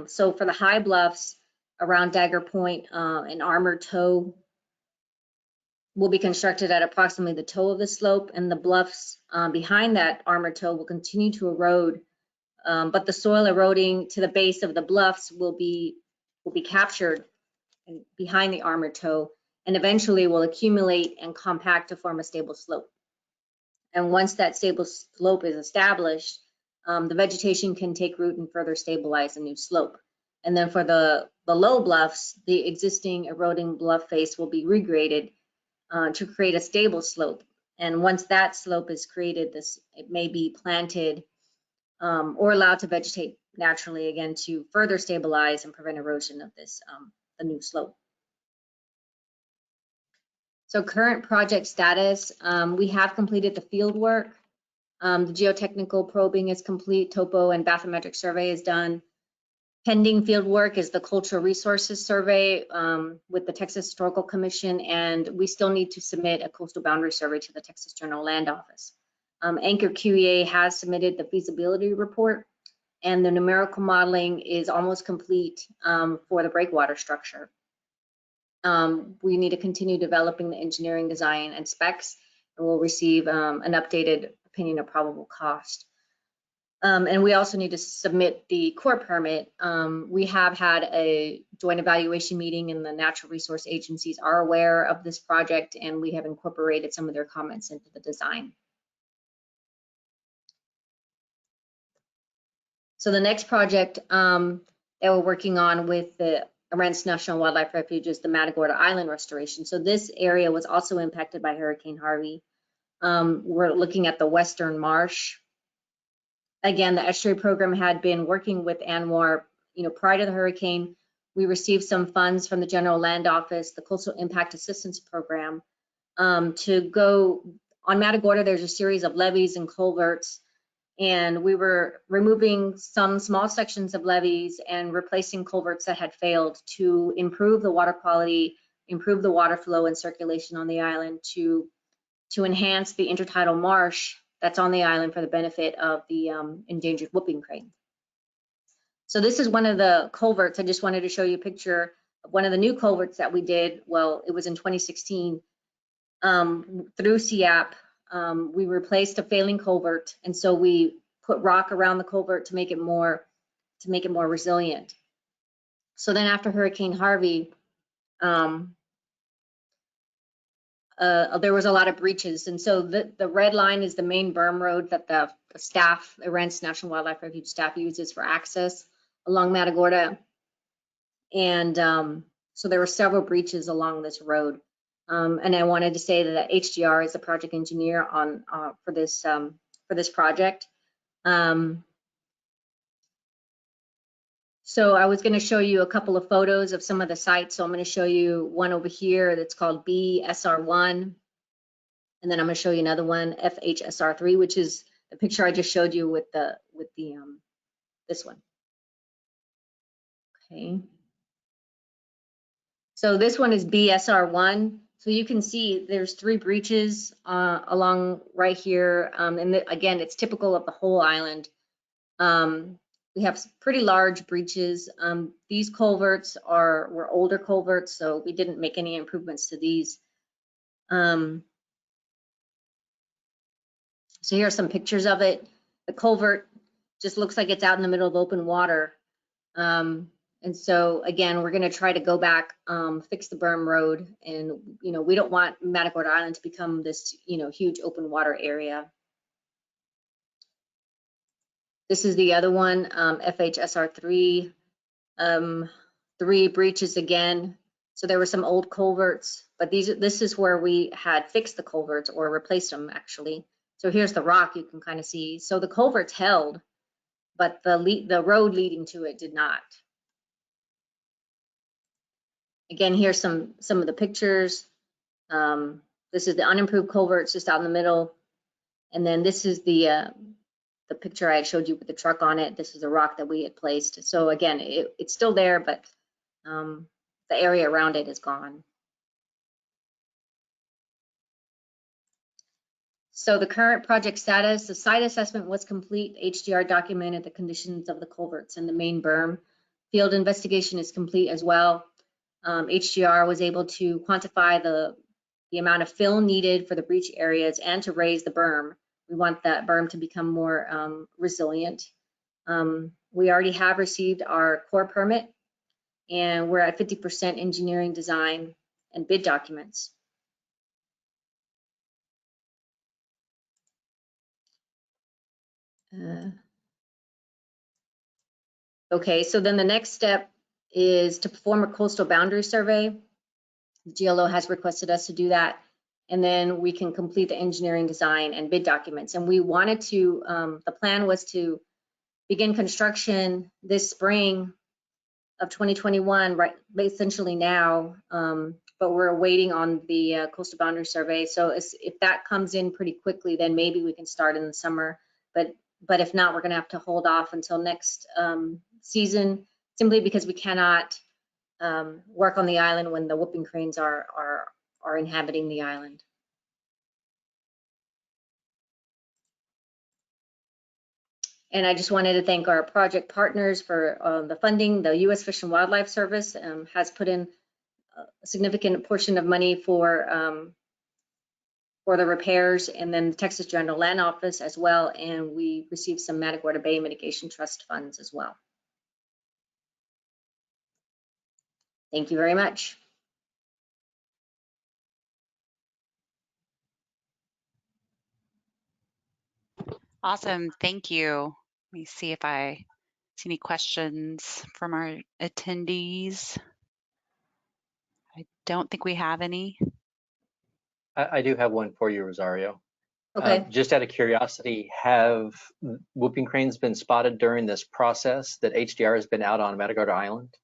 So for the high bluffs around Dagger Point, an armored toe will be constructed at approximately the toe of the slope, and the bluffs behind that armored toe will continue to erode, but the soil eroding to the base of the bluffs will be captured behind the armored toe and eventually will accumulate and compact to form a stable slope. And once that stable slope is established, the vegetation can take root and further stabilize a new slope. And then for the low bluffs, the existing eroding bluff face will be regraded to create a stable slope. And once that slope is created, it may be planted or allowed to vegetate naturally again to further stabilize and prevent erosion of this the new slope. So current project status, we have completed the field work. The geotechnical probing is complete, topo and bathymetric survey is done. Pending field work is the cultural resources survey with the Texas Historical Commission, and we still need to submit a coastal boundary survey to the Texas General Land Office. Anchor QEA has submitted the feasibility report, and the numerical modeling is almost complete for the breakwater structure. We need to continue developing the engineering design and specs, and we'll receive an updated opinion of probable cost. And we also need to submit the core permit. We have had a joint evaluation meeting, and the natural resource agencies are aware of this project, and we have incorporated some of their comments into the design. So the next project that we're working on with the Arends National Wildlife Refuge is the Matagorda Island restoration. So this area was also impacted by Hurricane Harvey. We're looking at the Western Marsh. Again, the estuary program had been working with ANWR, prior to the hurricane. We received some funds from the General Land Office, the Coastal Impact Assistance Program, to go on Matagorda. There's a series of levees and culverts, and we were removing some small sections of levees and replacing culverts that had failed to improve the water quality, improve the water flow and circulation on the island, to enhance the intertidal marsh that's on the island for the benefit of the endangered whooping crane. So this is one of the culverts. I just wanted to show you a picture of one of the new culverts that we did. Well, it was in 2016 through CIAP. We replaced a failing culvert, and so we put rock around the culvert to make it more resilient. So then after Hurricane Harvey, there was a lot of breaches, and so the red line is the main berm road that the staff, the Arents National Wildlife Refuge staff, uses for access along Matagorda. And so there were several breaches along this road. And I wanted to say that HDR is the project engineer on for this project. So I was going to show you a couple of photos of some of the sites. So I'm going to show you one over here that's called BSR1. And then I'm going to show you another one, FHSR3, which is the picture I just showed you with this one. Okay. So this one is BSR1. So you can see there's 3 breaches along right here. And again, it's typical of the whole island. We have pretty large breaches. These culverts were older culverts, so we didn't make any improvements to these. So here are some pictures of it. The culvert just looks like it's out in the middle of open water. And so again, we're going to try to go back, fix the berm road, and we don't want Matagorda Island to become this huge open water area. This is the other one, FHSR3, 3 breaches again. So there were some old culverts, but this is where we had fixed the culverts or replaced them actually. So here's the rock you can kind of see. So the culverts held, but the road leading to it did not. Again, here's some of the pictures. This is the unimproved culverts just out in the middle. And then this is the picture I had showed you with the truck on it. This is a rock that we had placed. So again, it's still there, but the area around it is gone. So the current project status, the site assessment was complete. HDR documented the conditions of the culverts and the main berm. Field investigation is complete as well. HDR was able to quantify the amount of fill needed for the breach areas and to raise the berm. We want that berm to become more resilient. We already have received our core permit, and we're at 50% engineering design and bid documents. Okay, so then the next step is to perform a coastal boundary survey. The GLO has requested us to do that, and then we can complete the engineering design and bid documents. And we wanted to, the plan was to begin construction this spring of 2021, right, essentially now, but we're waiting on the coastal boundary survey. So if that comes in pretty quickly, then maybe we can start in the summer. But if not, we're going to have to hold off until next season, simply because we cannot work on the island when the whooping cranes are inhabiting the island. And I just wanted to thank our project partners for the funding. The U.S. Fish and Wildlife Service has put in a significant portion of money for the repairs, and then the Texas General Land Office as well. And we received some Matagorda Bay Mitigation Trust funds as well. Thank you very much. Awesome, thank you. Let me see if I see any questions from our attendees. I don't think we have any. I do have one for you, Rosario. Okay. Just out of curiosity, have whooping cranes been spotted during this process that HDR has been out on Matagorda Island?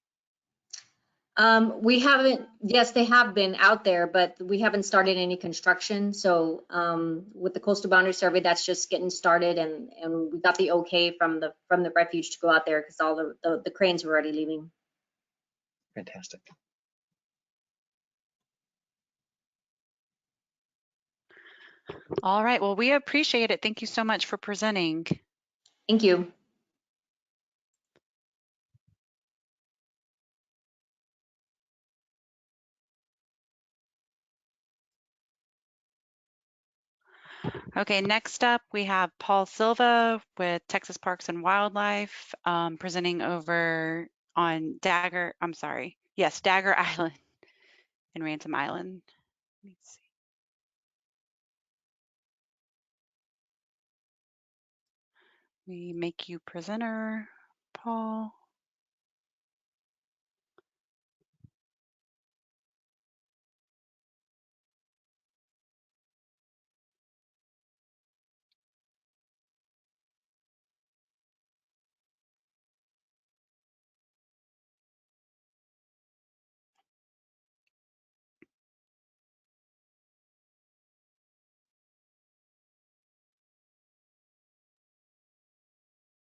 We haven't, yes, they have been out there, but we haven't started any construction. So with the coastal boundary survey, that's just getting started, and we got the okay from the refuge to go out there because all the cranes were already leaving. Fantastic. All right, well, we appreciate it. Thank you so much for presenting. Thank you. Okay, next up we have Paul Silva with Texas Parks and Wildlife presenting over on Dagger Island and Ransom Island. Let me see. We make you presenter, Paul.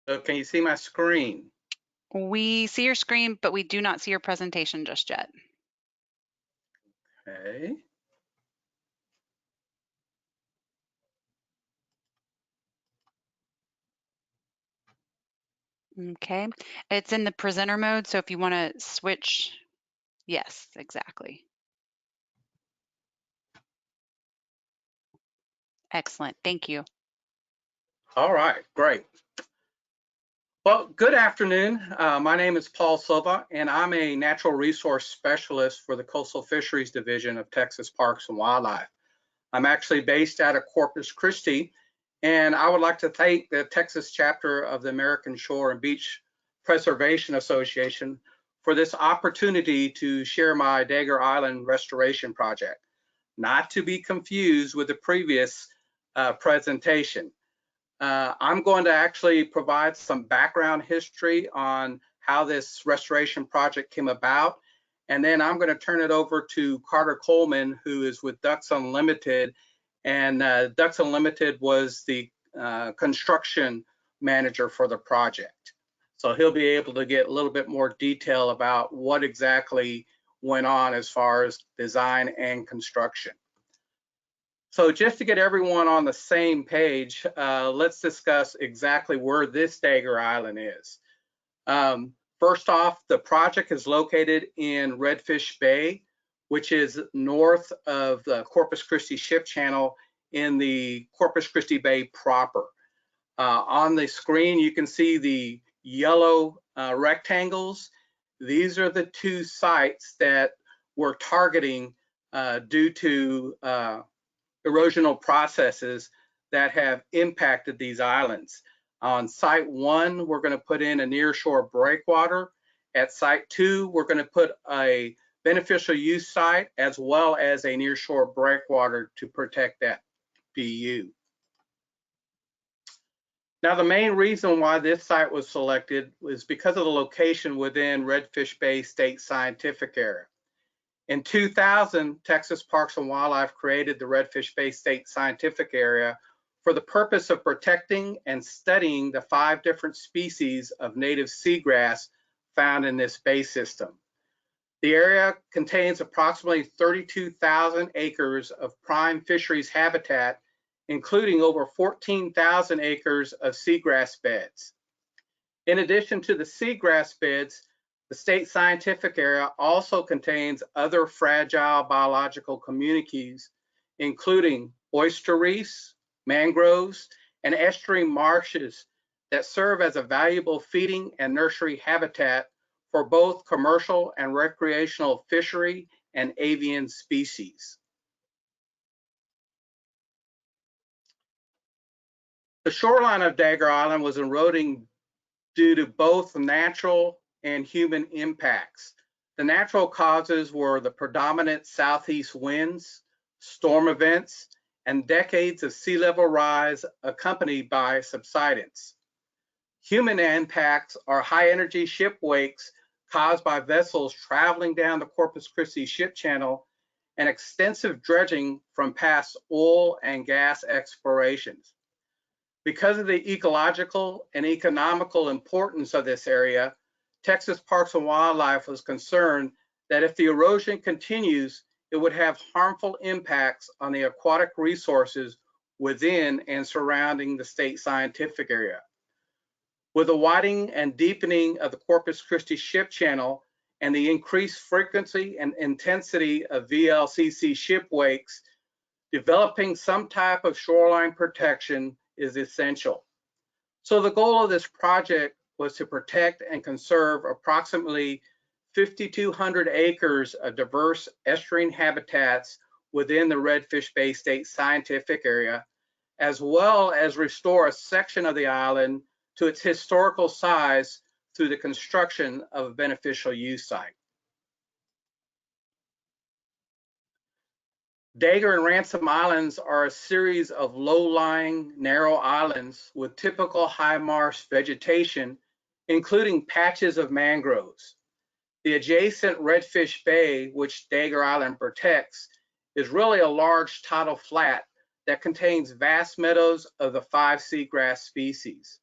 So can you see my screen? We see your screen, but we do not see your presentation just yet. Okay. Okay, it's in the presenter mode, so if you want to switch, yes, exactly. Excellent, thank you. All right, great. Well, good afternoon. My name is Paul Silva, and I'm a natural resource specialist for the Coastal Fisheries Division of Texas Parks and Wildlife. I'm actually based out of Corpus Christi, and I would like to thank the Texas chapter of the American Shore and Beach Preservation Association for this opportunity to share my Dagger Island restoration project, not to be confused with the previous presentation. I'm going to actually provide some background history on how this restoration project came about, and then I'm going to turn it over to Carter Coleman, who is with Ducks Unlimited, and Ducks Unlimited was the construction manager for the project. So he'll be able to get a little bit more detail about what exactly went on as far as design and construction. So just to get everyone on the same page, let's discuss exactly where this Dagger Island is. First off, the project is located in Redfish Bay, which is north of the Corpus Christi Ship Channel in the Corpus Christi Bay proper. On the screen, you can see the yellow rectangles. These are the two sites that we're targeting due to erosional processes that have impacted these islands. On site 1, we're going to put in a nearshore breakwater. At site 2, we're going to put a beneficial use site as well as a nearshore breakwater to protect that BU. Now, the main reason why this site was selected was because of the location within Redfish Bay State Scientific Area. In 2000, Texas Parks and Wildlife created the Redfish Bay State Scientific Area for the purpose of protecting and studying the 5 different species of native seagrass found in this bay system. The area contains approximately 32,000 acres of prime fisheries habitat, including over 14,000 acres of seagrass beds. In addition to the seagrass beds, the state scientific area also contains other fragile biological communities, including oyster reefs, mangroves, and estuarine marshes that serve as a valuable feeding and nursery habitat for both commercial and recreational fishery and avian species. The shoreline of Dagger Island was eroding due to both natural and human impacts. The natural causes were the predominant southeast winds, storm events, and decades of sea level rise accompanied by subsidence. Human impacts are high energy ship wakes caused by vessels traveling down the Corpus Christi Ship Channel and extensive dredging from past oil and gas explorations. Because of the ecological and economical importance of this area, Texas Parks and Wildlife was concerned that if the erosion continues, it would have harmful impacts on the aquatic resources within and surrounding the state scientific area. With the widening and deepening of the Corpus Christi ship channel and the increased frequency and intensity of VLCC ship wakes, developing some type of shoreline protection is essential. So the goal of this project was to protect and conserve approximately 5,200 acres of diverse estuarine habitats within the Redfish Bay State Scientific Area, as well as restore a section of the island to its historical size through the construction of a beneficial use site. Dagger and Ransom Islands are a series of low-lying, narrow islands with typical high marsh vegetation, including patches of mangroves. The adjacent Redfish Bay, which Dagger Island protects, is really a large tidal flat that contains vast meadows of the 5 seagrass species.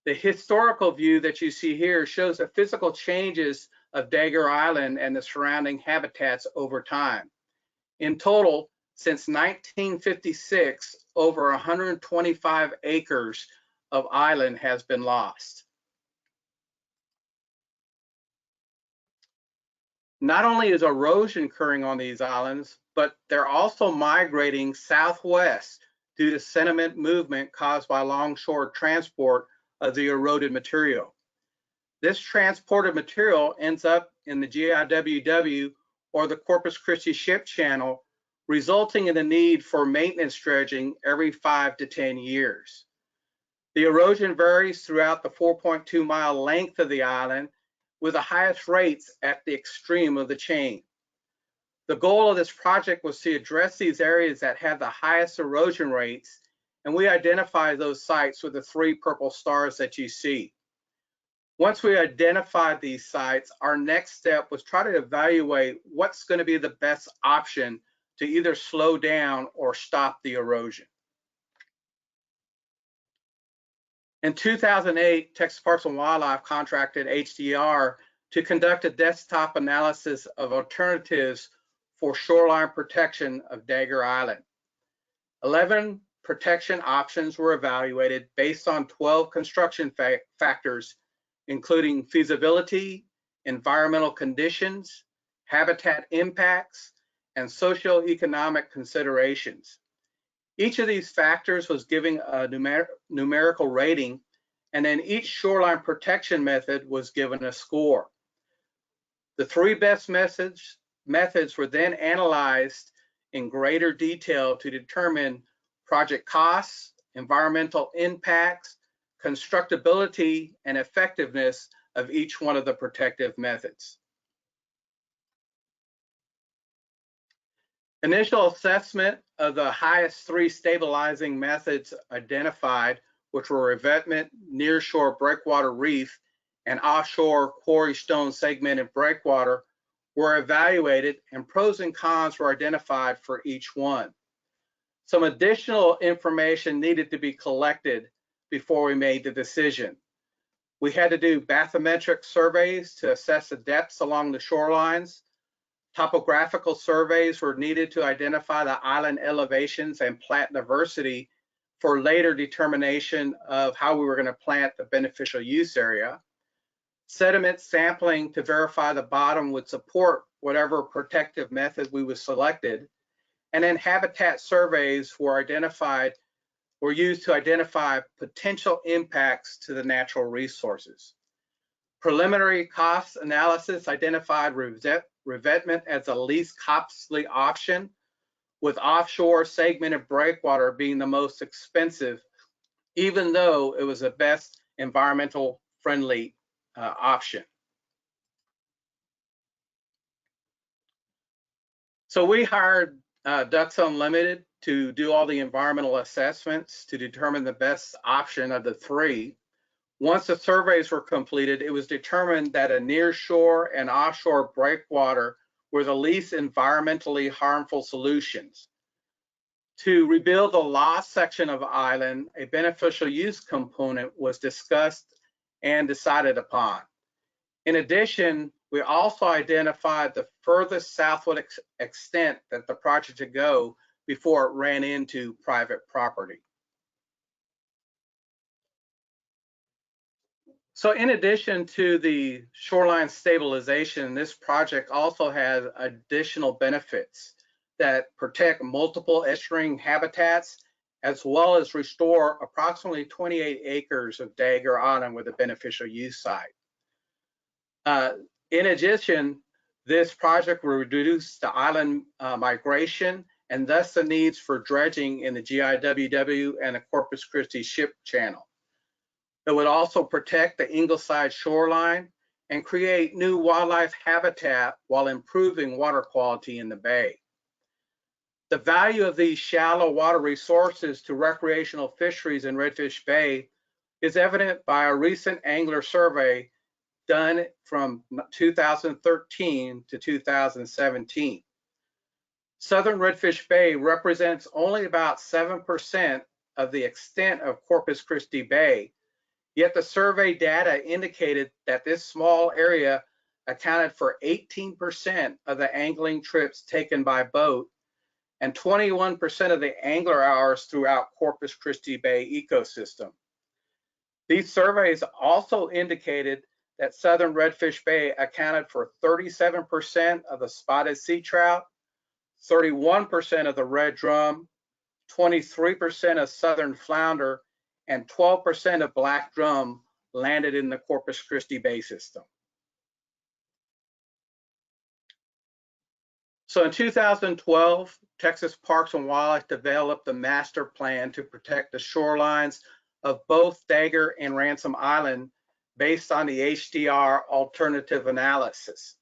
The historical view that you see here shows the physical changes of Dagger Island and the surrounding habitats over time. In total, since 1956, over 125 acres of island has been lost. Not only is erosion occurring on these islands, but they're also migrating southwest due to sediment movement caused by longshore transport of the eroded material. This transported material ends up in the GIWW or the Corpus Christi Ship Channel, resulting in the need for maintenance dredging every 5 to 10 years. The erosion varies throughout the 4.2-mile length of the island, with the highest rates at the extreme of the chain. The goal of this project was to address these areas that have the highest erosion rates, and we identified those sites with the 3 purple stars that you see. Once we identified these sites, our next step was try to evaluate what's going to be the best option to either slow down or stop the erosion. In 2008, Texas Parks and Wildlife contracted HDR to conduct a desktop analysis of alternatives for shoreline protection of Dagger Island. 11 protection options were evaluated based on 12 construction factors, including feasibility, environmental conditions, habitat impacts, and socioeconomic considerations. Each of these factors was given a numerical rating, and then each shoreline protection method was given a score. The 3 best methods were then analyzed in greater detail to determine project costs, environmental impacts, constructability, and effectiveness of each one of the protective methods. Initial assessment of the highest 3 stabilizing methods identified, which were revetment, nearshore breakwater reef, and offshore quarry stone segmented breakwater, were evaluated, and pros and cons were identified for each one. Some additional information needed to be collected before we made the decision. We had to do bathymetric surveys to assess the depths along the shorelines. Topographical surveys were needed to identify the island elevations and plant diversity for later determination of how we were going to plant the beneficial use area. Sediment sampling to verify the bottom would support whatever protective method we was selected. And then habitat surveys were used to identify potential impacts to the natural resources. Preliminary cost analysis identified revetment as the least costly option, with offshore segmented breakwater being the most expensive, even though it was the best environmental friendly option. So we hired Ducks Unlimited to do all the environmental assessments to determine the best option of the 3. Once the surveys were completed, it was determined that a nearshore and offshore breakwater were the least environmentally harmful solutions. To rebuild the lost section of island, a beneficial use component was discussed and decided upon. In addition, we also identified the furthest southward extent that the project should go before it ran into private property. So in addition to the shoreline stabilization, this project also has additional benefits that protect multiple estuarine habitats, as well as restore approximately 28 acres of Dagger Island with a beneficial use site. In addition, this project will reduce the island migration and thus the needs for dredging in the GIWW and the Corpus Christi ship channel. It would also protect the Ingleside shoreline and create new wildlife habitat while improving water quality in the bay. The value of these shallow water resources to recreational fisheries in Redfish Bay is evident by a recent angler survey done from 2013 to 2017. Southern Redfish Bay represents only about 7% of the extent of Corpus Christi Bay, yet the survey data indicated that this small area accounted for 18% of the angling trips taken by boat and 21% of the angler hours throughout Corpus Christi Bay ecosystem. These surveys also indicated that Southern Redfish Bay accounted for 37% of the spotted sea trout, 31% of the red drum, 23% of southern flounder, and 12% of black drum landed in the Corpus Christi Bay system. So in 2012, Texas Parks and Wildlife developed a master plan to protect the shorelines of both Dagger and Ransom Island based on the HDR alternative analysis.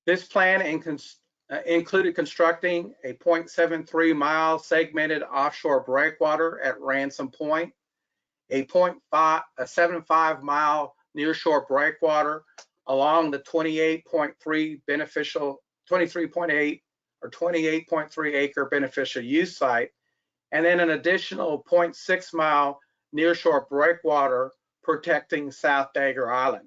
This plan included constructing a 0.73 mile segmented offshore breakwater at Ransom Point, a 75 mile nearshore breakwater along the 28.3 acre beneficial use site, and then an additional 0.6 mile nearshore breakwater protecting South Dagger Island.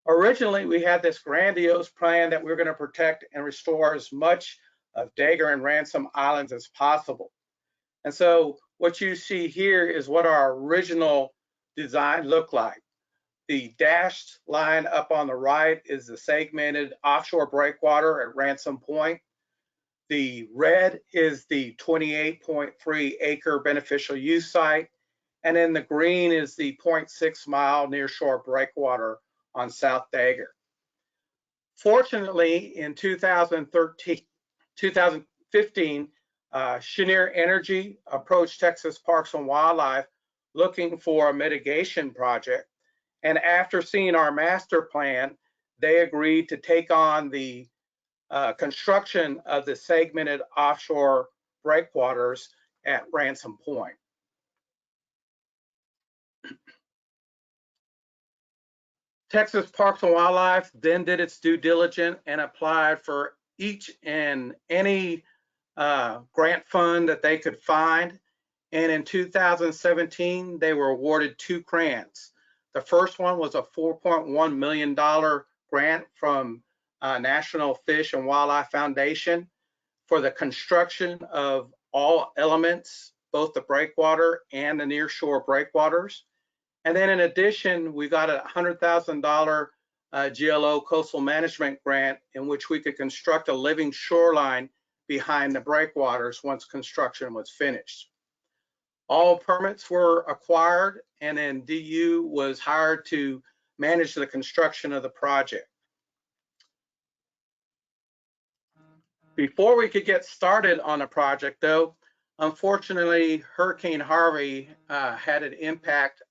Originally, we had this grandiose plan that we were going to protect and restore as much of Dagger and Ransom Islands as possible. And so what you see here is what our original design looked like. The dashed line up on the right is the segmented offshore breakwater at Ransom Point. The red is the 28.3 acre beneficial use site. And then the green is the 0.6 mile nearshore breakwater on South Dagger. Fortunately, in 2015, Cheniere Energy approached Texas Parks and Wildlife looking for a mitigation project. And after seeing our master plan, they agreed to take on the construction of the segmented offshore breakwaters at Ransom Point. Texas Parks and Wildlife then did its due diligence and applied for each and any grant fund that they could find. And in 2017, they were awarded 2 grants. The first one was a $4.1 million grant from National Fish and Wildlife Foundation for the construction of all elements, both the breakwater and the nearshore breakwaters. And then in addition, we got a $100,000 GLO coastal management grant in which we could construct a living shoreline behind the breakwaters once construction was finished. All permits were acquired, and then DU was hired to manage the construction of the project. Before we could get started on the project, though, unfortunately, Hurricane Harvey had an impact,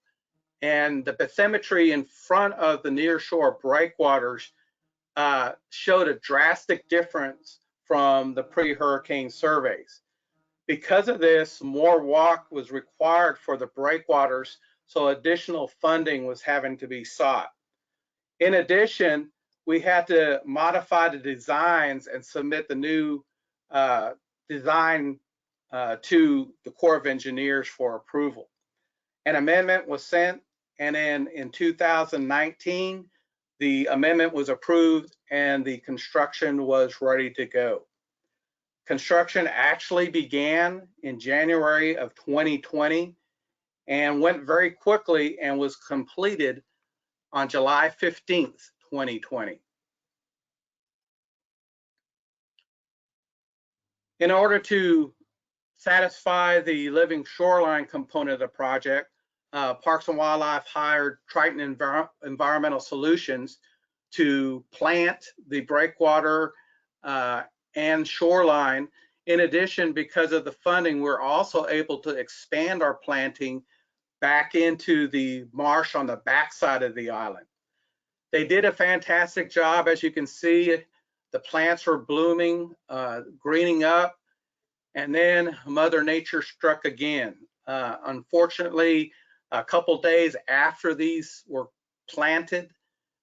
and the bathymetry in front of the nearshore breakwaters showed a drastic difference from the pre-hurricane surveys. Because of this, more walk was required for the breakwaters, so additional funding was having to be sought. In addition, we had to modify the designs and submit the new design to the Corps of Engineers for approval. An amendment was sent, and then in 2019, the amendment was approved and the construction was ready to go. Construction actually began in January of 2020 and went very quickly and was completed on July 15th, 2020. In order to satisfy the living shoreline component of the project, Parks and Wildlife hired Triton Environmental Solutions to plant the breakwater and shoreline. In addition, because of the funding, we're also able to expand our planting back into the marsh on the backside of the island. They did a fantastic job. As you can see, the plants were blooming, greening up, and then Mother Nature struck again. Unfortunately, a couple days after these were planted,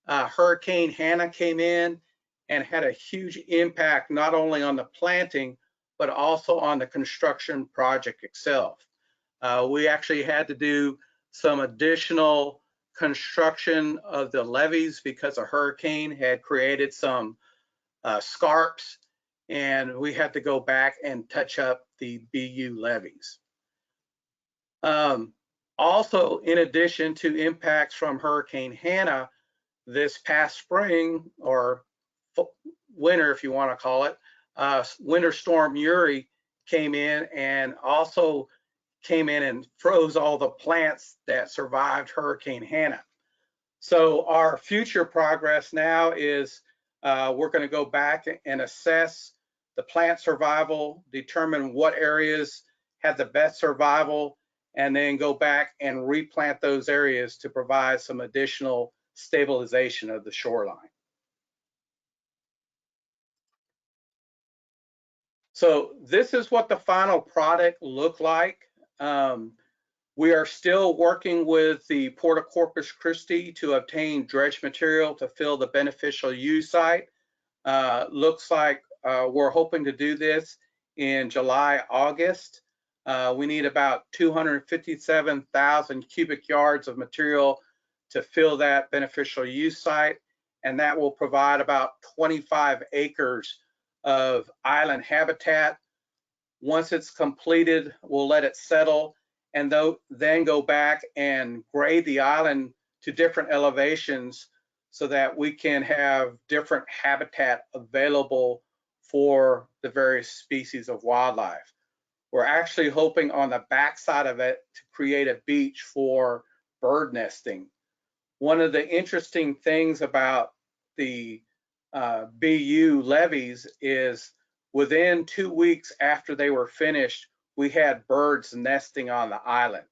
Hurricane Hannah came in and had a huge impact not only on the planting, but also on the construction project itself. We actually had to do some additional construction of the levees because a hurricane had created some scarps, and we had to go back and touch up the BU levees. Also, in addition to impacts from Hurricane Hannah, this past spring, or winter if you want to call it, Winter Storm Uri came in and also came in and froze all the plants that survived Hurricane Hannah. So our future progress now is we're going to go back and assess the plant survival, determine what areas had the best survival, and then go back and replant those areas to provide some additional stabilization of the shoreline. So this is what the final product looked like. We are still working with the Port of Corpus Christi to obtain dredge material to fill the beneficial use site. Looks like we're hoping to do this in July, August. We need about 257,000 cubic yards of material to fill that beneficial use site, and that will provide about 25 acres of island habitat. Once it's completed, we'll let it settle and then go back and grade the island to different elevations so that we can have different habitat available for the various species of wildlife. We're actually hoping on the backside of it to create a beach for bird nesting. One of the interesting things about the BU levees is within 2 weeks after they were finished, we had birds nesting on the island.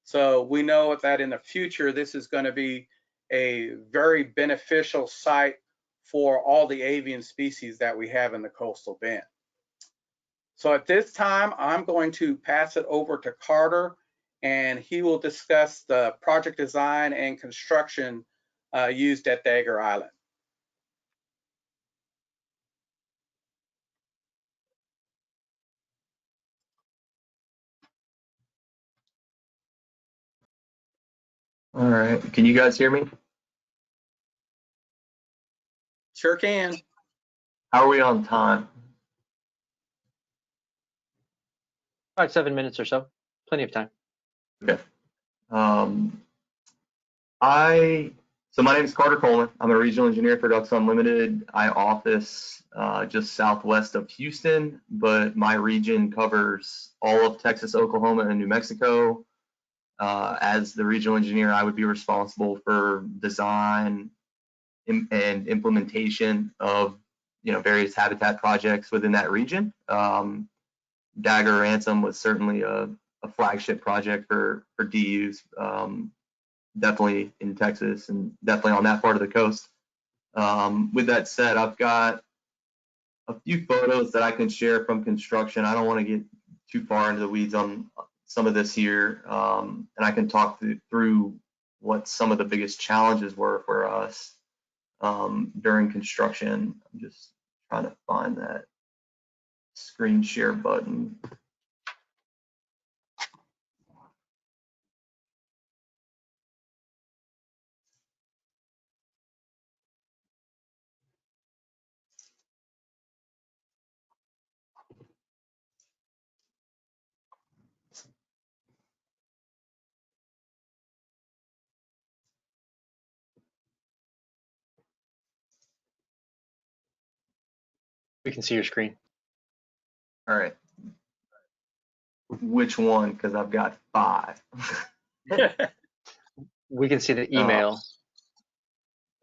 So we know that in the future, this is going to be a very beneficial site for all the avian species that we have in the coastal bend. So at this time, I'm going to pass it over to Carter, and he will discuss the project design and construction used at Dagger Island. All right, can you guys hear me? Sure can. How are we on time? About 7 minutes or so, plenty of time. Okay. So my name is Carter Coleman. I'm a regional engineer for Ducks Unlimited. I office just southwest of Houston, but my region covers all of Texas, Oklahoma, and New Mexico. As the regional engineer, I would be responsible for design and implementation of various habitat projects within that region. Dagger Ransom was certainly a flagship project for DUs, definitely in Texas and definitely on that part of the coast. With that said, I've got a few photos that I can share from construction. I don't want to get too far into the weeds on some of this here, and I can talk through what some of the biggest challenges were for us during construction. I'm just trying to find that screen share button. We can see your screen. All right. Which one? Because I've got 5. We can see the email.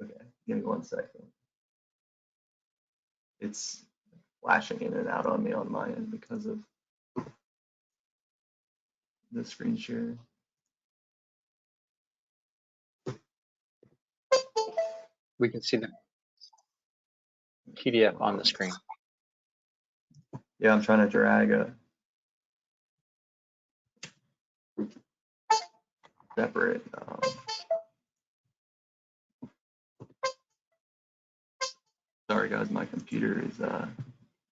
Okay, give me 1 second. It's flashing in and out on me on my end because of the screen share. We can see the PDF on the screen. Yeah, I'm trying to drag a separate. Sorry guys, my computer is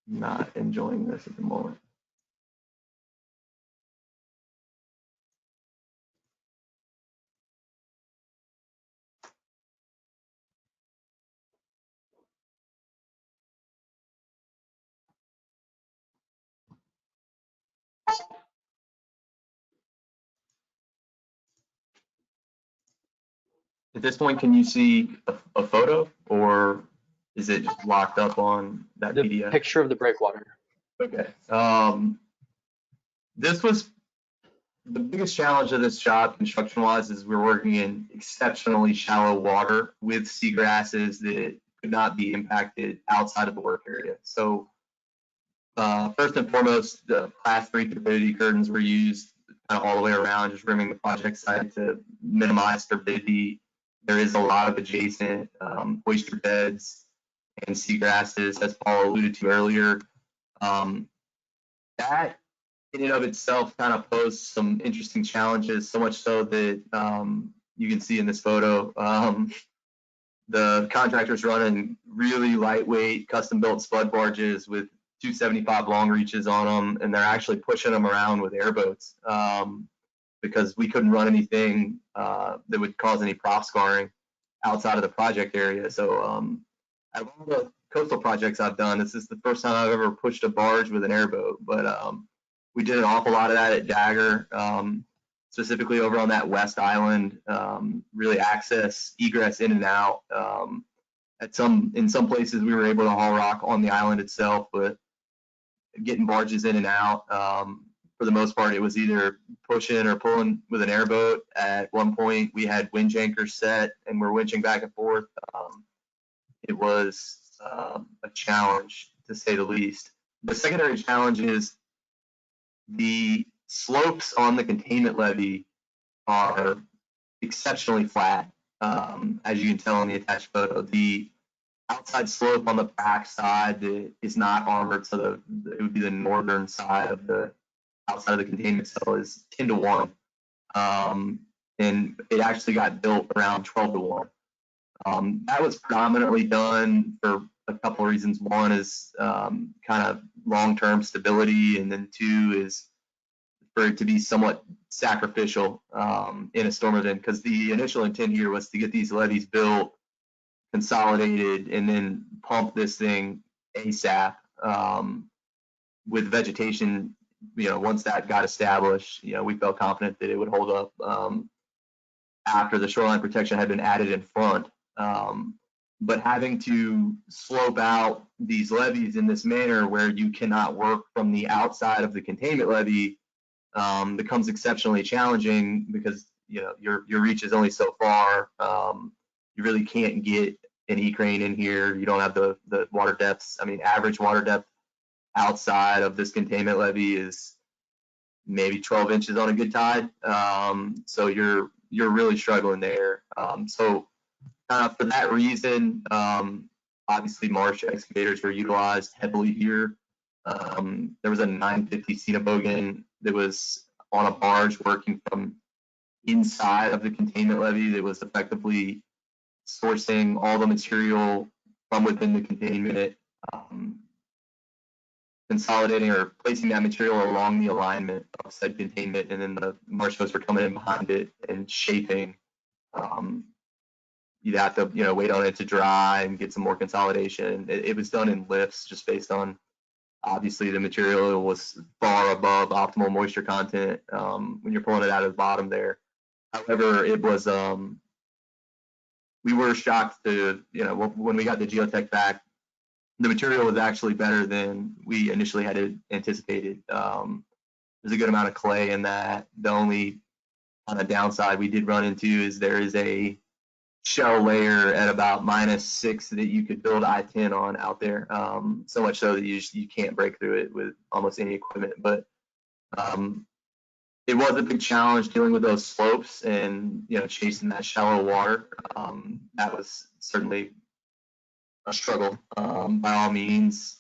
not enjoying this at the moment. At this point, can you see a photo, or is it just locked up on that The PDF? picture of the breakwater. Okay. This was the biggest challenge of this job, construction-wise, is we're working in exceptionally shallow water with seagrasses that could not be impacted outside of the work area. So first and foremost, the class 3 turbidity curtains were used kind of all the way around, just rimming the project site to minimize turbidity. There is a lot of adjacent oyster beds and seagrasses, as Paul alluded to earlier. That in and of itself kind of posed some interesting challenges, so much so that you can see in this photo, the contractor's running really lightweight custom-built spud barges with 275 long reaches on them, and they're actually pushing them around with airboats because we couldn't run anything that would cause any prop scarring outside of the project area. So out of all the coastal projects I've done, this is the first time I've ever pushed a barge with an airboat, but we did an awful lot of that at Dagger, specifically over on that west island, really access egress in and out. In some places we were able to haul rock on the island itself, but getting barges in and out, for the most part, it was either pushing or pulling with an airboat. At one point, we had winch anchors set and we're winching back and forth. It was a challenge, to say the least. The secondary challenge is the slopes on the containment levee are exceptionally flat, as you can tell in the attached photo. The outside slope on the back side is not armored, so it would be the northern side of the outside of the containment cell is 10 to 1, and it actually got built around 12 to 1. That was predominantly done for a couple of reasons. One is kind of long-term stability, and then 2 is for it to be somewhat sacrificial in a storm event, because the initial intent here was to get these levees built, consolidated, and then pump this thing ASAP with vegetation. Once that got established, we felt confident that it would hold up after the shoreline protection had been added in front. But having to slope out these levees in this manner where you cannot work from the outside of the containment levee becomes exceptionally challenging, because your reach is only so far. You really can't get an E-crane in here. You don't have the water depths. I mean, average water depth outside of this containment levee is maybe 12 inches on a good tide. So you're really struggling there. So for that reason, obviously marsh excavators were utilized heavily here. There was a 950 Cenobogan that was on a barge working from inside of the containment levee that was effectively sourcing all the material from within the containment, consolidating or placing that material along the alignment of said containment, and then the marsh boats were coming in behind it and shaping. You'd have to wait on it to dry and get some more consolidation. It was done in lifts just based on, obviously, the material was far above optimal moisture content when you're pulling it out of the bottom there. However, it was we were shocked to when we got the geotech back the material was actually better than we initially had anticipated. There's a good amount of clay in that. The only kind of downside we did run into is there is a shell layer at about -6 that you could build I-10 on out there. So much so that you can't break through it with almost any equipment. But it was a big challenge dealing with those slopes and chasing that shallow water. That was certainly a struggle. By all means,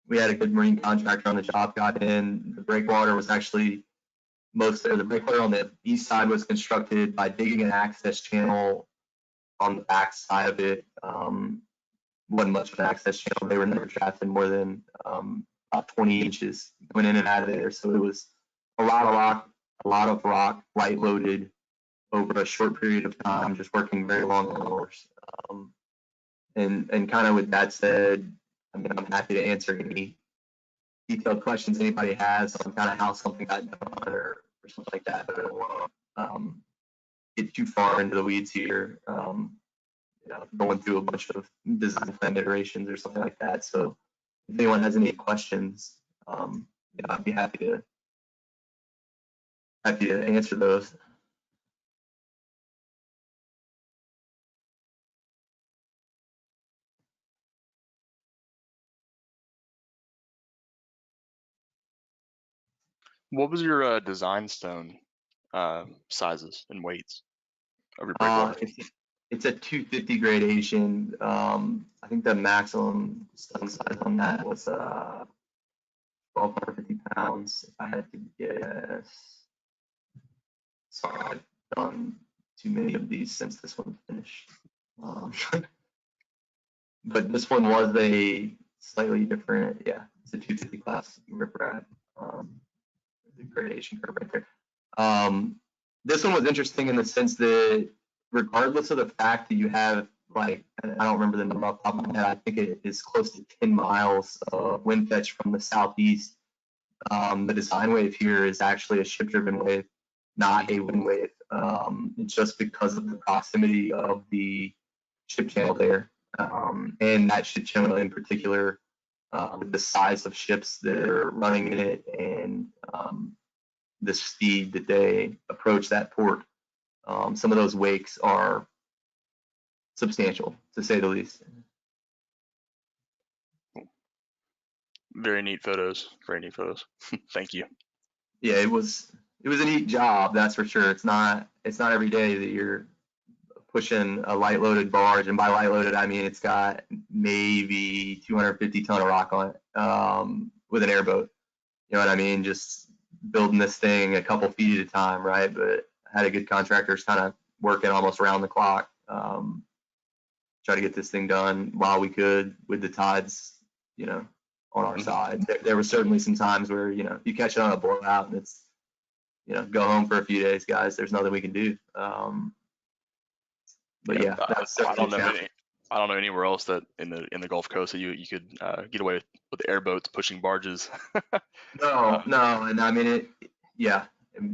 we had a good marine contractor on the job, got in. The breakwater was actually the breakwater on the east side was constructed by digging an access channel on the back side of it. Wasn't much of an access channel. They were never drafting more than about 20 inches going in and out of there. So it was a lot of rock, light loaded over a short period of time, just working very long hours. And kind of with that said, I'm happy to answer any detailed questions anybody has on kind of how something got done or something like that. But I don't want to get too far into the weeds here, going through a bunch of design plan iterations or something like that. So if anyone has any questions, I'd be happy to answer those. What was your design stone sizes and weights of your breakwater? It's a 250 gradation. I think the maximum stone size on that was 1,250 pounds, if I had to guess. Sorry, I've done too many of these since this one finished. But this one was a slightly different, it's a 250 class riprap. The gradation curve right there. This one was interesting in the sense that regardless of the fact that you have, like, I don't remember the number off the top of my head, I think it is close to 10 miles of wind fetch from the southeast. The design wave here is actually a ship-driven wave, not a wind wave, just because of the proximity of the ship channel there. And that ship channel in particular, the size of ships that are running in it and the speed that they approach that port. Some of those wakes are substantial, to say the least. Very neat photos. Very neat photos. Thank you. Yeah, it was a neat job, that's for sure. It's not every day that you're pushing a light loaded barge, and by light loaded I mean it's got maybe 250 ton of rock on it, with an airboat. You know what I mean? Just building this thing a couple feet at a time, right? But had a good contractors kind of working almost around the clock, try to get this thing done while we could with the tides, on our side. There were certainly some times where, you catch it on a blowout and it's, go home for a few days, guys. There's nothing we can do. But yeah, that was I don't know anywhere else that in the Gulf Coast that you could get away with airboats pushing barges. No, and I mean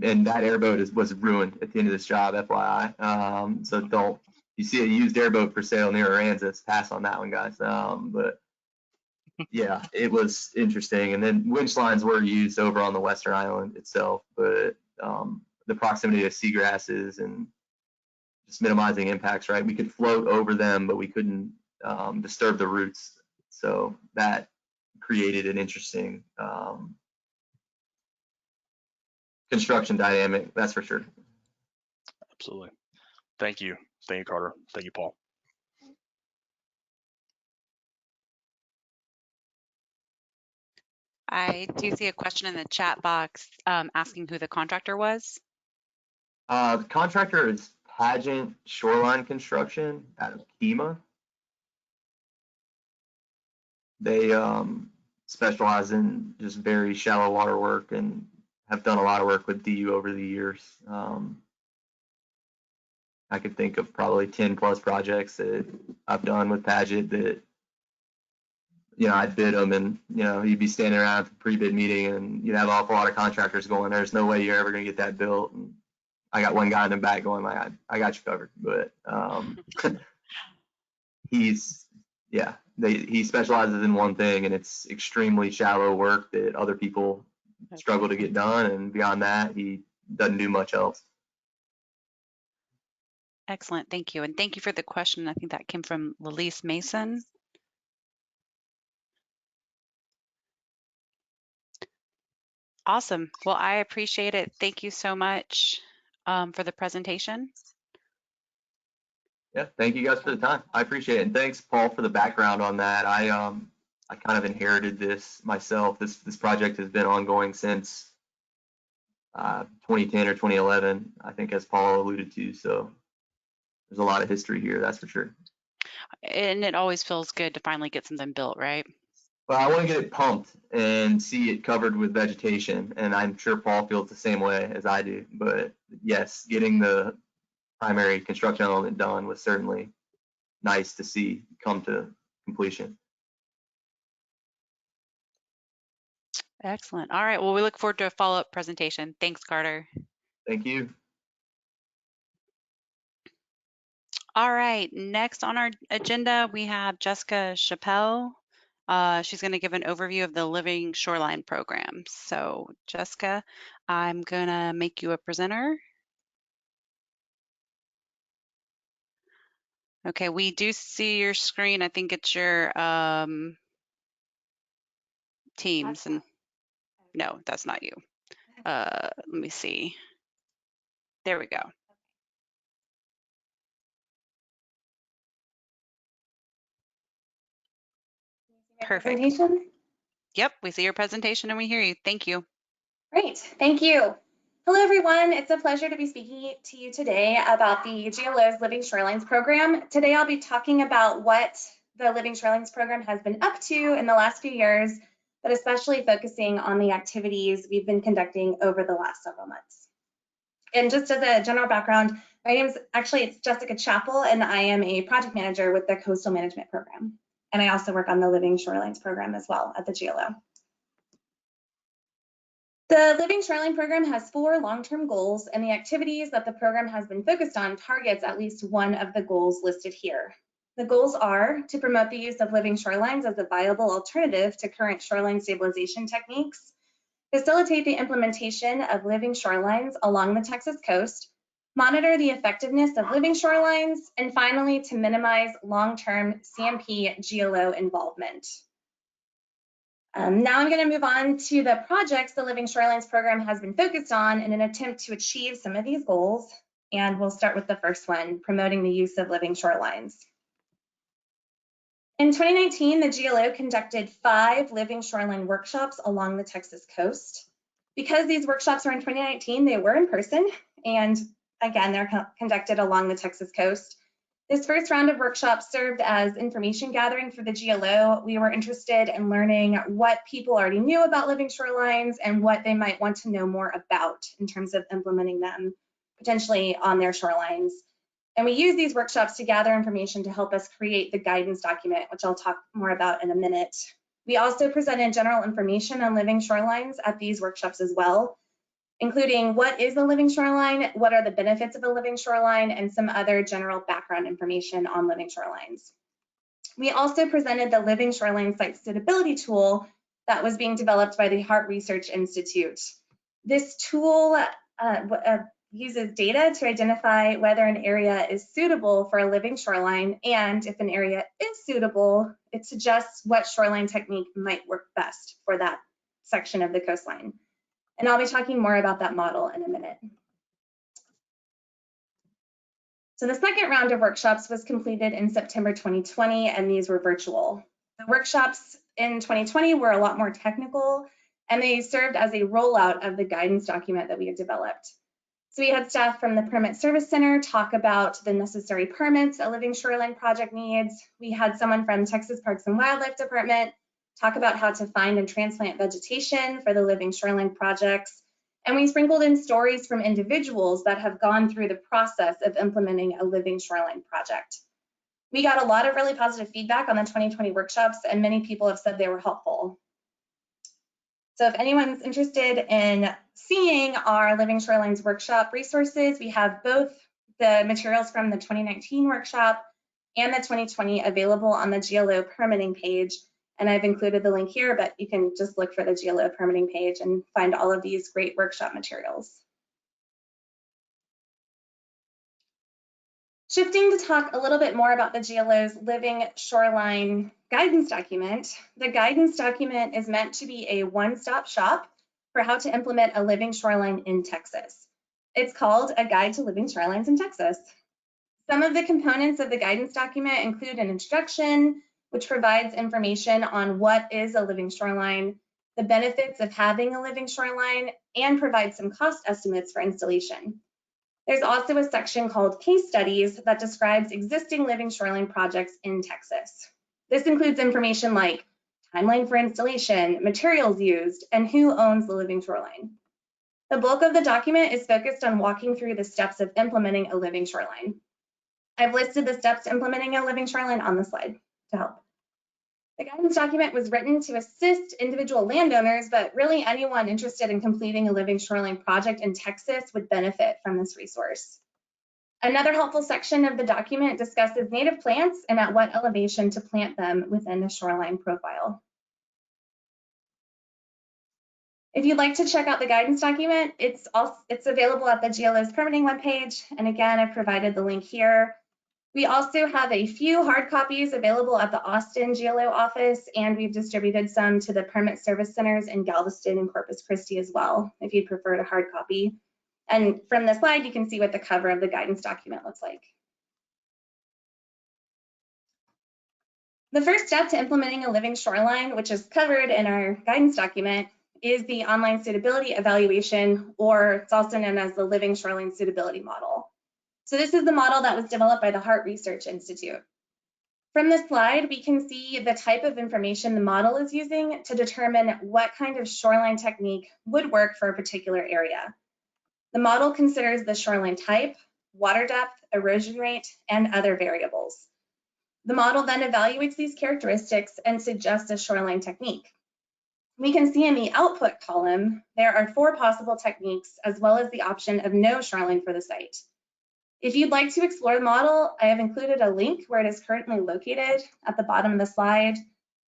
and that airboat was ruined at the end of this job, FYI. So don't, you see a used airboat for sale near Aransas, pass on that one, guys. But yeah, it was interesting. And then winch lines were used over on the Western Island itself, but the proximity of seagrasses and just minimizing impacts, right? We could float over them, but we couldn't disturb the roots. So that created an interesting construction dynamic, that's for sure. Absolutely. Thank you. Thank you, Carter. Thank you, Paul. I do see a question in the chat box asking who the contractor was. The contractor is Pageant Shoreline Construction out of Kemah. They specialize in just very shallow water work and have done a lot of work with DU over the years. I could think of probably 10 plus projects that I've done with Pageant that, I'd bid them and, you'd be standing around at the pre-bid meeting and you'd have an awful lot of contractors going, there's no way you're ever going to get that built. And I got one guy in the back going, like, I got you covered. But he's, he specializes in one thing, and it's extremely shallow work that other people struggle to get done. And beyond that, he doesn't do much else. Excellent, thank you. And thank you for the question. I think that came from Lelise Mason. Awesome. Well, I appreciate it. Thank you so much for the presentation. Yeah, thank you guys for the time. I appreciate it. And thanks, Paul, for the background on that. I kind of inherited this myself. This project has been ongoing since 2010 or 2011, I think, as Paul alluded to. So there's a lot of history here, that's for sure. And it always feels good to finally get something built, right? Well, I want to get it pumped and see it covered with vegetation, and I'm sure Paul feels the same way as I do. But yes, getting the primary construction element done was certainly nice to see come to completion. Excellent. All right. Well, we look forward to a follow-up presentation. Thanks, Carter. Thank you. All right. Next on our agenda, we have Jessica Chappelle. She's going to give an overview of the Living Shoreline program. So, Jessica, I'm going to make you a presenter. Okay, we do see your screen. I think it's your Teams. And no, that's not you. Let me see. There we go. Perfect. Presentation? Yep, we see your presentation and we hear you. Thank you. Great, thank you. Hello, everyone. It's a pleasure to be speaking to you today about the GLO's Living Shorelines program. Today, I'll be talking about what the Living Shorelines program has been up to in the last few years, but especially focusing on the activities we've been conducting over the last several months. And just as a general background, my name is it's Jessica Chappell, and I am a project manager with the Coastal Management Program. And I also work on the Living Shorelines program as well at the GLO. The Living Shoreline program has 4 long-term goals, and the activities that the program has been focused on targets at least one of the goals listed here. The goals are to promote the use of living shorelines as a viable alternative to current shoreline stabilization techniques, facilitate the implementation of living shorelines along the Texas coast, monitor the effectiveness of living shorelines, and finally, to minimize long-term CMP GLO involvement. Now I'm going to move on to the projects the Living Shorelines program has been focused on in an attempt to achieve some of these goals. And we'll start with the first one, promoting the use of living shorelines. In 2019, the GLO conducted 5 living shoreline workshops along the Texas coast. Because these workshops were in 2019, they were in person, and again, they're conducted along the Texas coast. This first round of workshops served as information gathering for the GLO. We were interested in learning what people already knew about living shorelines and what they might want to know more about in terms of implementing them potentially on their shorelines. And we use these workshops to gather information to help us create the guidance document, which I'll talk more about in a minute. We also presented general information on living shorelines at these workshops as well, including what is a living shoreline, what are the benefits of a living shoreline, and some other general background information on living shorelines. We also presented the Living Shoreline Site Suitability Tool that was being developed by the Hart Research Institute. This tool uses data to identify whether an area is suitable for a living shoreline, and if an area is suitable, it suggests what shoreline technique might work best for that section of the coastline. And I'll be talking more about that model in a minute. So the second round of workshops was completed in September 2020, and these were virtual. The workshops in 2020 were a lot more technical, and they served as a rollout of the guidance document that we had developed. So we had staff from the Permit Service Center talk about the necessary permits a living shoreline project needs. We had someone from Texas Parks and Wildlife Department talk about how to find and transplant vegetation for the living shoreline projects. And we sprinkled in stories from individuals that have gone through the process of implementing a living shoreline project. We got a lot of really positive feedback on the 2020 workshops, and many people have said they were helpful. So if anyone's interested in seeing our Living Shorelines workshop resources, we have both the materials from the 2019 workshop and the 2020 available on the GLO permitting page. And I've included the link here, but you can just look for the GLO permitting page and find all of these great workshop materials. Shifting to talk a little bit more about the GLO's Living Shoreline Guidance Document. The guidance document is meant to be a one-stop shop for how to implement a living shoreline in Texas. It's called A Guide to Living Shorelines in Texas. Some of the components of the guidance document include an introduction, which provides information on what is a living shoreline, the benefits of having a living shoreline, and provides some cost estimates for installation. There's also a section called Case Studies that describes existing living shoreline projects in Texas. This includes information like timeline for installation, materials used, and who owns the living shoreline. The bulk of the document is focused on walking through the steps of implementing a living shoreline. I've listed the steps to implementing a living shoreline on the slide to help. The guidance document was written to assist individual landowners, but really anyone interested in completing a living shoreline project in Texas would benefit from this resource. Another helpful section of the document discusses native plants and at what elevation to plant them within a shoreline profile. If you'd like to check out the guidance document, it's available at the GLO's permitting webpage. And again, I've provided the link here. We also have a few hard copies available at the Austin GLO office, and we've distributed some to the permit service centers in Galveston and Corpus Christi as well, if you'd prefer a hard copy. And from the slide, you can see what the cover of the guidance document looks like. The first step to implementing a living shoreline, which is covered in our guidance document, is the online suitability evaluation, or it's also known as the Living Shoreline Suitability Model. So this is the model that was developed by the Hart Research Institute. From this slide, we can see the type of information the model is using to determine what kind of shoreline technique would work for a particular area. The model considers the shoreline type, water depth, erosion rate, and other variables. The model then evaluates these characteristics and suggests a shoreline technique. We can see in the output column, there are 4 possible techniques, as well as the option of no shoreline for the site. If you'd like to explore the model, I have included a link where it is currently located at the bottom of the slide.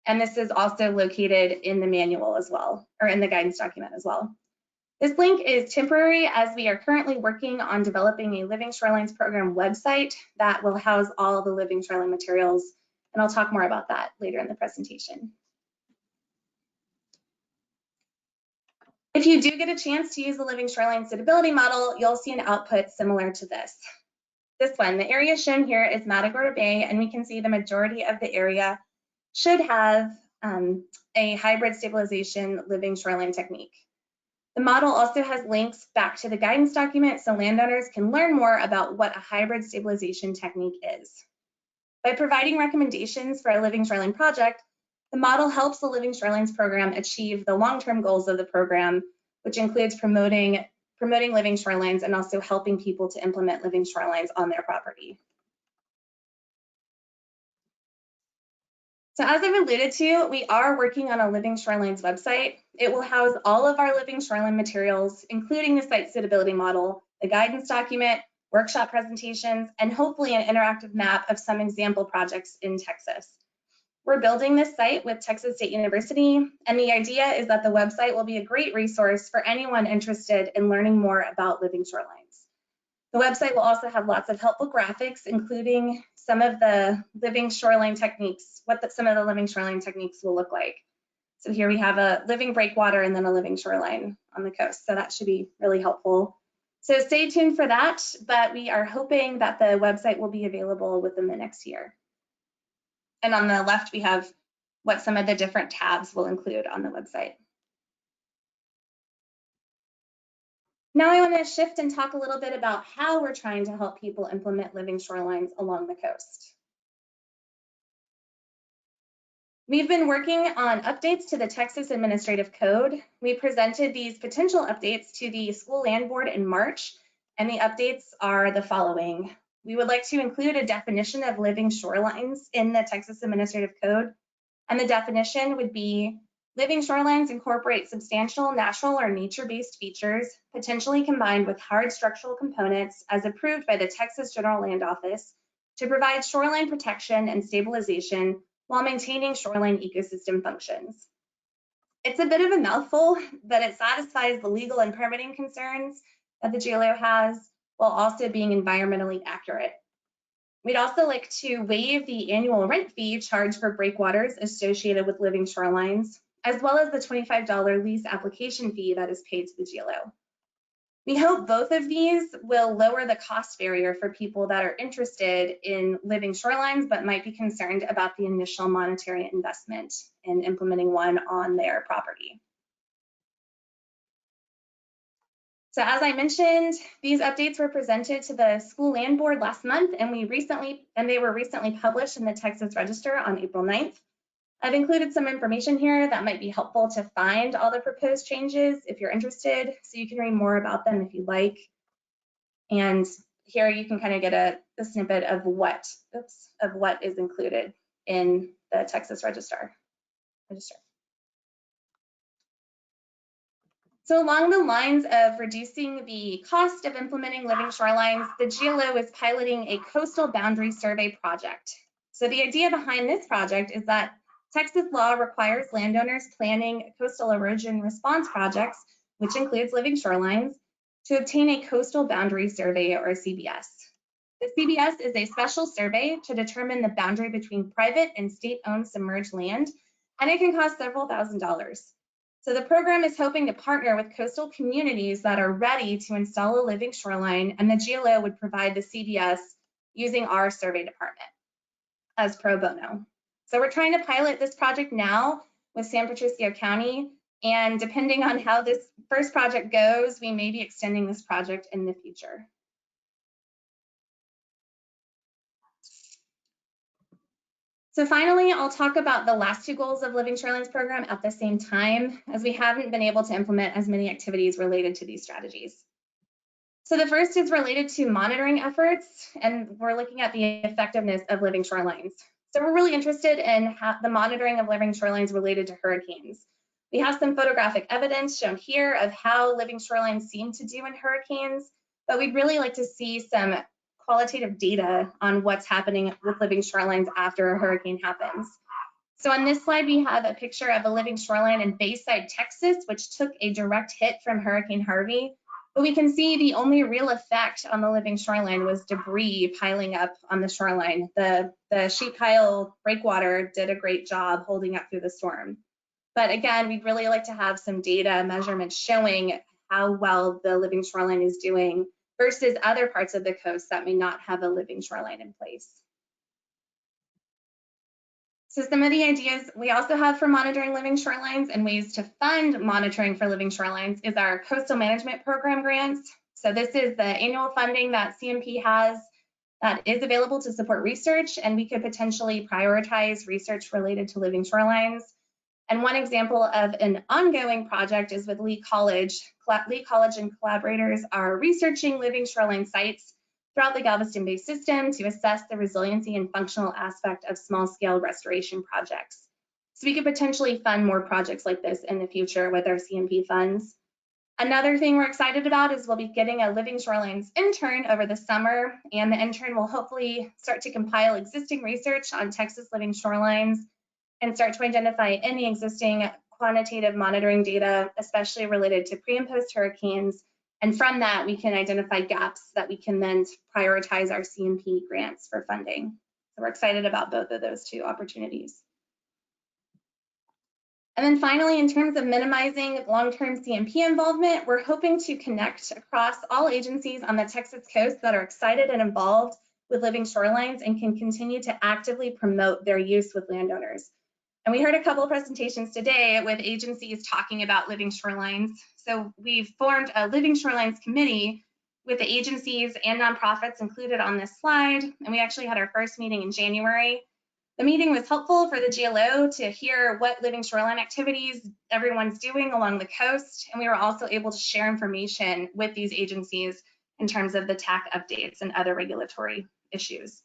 And this is also located in the manual as well, or in the guidance document as well. This link is temporary as we are currently working on developing a Living Shorelines program website that will house all the living shoreline materials. And I'll talk more about that later in the presentation. If you do get a chance to use the Living Shoreline Suitability Model, you'll see an output similar to this. This one, the area shown here is Matagorda Bay, and we can see the majority of the area should have a hybrid stabilization living shoreline technique. The model also has links back to the guidance document so landowners can learn more about what a hybrid stabilization technique is. By providing recommendations for a living shoreline project, the model helps the Living Shorelines program achieve the long-term goals of the program, which includes promoting living shorelines and also helping people to implement living shorelines on their property. So as I've alluded to, we are working on a Living Shorelines website. It will house all of our living shoreline materials, including the site suitability model, the guidance document, workshop presentations, and hopefully an interactive map of some example projects in Texas. We're building this site with Texas State University, and the idea is that the website will be a great resource for anyone interested in learning more about living shorelines. The website will also have lots of helpful graphics, including some of the living shoreline techniques, some of the living shoreline techniques will look like. So here we have a living breakwater and then a living shoreline on the coast. So that should be really helpful. So stay tuned for that, but we are hoping that the website will be available within the next year. And on the left, we have what some of the different tabs will include on the website. Now I want to shift and talk a little bit about how we're trying to help people implement living shorelines along the coast. We've been working on updates to the Texas Administrative Code. We presented these potential updates to the School Land Board in March, and the updates are the following. We would like to include a definition of living shorelines in the Texas Administrative Code, and the definition would be living shorelines incorporate substantial natural or nature-based features, potentially combined with hard structural components as approved by the Texas General Land Office, to provide shoreline protection and stabilization while maintaining shoreline ecosystem functions. It's a bit of a mouthful, but it satisfies the legal and permitting concerns that the GLO has while also being environmentally accurate. We'd also like to waive the annual rent fee charged for breakwaters associated with living shorelines, as well as the $25 lease application fee that is paid to the GLO. We hope both of these will lower the cost barrier for people that are interested in living shorelines but might be concerned about the initial monetary investment in implementing one on their property. So as I mentioned, these updates were presented to the School Land Board last month, and they were recently published in the Texas Register on April 9th. I've included some information here that might be helpful to find all the proposed changes if you're interested, so you can read more about them if you like. And here you can kind of get a snippet of what is included in the Texas Register. So along the lines of reducing the cost of implementing living shorelines, the GLO is piloting a coastal boundary survey project. So the idea behind this project is that Texas law requires landowners planning coastal erosion response projects, which includes living shorelines, to obtain a coastal boundary survey, or CBS. The CBS is a special survey to determine the boundary between private and state-owned submerged land, and it can cost several $1,000s. So the program is hoping to partner with coastal communities that are ready to install a living shoreline, and the GLO would provide the CBS using our survey department as pro bono. So we're trying to pilot this project now with San Patricio County, and depending on how this first project goes, we may be extending this project in the future. So finally, I'll talk about the last two goals of Living Shorelines program at the same time, as we haven't been able to implement as many activities related to these strategies. So the first is related to monitoring efforts, and we're looking at the effectiveness of living shorelines. So we're really interested in the monitoring of living shorelines related to hurricanes. We have some photographic evidence shown here of how living shorelines seem to do in hurricanes, but we'd really like to see some qualitative data on what's happening with living shorelines after a hurricane happens. So on this slide, we have a picture of a living shoreline in Bayside, Texas, which took a direct hit from Hurricane Harvey. But we can see the only real effect on the living shoreline was debris piling up on the shoreline. The sheet pile breakwater did a great job holding up through the storm. But again, we'd really like to have some data measurements showing how well the living shoreline is doing versus other parts of the coast that may not have a living shoreline in place. So some of the ideas we also have for monitoring living shorelines and ways to fund monitoring for living shorelines is our coastal management program grants. So this is the annual funding that CMP has that is available to support research, and we could potentially prioritize research related to living shorelines. And one example of an ongoing project is with Lee College. Lee College and collaborators are researching living shoreline sites throughout the Galveston Bay system to assess the resiliency and functional aspect of small-scale restoration projects. So we could potentially fund more projects like this in the future with our CMP funds. Another thing we're excited about is we'll be getting a living shorelines intern over the summer, and the intern will hopefully start to compile existing research on Texas living shorelines and start to identify any existing quantitative monitoring data, especially related to pre and post hurricanes. And from that, we can identify gaps that we can then prioritize our CMP grants for funding. So we're excited about both of those two opportunities. And then finally, in terms of minimizing long-term CMP involvement, we're hoping to connect across all agencies on the Texas coast that are excited and involved with living shorelines and can continue to actively promote their use with landowners. And we heard a couple of presentations today with agencies talking about living shorelines. So we've formed a living shorelines committee with the agencies and nonprofits included on this slide. And we actually had our first meeting in January. The meeting was helpful for the GLO to hear what living shoreline activities everyone's doing along the coast. And we were also able to share information with these agencies in terms of the TAC updates and other regulatory issues.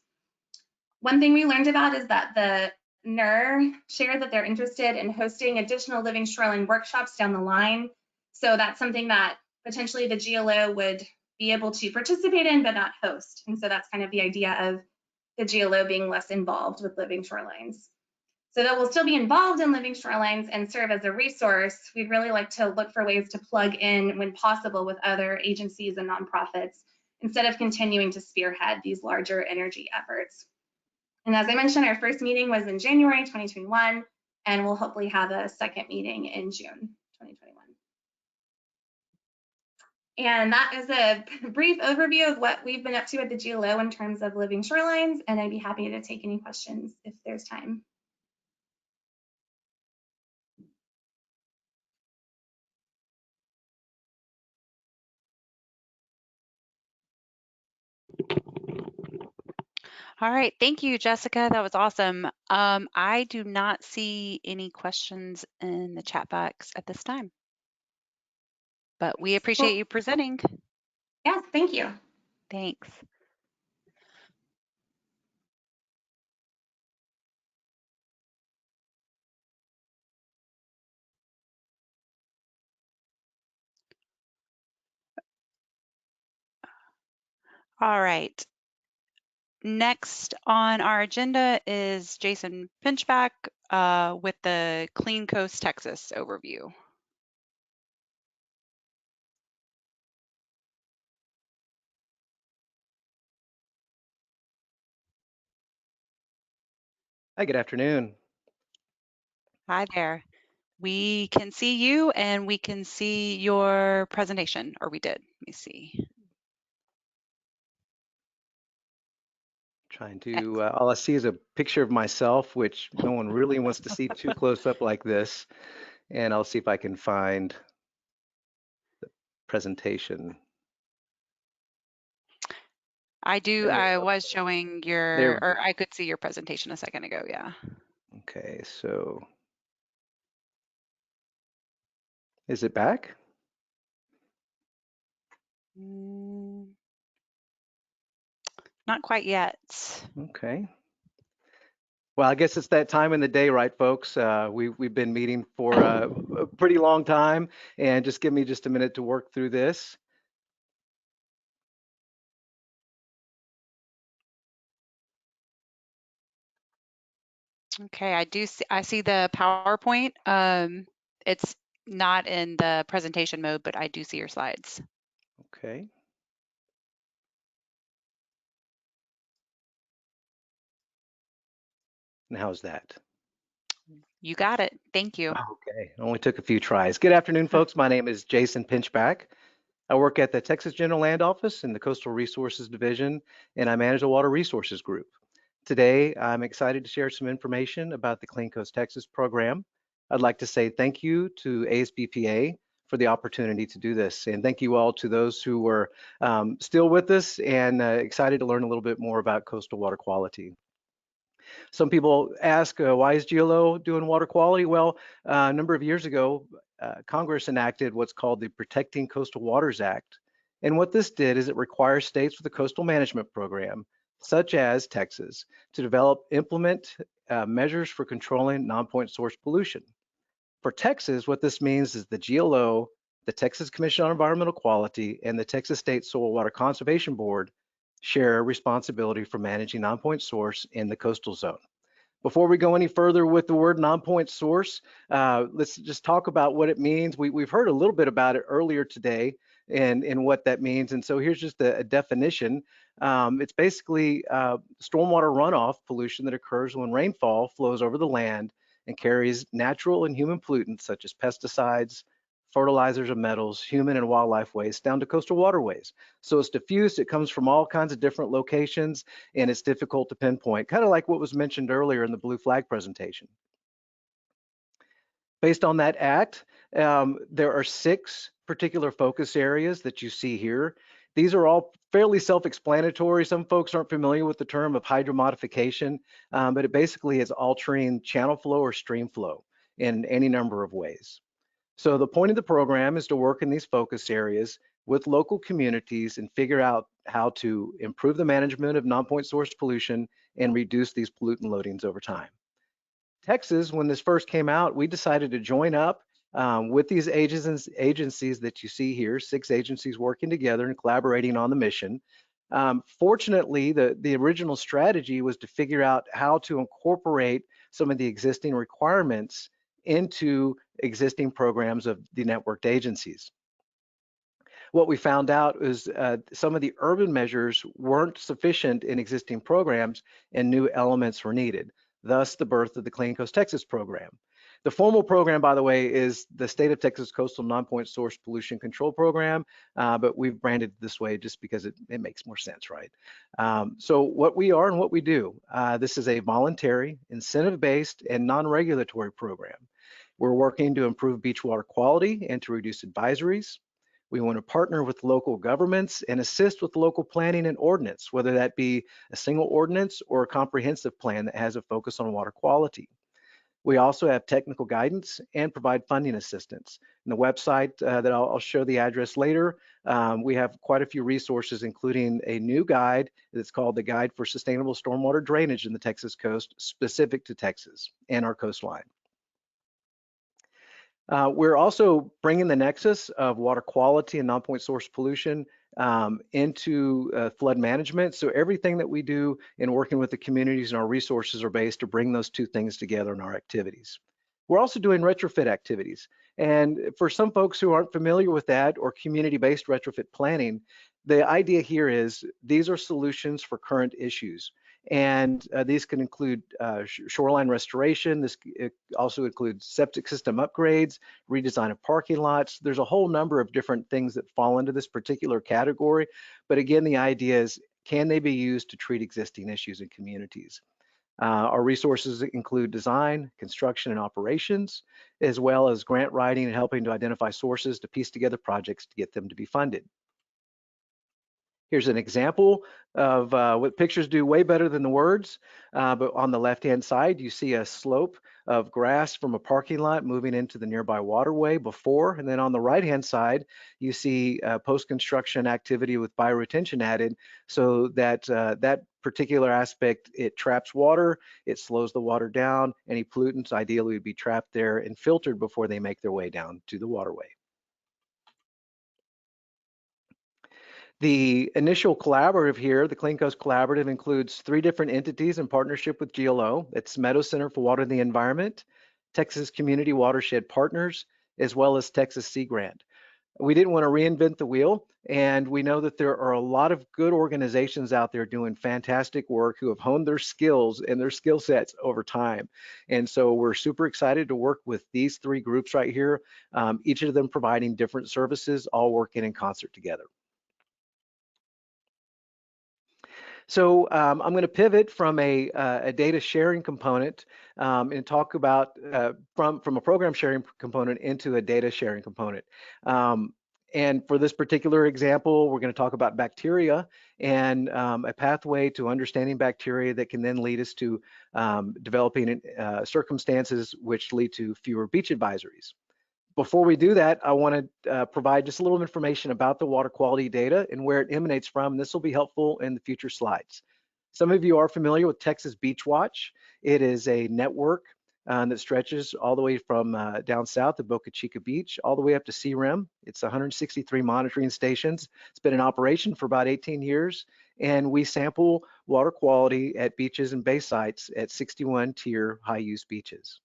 One thing we learned about is that the NER shared that they're interested in hosting additional living shoreline workshops down the line. So that's something that potentially the GLO would be able to participate in, but not host. And so that's kind of the idea of the GLO being less involved with living shorelines. So that we'll still be involved in living shorelines and serve as a resource. We'd really like to look for ways to plug in when possible with other agencies and nonprofits instead of continuing to spearhead these larger energy efforts. And as I mentioned, our first meeting was in January 2021, and we'll hopefully have a second meeting in June 2021. And that is a brief overview of what we've been up to at the GLO in terms of living shorelines, and I'd be happy to take any questions if there's time. All right, thank you, Jessica. That was awesome. I do not see any questions in the chat box at this time, but we appreciate you presenting. Yes, thank you. Thanks. All right. Next on our agenda is Jason Pinchback with the Clean Coast, Texas overview. Hi, good afternoon. Hi there. We can see you and we can see your presentation, or we did. Let me see. Trying to, all I see is a picture of myself, which no one really wants to see too close up like this. And I'll see if I can find the presentation. I was showing your, or I could see your presentation a second ago, yeah. Okay, so is it back? Not quite yet. Okay. Well, I guess it's that time in the day, right, folks? We've been meeting for a pretty long time, and just give me just a minute to work through this. Okay, I see the PowerPoint. It's not in the presentation mode, but I do see your slides. Okay. And how's that? You got it. Thank you. Okay, only took a few tries. Good afternoon, folks. My name is Jason Pinchback. I work at the Texas General Land Office in the Coastal Resources Division, and I manage the Water Resources Group. Today, I'm excited to share some information about the Clean Coast Texas program. I'd like to say thank you to ASBPA for the opportunity to do this, and thank you all to those who were still with us and excited to learn a little bit more about coastal water quality. Some people ask, why is GLO doing water quality? Well, a number of years ago, Congress enacted what's called the Protecting Coastal Waters Act. And what this did is it requires states with a coastal management program, such as Texas, to implement measures for controlling non-point source pollution. For Texas, what this means is the GLO, the Texas Commission on Environmental Quality, and the Texas State Soil Water Conservation Board share responsibility for managing non-point source in the coastal zone. Before we go any further with the word non-point source, let's just talk about what it means. We've heard a little bit about it earlier today and what that means. And so here's just a definition. It's basically stormwater runoff pollution that occurs when rainfall flows over the land and carries natural and human pollutants such as pesticides, fertilizers and metals, human and wildlife waste down to coastal waterways. So it's diffuse, it comes from all kinds of different locations, and it's difficult to pinpoint, kind of like what was mentioned earlier in the blue flag presentation. Based on that act, there are 6 particular focus areas that you see here. These are all fairly self-explanatory. Some folks aren't familiar with the term of hydromodification, but it basically is altering channel flow or stream flow in any number of ways. So the point of the program is to work in these focus areas with local communities and figure out how to improve the management of non-point source pollution and reduce these pollutant loadings over time. Texas, when this first came out, we decided to join up with these agencies that you see here, 6 agencies working together and collaborating on the mission. Fortunately, the original strategy was to figure out how to incorporate some of the existing requirements into existing programs of the networked agencies. What we found out is some of the urban measures weren't sufficient in existing programs and new elements were needed, thus the birth of the Clean Coast Texas program. The formal program, by the way, is the State of Texas Coastal Non-Point Source Pollution Control Program, but we've branded it this way just because it makes more sense, right? So what we are and what we do, this is a voluntary, incentive-based, and non-regulatory program. We're working to improve beach water quality and to reduce advisories. We want to partner with local governments and assist with local planning and ordinance, whether that be a single ordinance or a comprehensive plan that has a focus on water quality. We also have technical guidance and provide funding assistance. And the website that I'll show the address later, we have quite a few resources, including a new guide that's called the Guide for Sustainable Stormwater Drainage in the Texas Coast, specific to Texas and our coastline. We're also bringing the nexus of water quality and non-point source pollution into flood management. So everything that we do in working with the communities and our resources are based to bring those two things together in our activities. We're also doing retrofit activities. And for some folks who aren't familiar with that or community-based retrofit planning, the idea here is these are solutions for current issues. And these can include shoreline restoration. This also includes septic system upgrades, redesign of parking lots. There's a whole number of different things that fall into this particular category. But again, the idea is, can they be used to treat existing issues in communities? Our resources include design, construction, and operations, as well as grant writing and helping to identify sources to piece together projects to get them to be funded. Here's an example of what pictures do way better than the words, but on the left-hand side, you see a slope of grass from a parking lot moving into the nearby waterway before, and then on the right-hand side, you see post-construction activity with bioretention added, so that that particular aspect, it traps water, it slows the water down, any pollutants ideally would be trapped there and filtered before they make their way down to the waterway. The initial collaborative here, the Clean Coast Collaborative, includes 3 different entities in partnership with GLO. It's Meadow Center for Water and the Environment, Texas Community Watershed Partners, as well as Texas Sea Grant. We didn't want to reinvent the wheel, and we know that there are a lot of good organizations out there doing fantastic work who have honed their skills and their skill sets over time. And so we're super excited to work with these 3 groups right here, each of them providing different services, all working in concert together. So I'm going to pivot from a data sharing component and talk about from a program sharing component into a data sharing component. And for this particular example, we're going to talk about bacteria and a pathway to understanding bacteria that can then lead us to developing circumstances which lead to fewer beach advisories. Before we do that, I want to provide just a little information about the water quality data and where it emanates from. This will be helpful in the future slides. Some of you are familiar with Texas Beach Watch. It is a network that stretches all the way from down south at Boca Chica Beach all the way up to Sea Rim. It's 163 monitoring stations. It's been in operation for about 18 years, and we sample water quality at beaches and bay sites at 61 tier high-use beaches.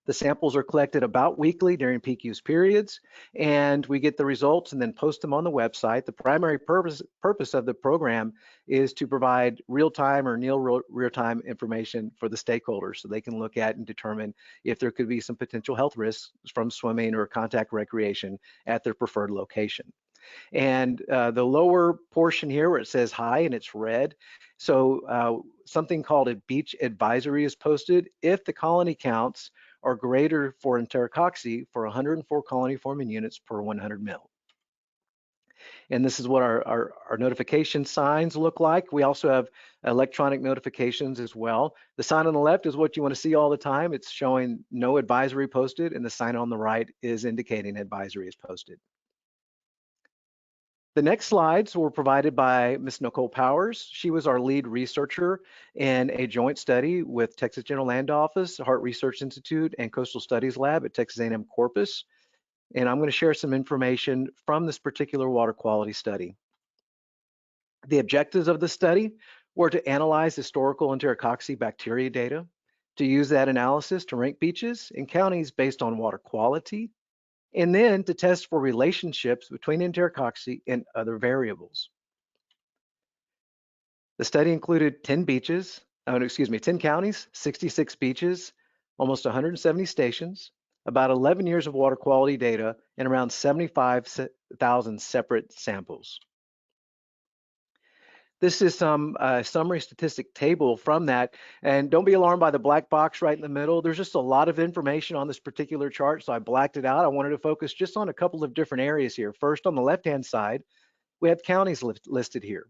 The samples are collected about weekly during peak use periods, and we get the results and then post them on the website. The primary purpose of the program is to provide real-time or near real-time information for the stakeholders so they can look at and determine if there could be some potential health risks from swimming or contact recreation at their preferred location. And the lower portion here where it says high and it's red, so something called a beach advisory is posted if the colony counts are greater for enterococcus for 104 colony forming units per 100 mil. And this is what our notification signs look like. We also have electronic notifications as well. The sign on the left is what you want to see all the time. It's showing no advisory posted, and the sign on the right is indicating advisory is posted. The next slides were provided by Ms. Nicole Powers. She was our lead researcher in a joint study with Texas General Land Office, Hart Research Institute, and Coastal Studies Lab at Texas A&M Corpus. And I'm going to share some information from this particular water quality study. The objectives of the study were to analyze historical enterococci bacteria data, to use that analysis to rank beaches and counties based on water quality, and then to test for relationships between enterococci and other variables. The study included 10 counties, 66 beaches, almost 170 stations, about 11 years of water quality data, and around 75,000 separate samples. This is some summary statistic table from that. And don't be alarmed by the black box right in the middle. There's just a lot of information on this particular chart, so I blacked it out. I wanted to focus just on a couple of different areas here. First, on the left-hand side, we have counties listed here.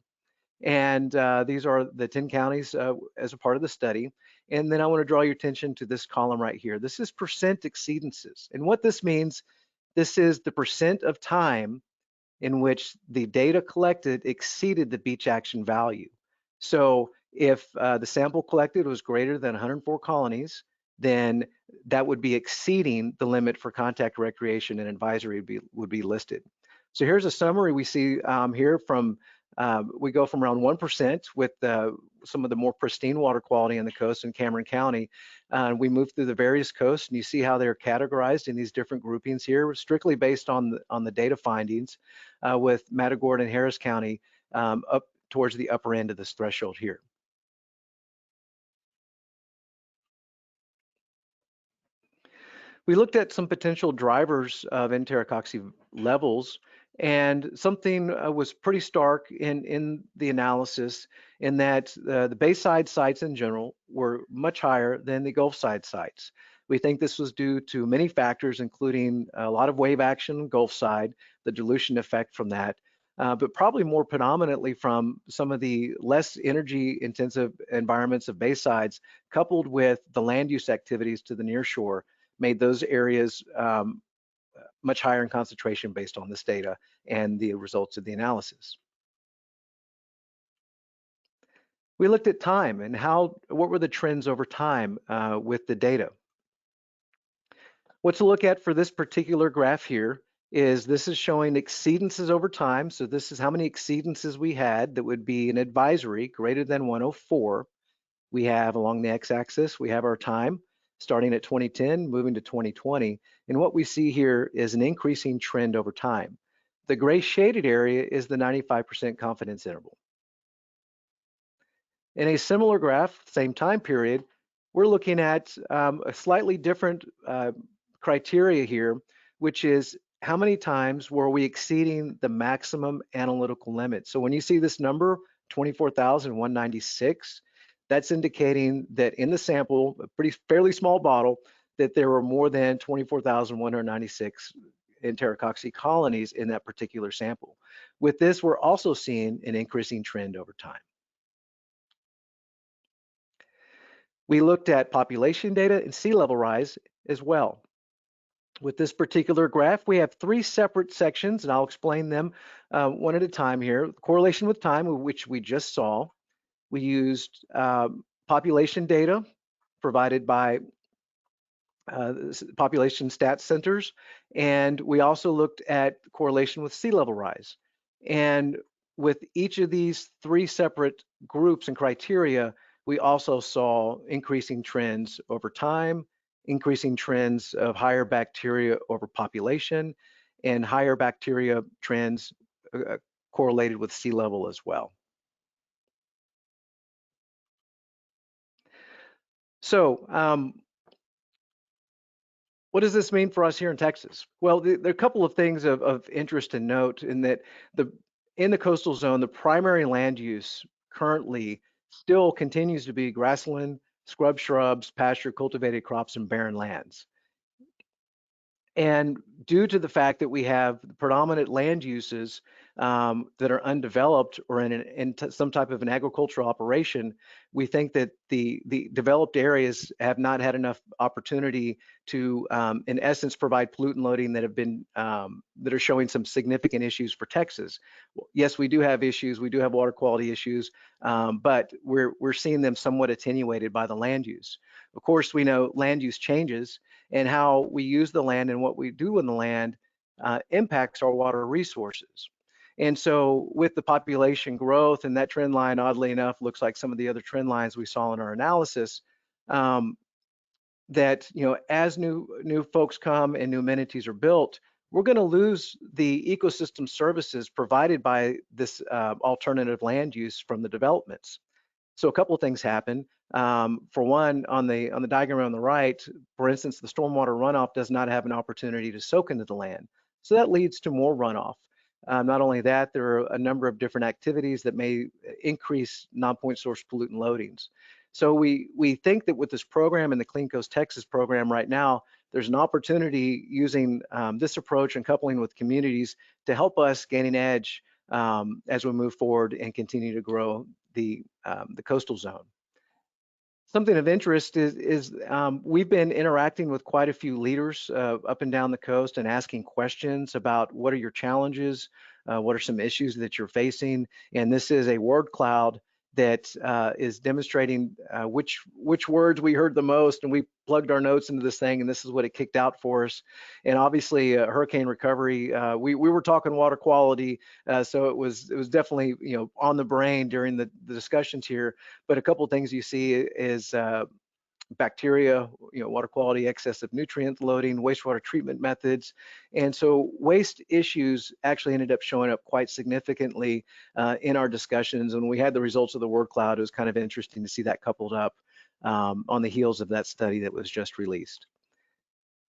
And these are the 10 counties as a part of the study. And then I want to draw your attention to this column right here. This is percent exceedances. And what this means, this is the percent of time in which the data collected exceeded the beach action value. So if the sample collected was greater than 104 colonies, then that would be exceeding the limit for contact recreation, and advisory would be listed. So here's a summary we see here from, we go from around 1% with some of the more pristine water quality on the coast in Cameron County. We move through the various coasts, and you see how they're categorized in these different groupings here, strictly based on the data findings, with Matagorda and Harris County up towards the upper end of this threshold here. We looked at some potential drivers of enterococci levels, and something was pretty stark in the analysis, in that the bayside sites in general were much higher than the Gulf side sites. We think this was due to many factors, including a lot of wave action Gulf side, the dilution effect from that, but probably more predominantly from some of the less energy intensive environments of baysides, coupled with the land use activities to the near shore, made those areas much higher in concentration based on this data and the results of the analysis. We looked at time and what were the trends over time with the data. What to look at for this particular graph here is this is showing exceedances over time. So this is how many exceedances we had that would be an advisory greater than 104. We have along the x-axis, we have our time starting at 2010, moving to 2020. And what we see here is an increasing trend over time. The gray shaded area is the 95% confidence interval. In a similar graph, same time period, we're looking at a slightly different criteria here, which is how many times were we exceeding the maximum analytical limit. So when you see this number, 24,196, that's indicating that in the sample, a fairly small bottle, that there were more than 24,196 enterococci colonies in that particular sample. With this, we're also seeing an increasing trend over time. We looked at population data and sea level rise as well. With this particular graph, we have three separate sections, and I'll explain them one at a time here. Correlation with time, which we just saw. We used population data provided by population stats centers, and we also looked at correlation with sea level rise. And with each of these three separate groups and criteria, we also saw increasing trends over time, increasing trends of higher bacteria over population, and higher bacteria trends correlated with sea level as well. So what does this mean for us here in Texas? Well, there are a couple of things of interest and note, in that in the coastal zone, the primary land use currently still continues to be grassland, scrub shrubs, pasture, cultivated crops, and barren lands. And due to the fact that we have predominant land uses that are undeveloped or in some type of an agricultural operation, we think that the developed areas have not had enough opportunity to, in essence, provide pollutant loading that have been that are showing some significant issues for Texas. Yes, we do have issues. We do have water quality issues, but we're seeing them somewhat attenuated by the land use. Of course, we know land use changes, and how we use the land and what we do in the land impacts our water resources. And so with the population growth, and that trend line, oddly enough, looks like some of the other trend lines we saw in our analysis, that, you know, as new folks come and new amenities are built, we're going to lose the ecosystem services provided by this alternative land use from the developments. So a couple of things happen. For one, on the diagram on the right, for instance, the stormwater runoff does not have an opportunity to soak into the land. So that leads to more runoff. Not only that, there are a number of different activities that may increase non-point source pollutant loadings. So we think that with this program and the Clean Coast Texas program right now, there's an opportunity using this approach and coupling with communities to help us gain an edge as we move forward and continue to grow the coastal zone. Something of interest is we've been interacting with quite a few leaders up and down the coast and asking questions about what are your challenges, what are some issues that you're facing, and this is a word cloud that is demonstrating which words we heard the most, and we plugged our notes into this thing, and this is what it kicked out for us. And obviously, hurricane recovery, we were talking water quality, so it was definitely, you know, on the brain during the discussions here. But a couple of things you see is bacteria, you know, water quality, excessive nutrient loading, wastewater treatment methods. And so waste issues actually ended up showing up quite significantly in our discussions. And when we had the results of the word cloud, it was kind of interesting to see that coupled up on the heels of that study that was just released.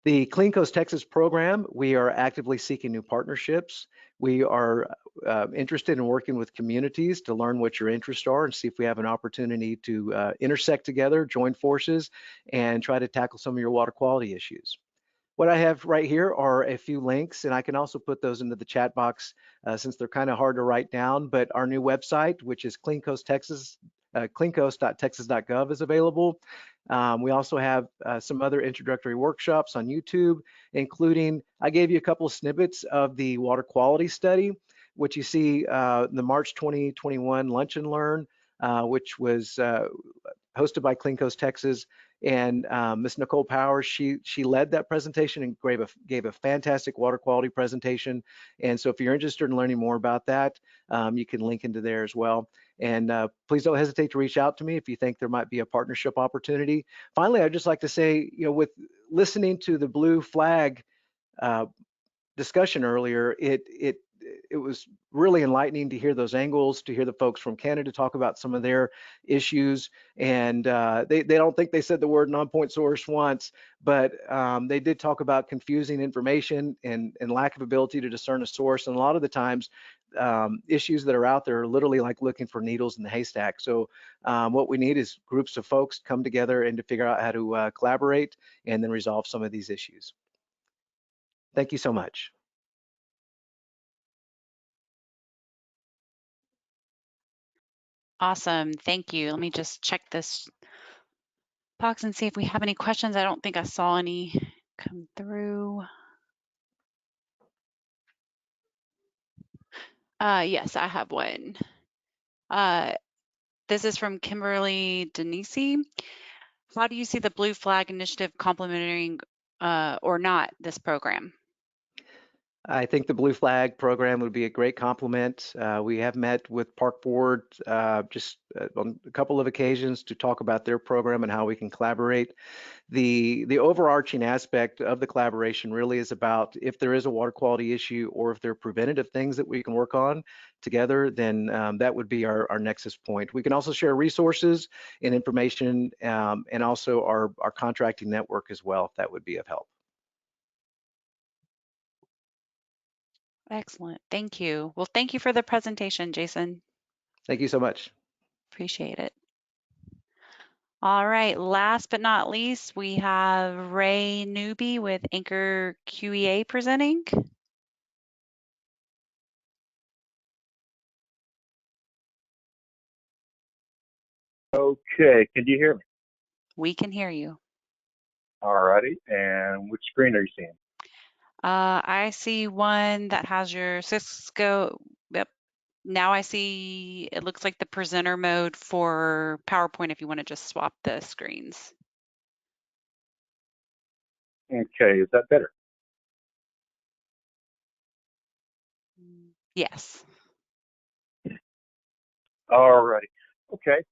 The Clean Coast Texas program, we are actively seeking new partnerships. We are interested in working with communities to learn what your interests are and see if we have an opportunity to intersect together, join forces, and try to tackle some of your water quality issues. What I have right here are a few links, and I can also put those into the chat box since they're kind of hard to write down, but our new website, which is Clean Coast Texas, cleancoast.texas.gov is available. We also have some other introductory workshops on YouTube, including, I gave you a couple of snippets of the water quality study, which you see the March 2021 Lunch and Learn, which was hosted by Clean Coast Texas. And Ms. Nicole Powers, she led that presentation and gave a fantastic water quality presentation. And so if you're interested in learning more about that, you can link into there as well. And please don't hesitate to reach out to me if you think there might be a partnership opportunity. Finally, I'd just like to say, you know, with listening to the blue flag discussion earlier, it was really enlightening to hear those angles, to hear the folks from Canada talk about some of their issues. And they don't think they said the word non-point source once, but they did talk about confusing information and lack of ability to discern a source. And a lot of the times, issues that are out there are literally like looking for needles in the haystack. So what we need is groups of folks come together and to figure out how to collaborate and then resolve some of these issues. Thank you so much. Awesome, thank you. Let me just check this box and see if we have any questions. I don't think I saw any come through. Yes, I have one. This is from Kimberly Denisi. How do you see the Blue Flag Initiative complementing or not this program? I think the Blue Flag program would be a great complement. We have met with Park Board just on a couple of occasions to talk about their program and how we can collaborate. The overarching aspect of the collaboration really is about if there is a water quality issue or if there are preventative things that we can work on together, then that would be our nexus point. We can also share resources and information and also our contracting network as well, if that would be of help. Excellent, thank you. Well, thank you for the presentation, Jason. Thank you so much. Appreciate it. All right, last but not least, we have Ray Newby with Anchor QEA presenting. Okay, can you hear me? We can hear you. All righty, and which screen are you seeing? I see one that has your Cisco. Yep. Now I see it looks like the presenter mode for PowerPoint if you want to just swap the screens. Okay, is that better? Yes. All righty. Okay.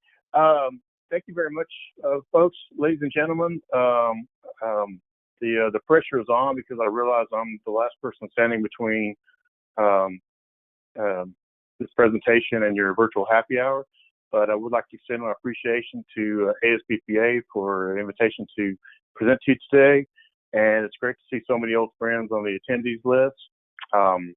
Thank you very much, folks, ladies and gentlemen. The pressure is on because I realize I'm the last person standing between this presentation and your virtual happy hour. But I would like to extend my appreciation to ASBPA for an invitation to present to you today. And it's great to see so many old friends on the attendees list. And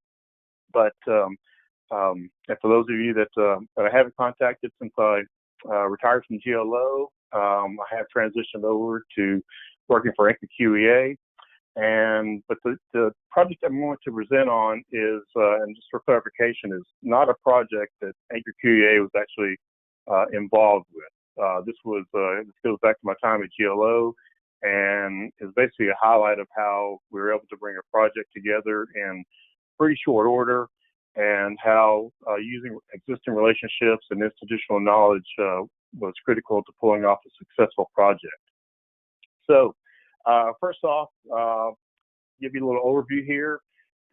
for those of you that I haven't contacted since I retired from GLO, I have transitioned over to working for Anchor QEA. But the project I'm going to present on is, and just for clarification, is not a project that Anchor QEA was actually involved with. This goes back to my time at GLO, and is basically a highlight of how we were able to bring a project together in pretty short order, and how using existing relationships and institutional knowledge was critical to pulling off a successful project. So first off, give you a little overview here.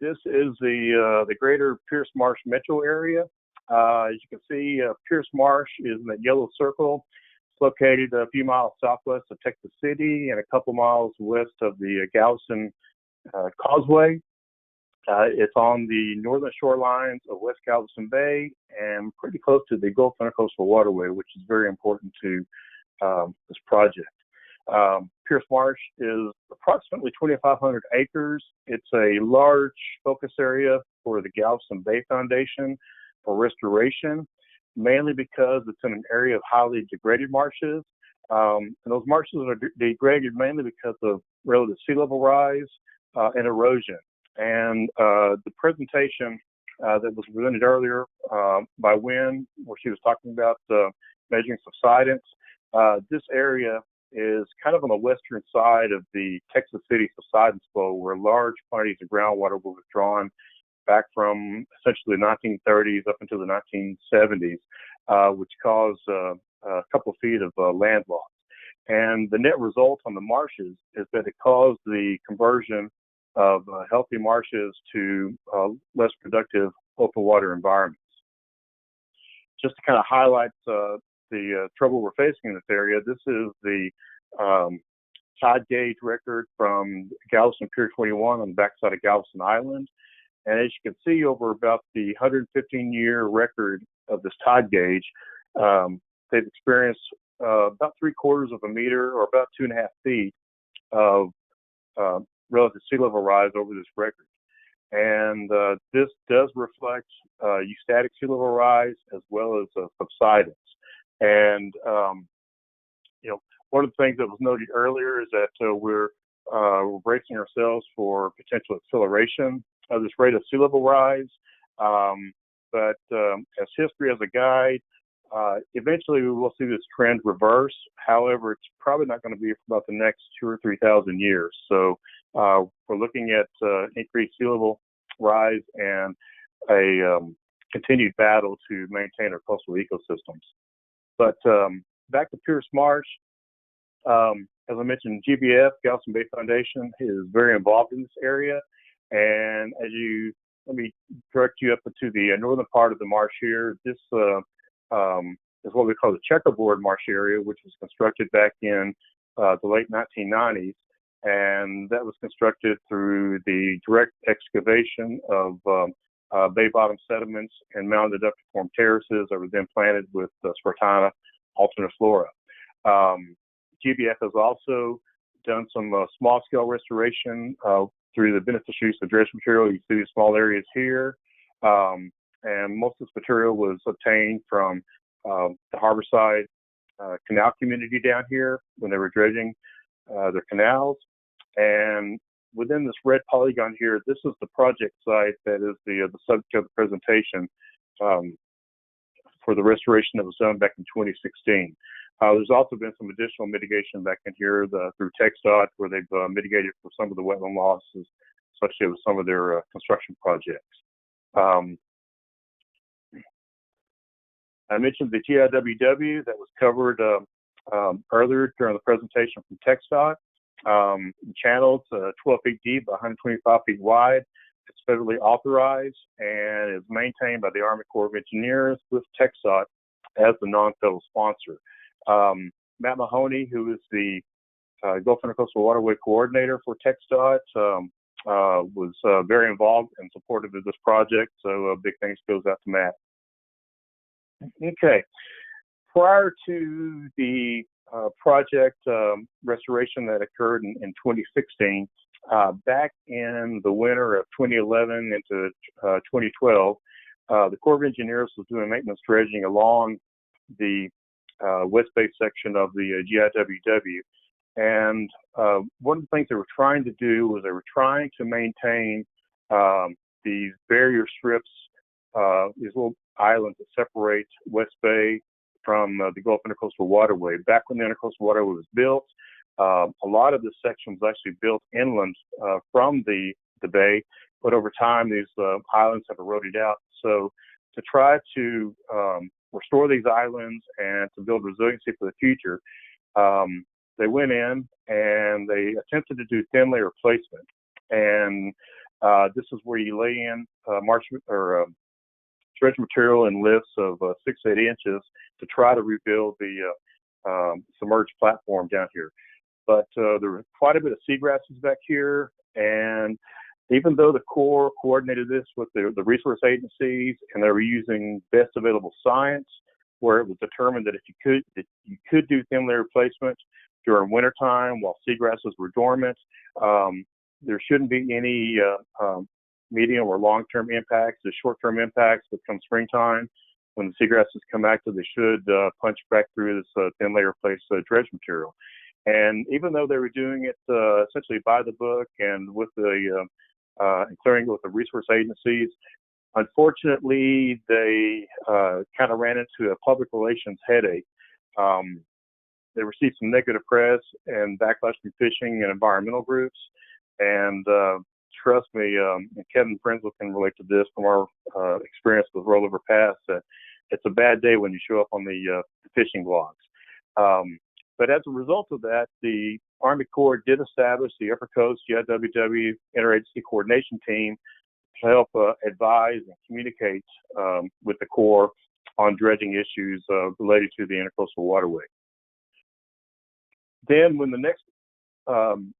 This is the greater Pierce Marsh metro area. As you can see, Pierce Marsh is in that yellow circle. It's located a few miles southwest of Texas City and a couple miles west of the Galveston Causeway. It's on the northern shorelines of West Galveston Bay and pretty close to the Gulf Intercoastal Waterway, which is very important to this project. Pierce Marsh is approximately 2,500 acres. It's a large focus area for the Galveston Bay Foundation for restoration, mainly because it's in an area of highly degraded marshes. And those marshes are degraded mainly because of relative sea level rise and erosion. And the presentation that was presented earlier by Wynn, where she was talking about measuring subsidence, this area is kind of on the western side of the Texas City subsidence flow, where large quantities of groundwater were withdrawn back from essentially the 1930s up until the 1970s, which caused a couple of feet of land loss. And the net result on the marshes is that it caused the conversion of healthy marshes to less productive open water environments. Just to kind of highlight the trouble we're facing in this area, this is the tide gauge record from Galveston Pier 21 on the backside of Galveston Island. And as you can see, over about the 115-year record of this tide gauge, they've experienced about 3/4 of a meter, or about 2.5 feet of relative sea level rise over this record. And this does reflect eustatic sea level rise as well as subsidence. And one of the things that was noted earlier is that we're bracing ourselves for potential acceleration of this rate of sea level rise. But as history as a guide, eventually we will see this trend reverse. However, it's probably not going to be for about the next 2,000 or 3,000 years. So we're looking at increased sea level rise and a continued battle to maintain our coastal ecosystems. But back to Pierce Marsh. As I mentioned, GBF, Galveston Bay Foundation, is very involved in this area. And let me direct you up to the northern part of the marsh here. This is what we call the checkerboard marsh area, which was constructed back in the late 1990s. And that was constructed through the direct excavation of bay bottom sediments and mounded up to form terraces that were then planted with Spartina alterniflora. GBF has also done some small-scale restoration through the beneficial use of dredge material. You see these small areas here. And most of this material was obtained from the Harborside Canal community down here when they were dredging their canals. And within this red polygon here, this is the project site that is the subject of the presentation for the restoration that was done back in 2016. There's also been some additional mitigation back in here through TxDOT, where they've mitigated for some of the wetland losses associated with some of their construction projects. I mentioned the GIWW that was covered earlier during the presentation from TxDOT. The channel's 12 feet deep, 125 feet wide. It's federally authorized and is maintained by the Army Corps of Engineers with TxDOT as the non-federal sponsor. Matt Mahoney, who is the Gulf Intercoastal Waterway Coordinator for TxDOT, was very involved and supportive of this project, so big thanks goes out to Matt. Okay, prior to the project restoration that occurred in 2016, back in the winter of 2011 into 2012, the Corps of Engineers was doing maintenance dredging along the west bay section of the GIWW. And one of the things they were trying to do was they were trying to maintain these barrier strips, these little islands that separate West Bay from the Gulf Intercoastal Waterway. Back when the Intercoastal Waterway was built, a lot of this section was actually built inland from the bay, but over time these islands have eroded out. So to try to restore these islands and to build resiliency for the future, they went in and they attempted to do thin layer placement. And this is where you lay in dredge material in lifts of 6 to 8 inches to try to rebuild the submerged platform down here. But there was quite a bit of seagrasses back here, and even though the Corps coordinated this with the resource agencies and they were using best available science, where it was determined that if you could do thin layer placement during wintertime while seagrasses were dormant, there shouldn't be any medium or long-term impacts. The short-term impacts would come springtime. When the seagrasses come active, they should punch back through this thin layer placed dredge material. And even though they were doing it essentially by the book and with the and clearing with the resource agencies, unfortunately, they kind of ran into a public relations headache. They received some negative press and backlash from fishing and environmental groups. And trust me, and Kevin Frenzel can relate to this from our experience with Rollover Pass, that it's a bad day when you show up on the fishing blogs. But as a result of that, the Army Corps did establish the Upper Coast GIWW Interagency Coordination Team to help advise and communicate with the Corps on dredging issues related to the Intercoastal Waterway. Then when the next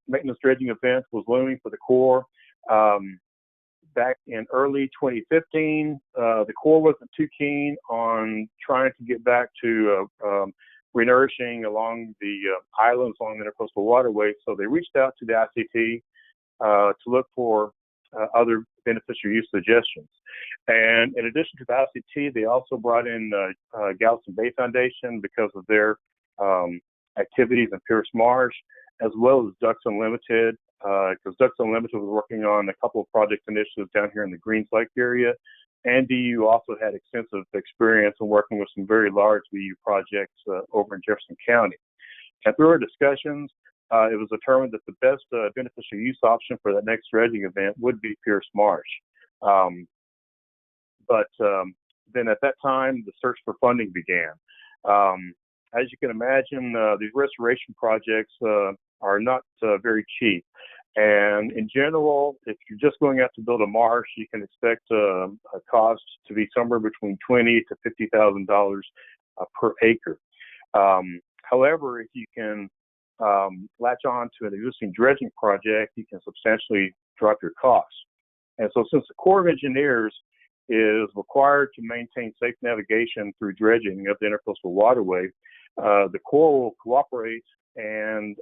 maintenance dredging event was looming for the Corps, back in early 2015, the Corps wasn't too keen on trying to get back to renourishing along the islands along the Intercoastal Waterway, so they reached out to the ICT to look for other beneficial use suggestions. And in addition to the ICT, they also brought in Galveston Bay Foundation because of their activities in Pierce Marsh, as well as Ducks Unlimited, because Ducks Unlimited was working on a couple of project initiatives down here in the Greens Lake area. And DU also had extensive experience in working with some very large DU projects over in Jefferson County. And through our discussions, it was determined that the best beneficial use option for that next dredging event would be Pierce Marsh. But then at that time, the search for funding began. As you can imagine, these restoration projects are not very cheap. And in general, if you're just going out to build a marsh, you can expect a cost to be somewhere between $20,000 to $50,000 per acre. However, if you can latch on to an existing dredging project, you can substantially drop your costs. And so since the Corps of Engineers is required to maintain safe navigation through dredging of the Intercoastal Waterway, the Corps will cooperate and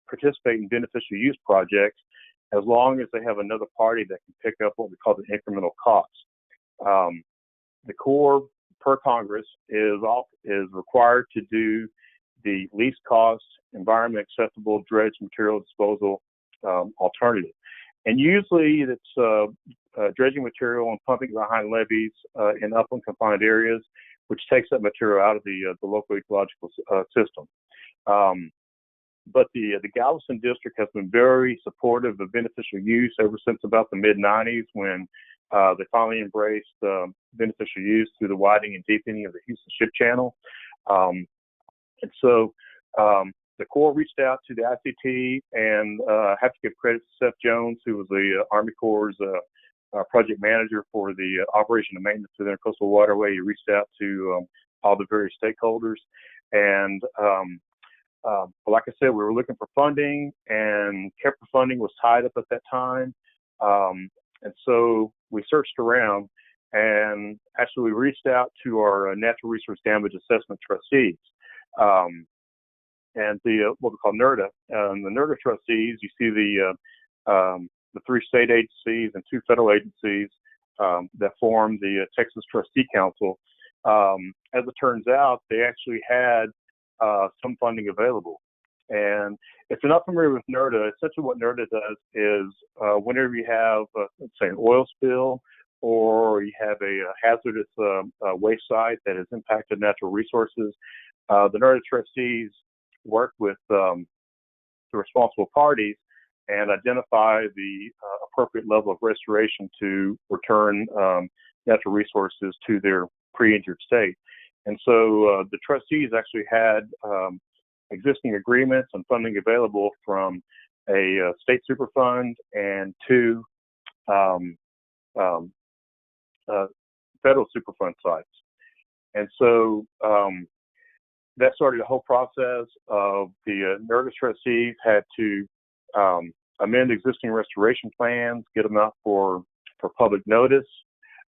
participate in beneficial use projects as long as they have another party that can pick up what we call the incremental costs. The Corps, per Congress, is required to do the least cost, environment acceptable dredge material disposal alternative. And usually it's dredging material and pumping behind levees in upland confined areas, which takes that material out of the local ecological system. But the Galveston district has been very supportive of beneficial use ever since about the mid-90s, when they finally embraced beneficial use through the widening and deepening of the Houston Ship Channel. And so the Corps reached out to the ICT, and I have to give credit to Seth Jones, who was the Army Corps' project manager for the operation and maintenance of the Intercoastal Waterway. He reached out to all the various stakeholders. And like I said, we were looking for funding, and COPRI funding was tied up at that time. And so we searched around, and actually we reached out to our natural resource damage assessment trustees. And the what we call NERDA. The NERDA trustees, you see the 3 state agencies and 2 federal agencies that form the Texas Trustee Council. As it turns out, they actually had some funding available. And if you're not familiar with NERDA, essentially what NERDA does is whenever you have, let's say, an oil spill, or you have a hazardous waste site that has impacted natural resources, the NERDA trustees work with the responsible parties and identify the appropriate level of restoration to return natural resources to their pre-injured state. And so the trustees actually had existing agreements and funding available from a state superfund and 2 federal superfund sites. And so that started a whole process of the NERDA trustees had to amend existing restoration plans, get them out for public notice,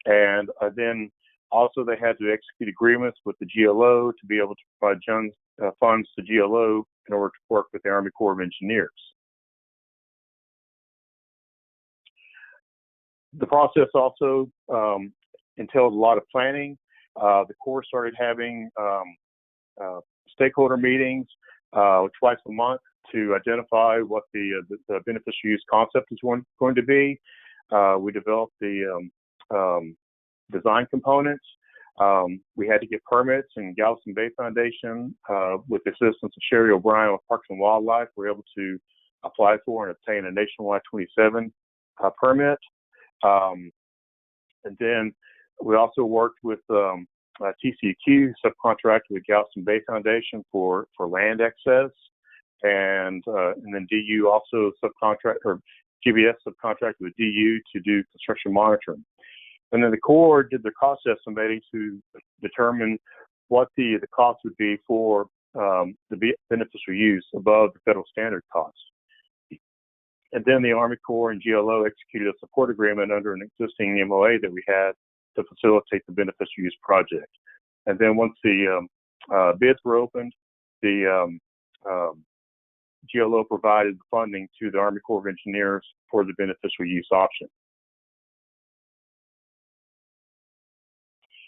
and then also they had to execute agreements with the GLO to be able to provide funds to GLO in order to work with the Army Corps of Engineers. The process also entailed a lot of planning. The Corps started having stakeholder meetings twice a month to identify what the beneficial use concept is going to be. We developed the design components. We had to get permits, and Galveston Bay Foundation, with the assistance of Sherry O'Brien with Parks and Wildlife, were able to apply for and obtain a nationwide 27 permit. And then we also worked with TCEQ, subcontracted with Galveston Bay Foundation for land access, and then DU also GBS subcontracted with DU to do construction monitoring. And then the Corps did the cost estimating to determine what the cost would be for the beneficial use above the federal standard cost. And then the Army Corps and GLO executed a support agreement under an existing MOA that we had to facilitate the beneficial use project. And then once the bids were opened, the GLO provided the funding to the Army Corps of Engineers for the beneficial use option.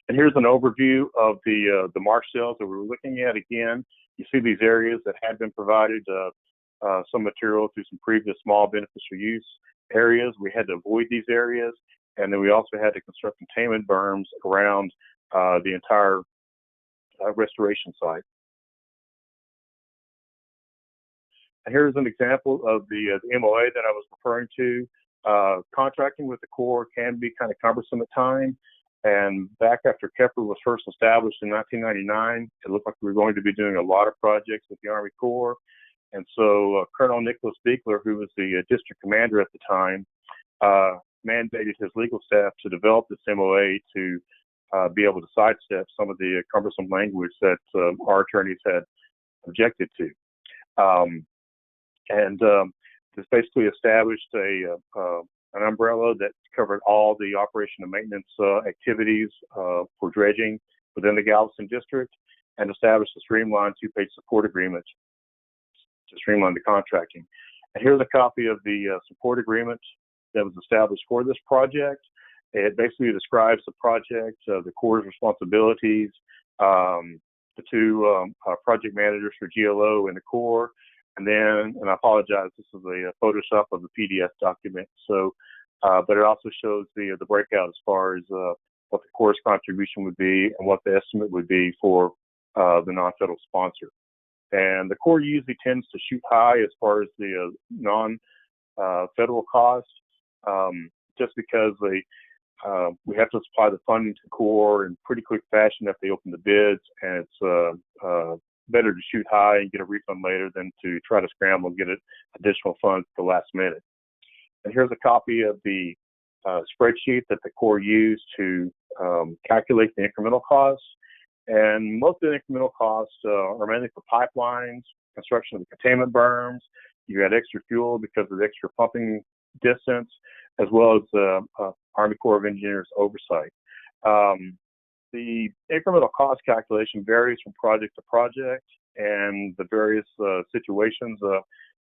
And here's an overview of the marsh cells that we were looking at. Again, you see these areas that had been provided some material through some previous small beneficial use areas. We had to avoid these areas, and then we also had to construct containment berms around the entire restoration site. And here's an example of the MOA that I was referring to. Contracting with the Corps can be kind of cumbersome at times. And back after COPRI was first established in 1999, it looked like we were going to be doing a lot of projects with the Army Corps. And so Colonel Nicholas Beekler, who was the district commander at the time, mandated his legal staff to develop this MOA to be able to sidestep some of the cumbersome language that our attorneys had objected to. This basically established an umbrella that covered all the operation and maintenance activities for dredging within the Galveston district, and established a streamlined 2-page support agreement to streamline the contracting. And here's a copy of the support agreement that was established for this project. It basically describes the project, the Corps' responsibilities, the 2 project managers for GLO and the Corps, and then, and I apologize, this is a Photoshop of the PDF document. So, but it also shows the breakout as far as what the Corps' contribution would be and what the estimate would be for the non-federal sponsor. And the Corps usually tends to shoot high as far as the non-federal costs, just because we have to supply the funding to the Corps in pretty quick fashion if they open the bids, and it's better to shoot high and get a refund later than to try to scramble and get additional funds at the last minute. And here's a copy of the spreadsheet that the Corps used to calculate the incremental costs. And most of the incremental costs are mainly for pipelines, construction of the containment berms. You got extra fuel because of the extra pumping distance, as well as Army Corps of Engineers oversight. The incremental cost calculation varies from project to project and the various situations that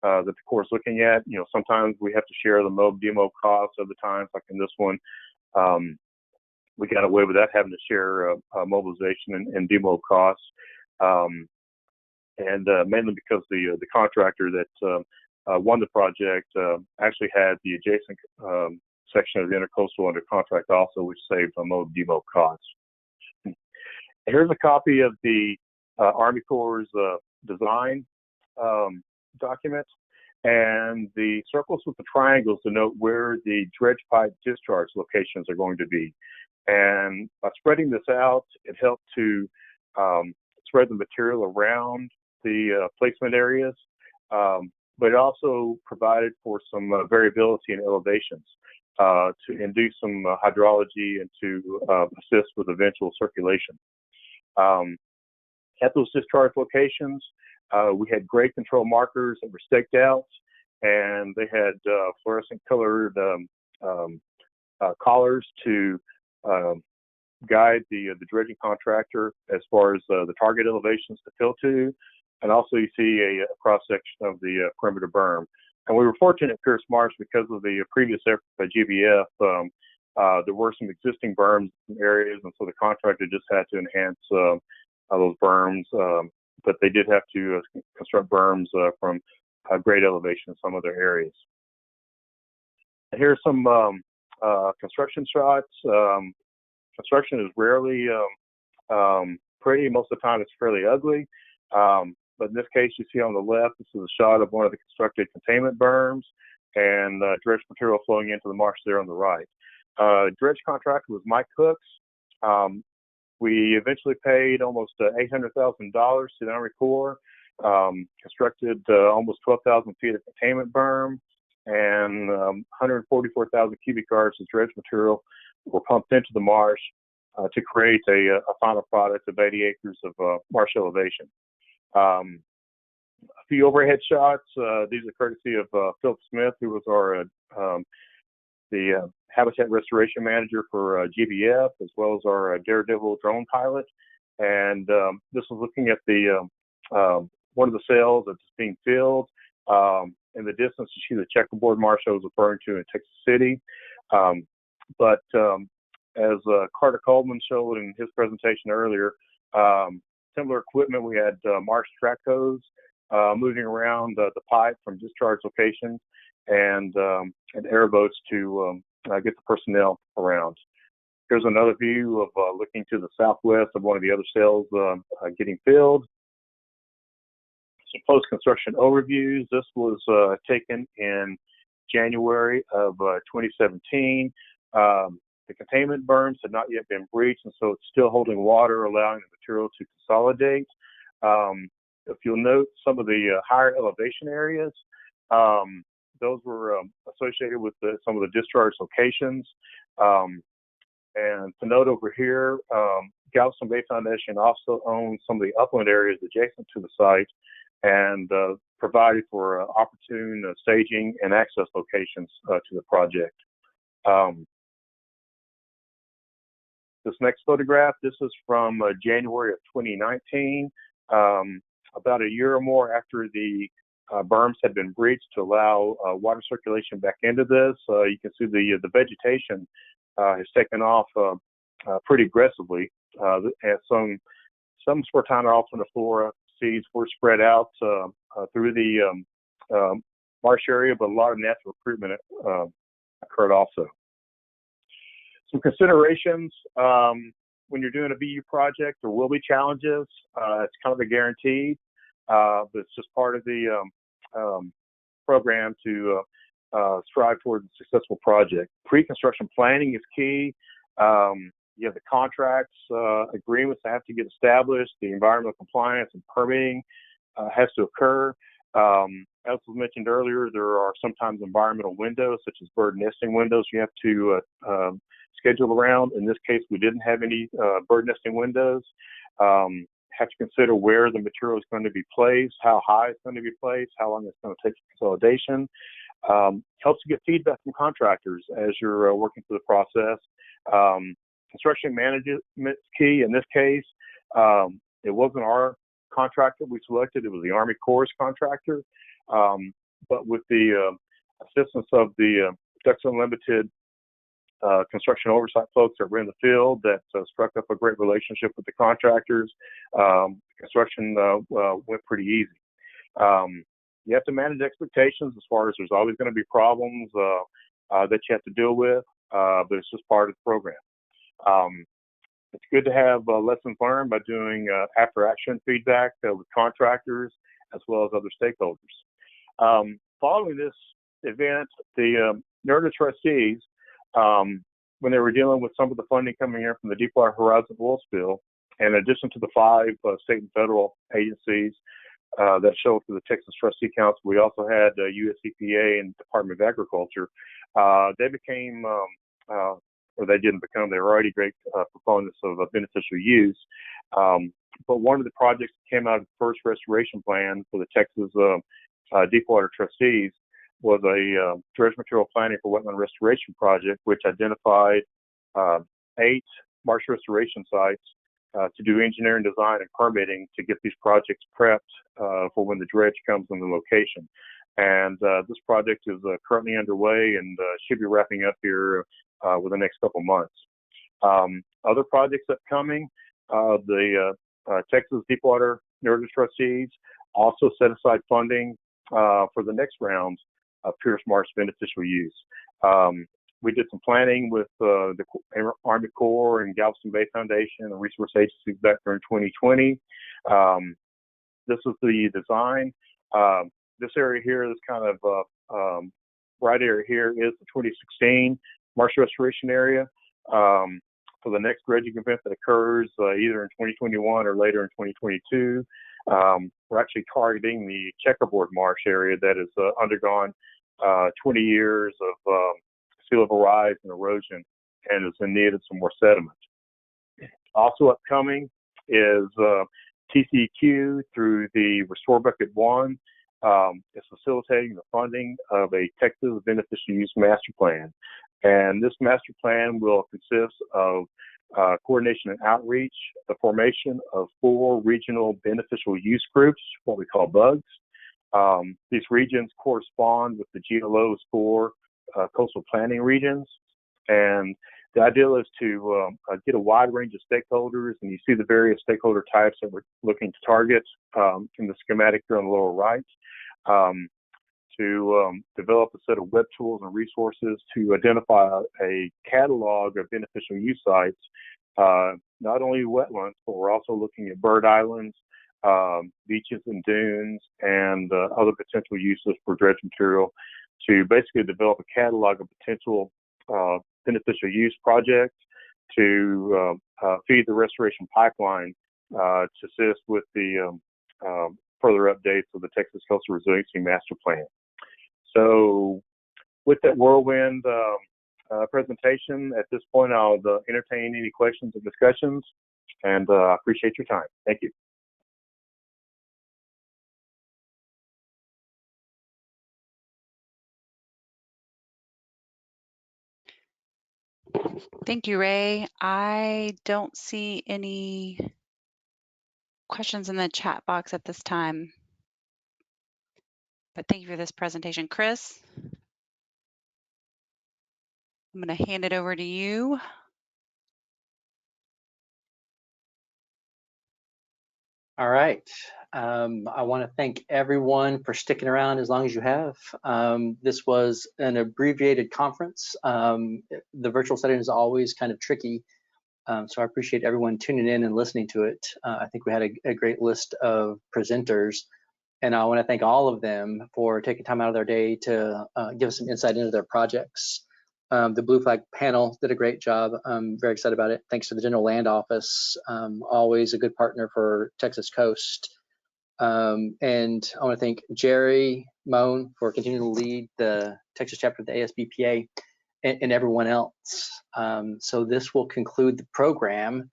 the Corps is looking at. You know, sometimes we have to share the MOB demo costs. Other times, like in this one, we got away with that, having to share mobilization and demo costs, and mainly because the contractor that won the project actually had the adjacent section of the intercoastal under contract also, which saved MOB demo costs. Here's a copy of the Army Corps' design document, and the circles with the triangles denote where the dredge pipe discharge locations are going to be. And by spreading this out, it helped to spread the material around the placement areas, but it also provided for some variability in elevations to induce some hydrology and to assist with eventual circulation. At those discharge locations, we had grade control markers that were staked out, and they had fluorescent colored collars to guide the dredging contractor as far as the target elevations to fill to, and also you see a cross section of the perimeter berm. And we were fortunate at Pierce Marsh because of the previous effort by GBF. There were some existing berms in areas, and so the contractor just had to enhance those berms, but they did have to construct berms from grade elevation in some other areas. And here's some construction shots. Construction is rarely pretty. Most of the time it's fairly ugly. But in this case, you see on the left, this is a shot of one of the constructed containment berms and dredge material flowing into the marsh there on the right. Dredge contractor was Mike Hooks. We eventually paid almost $800,000 to the Army Corps, constructed almost 12,000 feet of containment berm, and 144,000 cubic yards of dredge material were pumped into the marsh to create a final product of 80 acres of marsh elevation. A few overhead shots. These are courtesy of Philip Smith, who was our the habitat restoration manager for GBF, as well as our Daredevil drone pilot. And this was looking at the one of the cells that's being filled. In the distance, you see the checkerboard marsh I was referring to in Texas City. But as Carter Coleman showed in his presentation earlier, similar equipment, we had marsh track hose moving around the pipe from discharge locations, and airboats to get the personnel around. Here's another view of looking to the southwest of one of the other cells getting filled. Some post-construction overviews. This was taken in January of 2017. The containment berms had not yet been breached, and so it's still holding water, allowing the material to consolidate. If you'll note, some of the higher elevation areas, those were associated with some of the discharge locations. And to note over here, Galveston Bay Foundation also owns some of the upland areas adjacent to the site, and provided for opportune staging and access locations to the project. This next photograph, this is from January of 2019, about a year or more after the berms had been breached to allow water circulation back into this. You can see the vegetation has taken off pretty aggressively. And some Spartina alterniflora seeds were spread out through the marsh area, but a lot of natural recruitment occurred also. Some considerations when you're doing a VU project, there will be challenges. It's kind of a guaranteed, but it's just part of the program to strive towards a successful project. Pre-construction planning is key. You have the contracts, agreements that have to get established. The environmental compliance and permitting has to occur. As was mentioned earlier, there are sometimes environmental windows, such as bird nesting windows, you have to schedule around. In this case, we didn't have any bird nesting windows. Have to consider where the material is going to be placed, how high it's going to be placed, how long it's going to take for consolidation. Helps you get feedback from contractors as you're working through the process. Construction management is key. In this case, it wasn't our contractor we selected, it was the Army Corps contractor. But with the assistance of the Ducks Unlimited construction oversight folks that were in the field that struck up a great relationship with the contractors, construction went pretty easy. You have to manage expectations as far as there's always going to be problems that you have to deal with, but it's just part of the program. It's good to have lessons learned by doing after-action feedback with contractors as well as other stakeholders. Following this event, the NERDA trustees, when they were dealing with some of the funding coming in from the Deepwater Horizon oil spill, in addition to the 5 state and federal agencies that showed for the Texas Trustee Council, we also had US EPA and Department of Agriculture. They became, or they didn't become, they were already great proponents of beneficial use. But one of the projects that came out of the first restoration plan for the Texas Deepwater trustees was a dredge material planning for wetland restoration project, which identified 8 marsh restoration sites to do engineering, design, and permitting to get these projects prepped for when the dredge comes in the location. And this project is currently underway and should be wrapping up here within the next couple months. Other projects upcoming, the Texas Deepwater NERDA trustees also set aside funding for the next round of Pierce Marsh beneficial use. We did some planning with the Army Corps and Galveston Bay Foundation and resource agencies back there in 2020. This is the design. This area here, this kind of bright area here is the 2016 marsh restoration area. For the next dredging event that occurs either in 2021 or later in 2022, we're actually targeting the checkerboard marsh area that has undergone 20 years of sea level rise and erosion and is in need of some more sediment. Also upcoming is TCEQ through the Restore Bucket 1 is facilitating the funding of a Texas beneficial use master plan. And this master plan will consist of coordination and outreach, the formation of 4 regional beneficial use groups, what we call bugs. These regions correspond with the GLO's 4 coastal planning regions. And the idea is to get a wide range of stakeholders, and you see the various stakeholder types that we're looking to target in the schematic here on the lower right, to develop a set of web tools and resources to identify a catalog of beneficial use sites, not only wetlands, but we're also looking at bird islands, beaches and dunes, and other potential uses for dredge material to basically develop a catalog of potential beneficial use projects to feed the restoration pipeline to assist with the further updates of the Texas Coastal Resiliency Master Plan. So with that whirlwind presentation, at this point, I'll entertain any questions or discussions, and I appreciate your time. Thank you. Thank you, Ray. I don't see any questions in the chat box at this time, but thank you for this presentation. Chris, I'm going to hand it over to you. All right. I want to thank everyone for sticking around as long as you have. This was an abbreviated conference. The virtual setting is always kind of tricky, so I appreciate everyone tuning in and listening to it. I think we had a great list of presenters, and I want to thank all of them for taking time out of their day to give us some insight into their projects. The Blue Flag panel did a great job. I'm very excited about it. Thanks to the General Land Office, always a good partner for Texas Coast. And I want to thank Jerry Moan for continuing to lead the Texas chapter of the ASBPA. and everyone else. So this will conclude the program.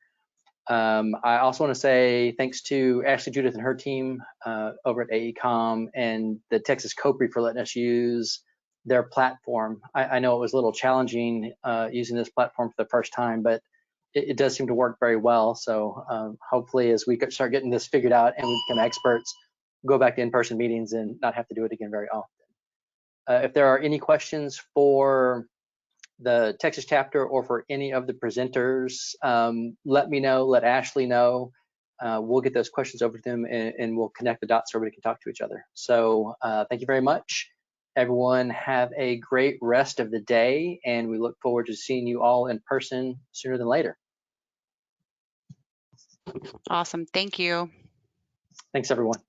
I also want to say thanks to Ashley, Judith, and her team over at AECOM and the Texas COPRI for letting us use their platform. I know it was a little challenging using this platform for the first time, but it does seem to work very well. So hopefully as we start getting this figured out and we become experts, go back to in-person meetings and not have to do it again very often. If there are any questions for the Texas chapter or for any of the presenters, let me know, let Ashley know. We'll get those questions over to them and we'll connect the dots so everybody can talk to each other. So thank you very much. Everyone have a great rest of the day, and we look forward to seeing you all in person sooner than later. Awesome. Thank you. Thanks, everyone.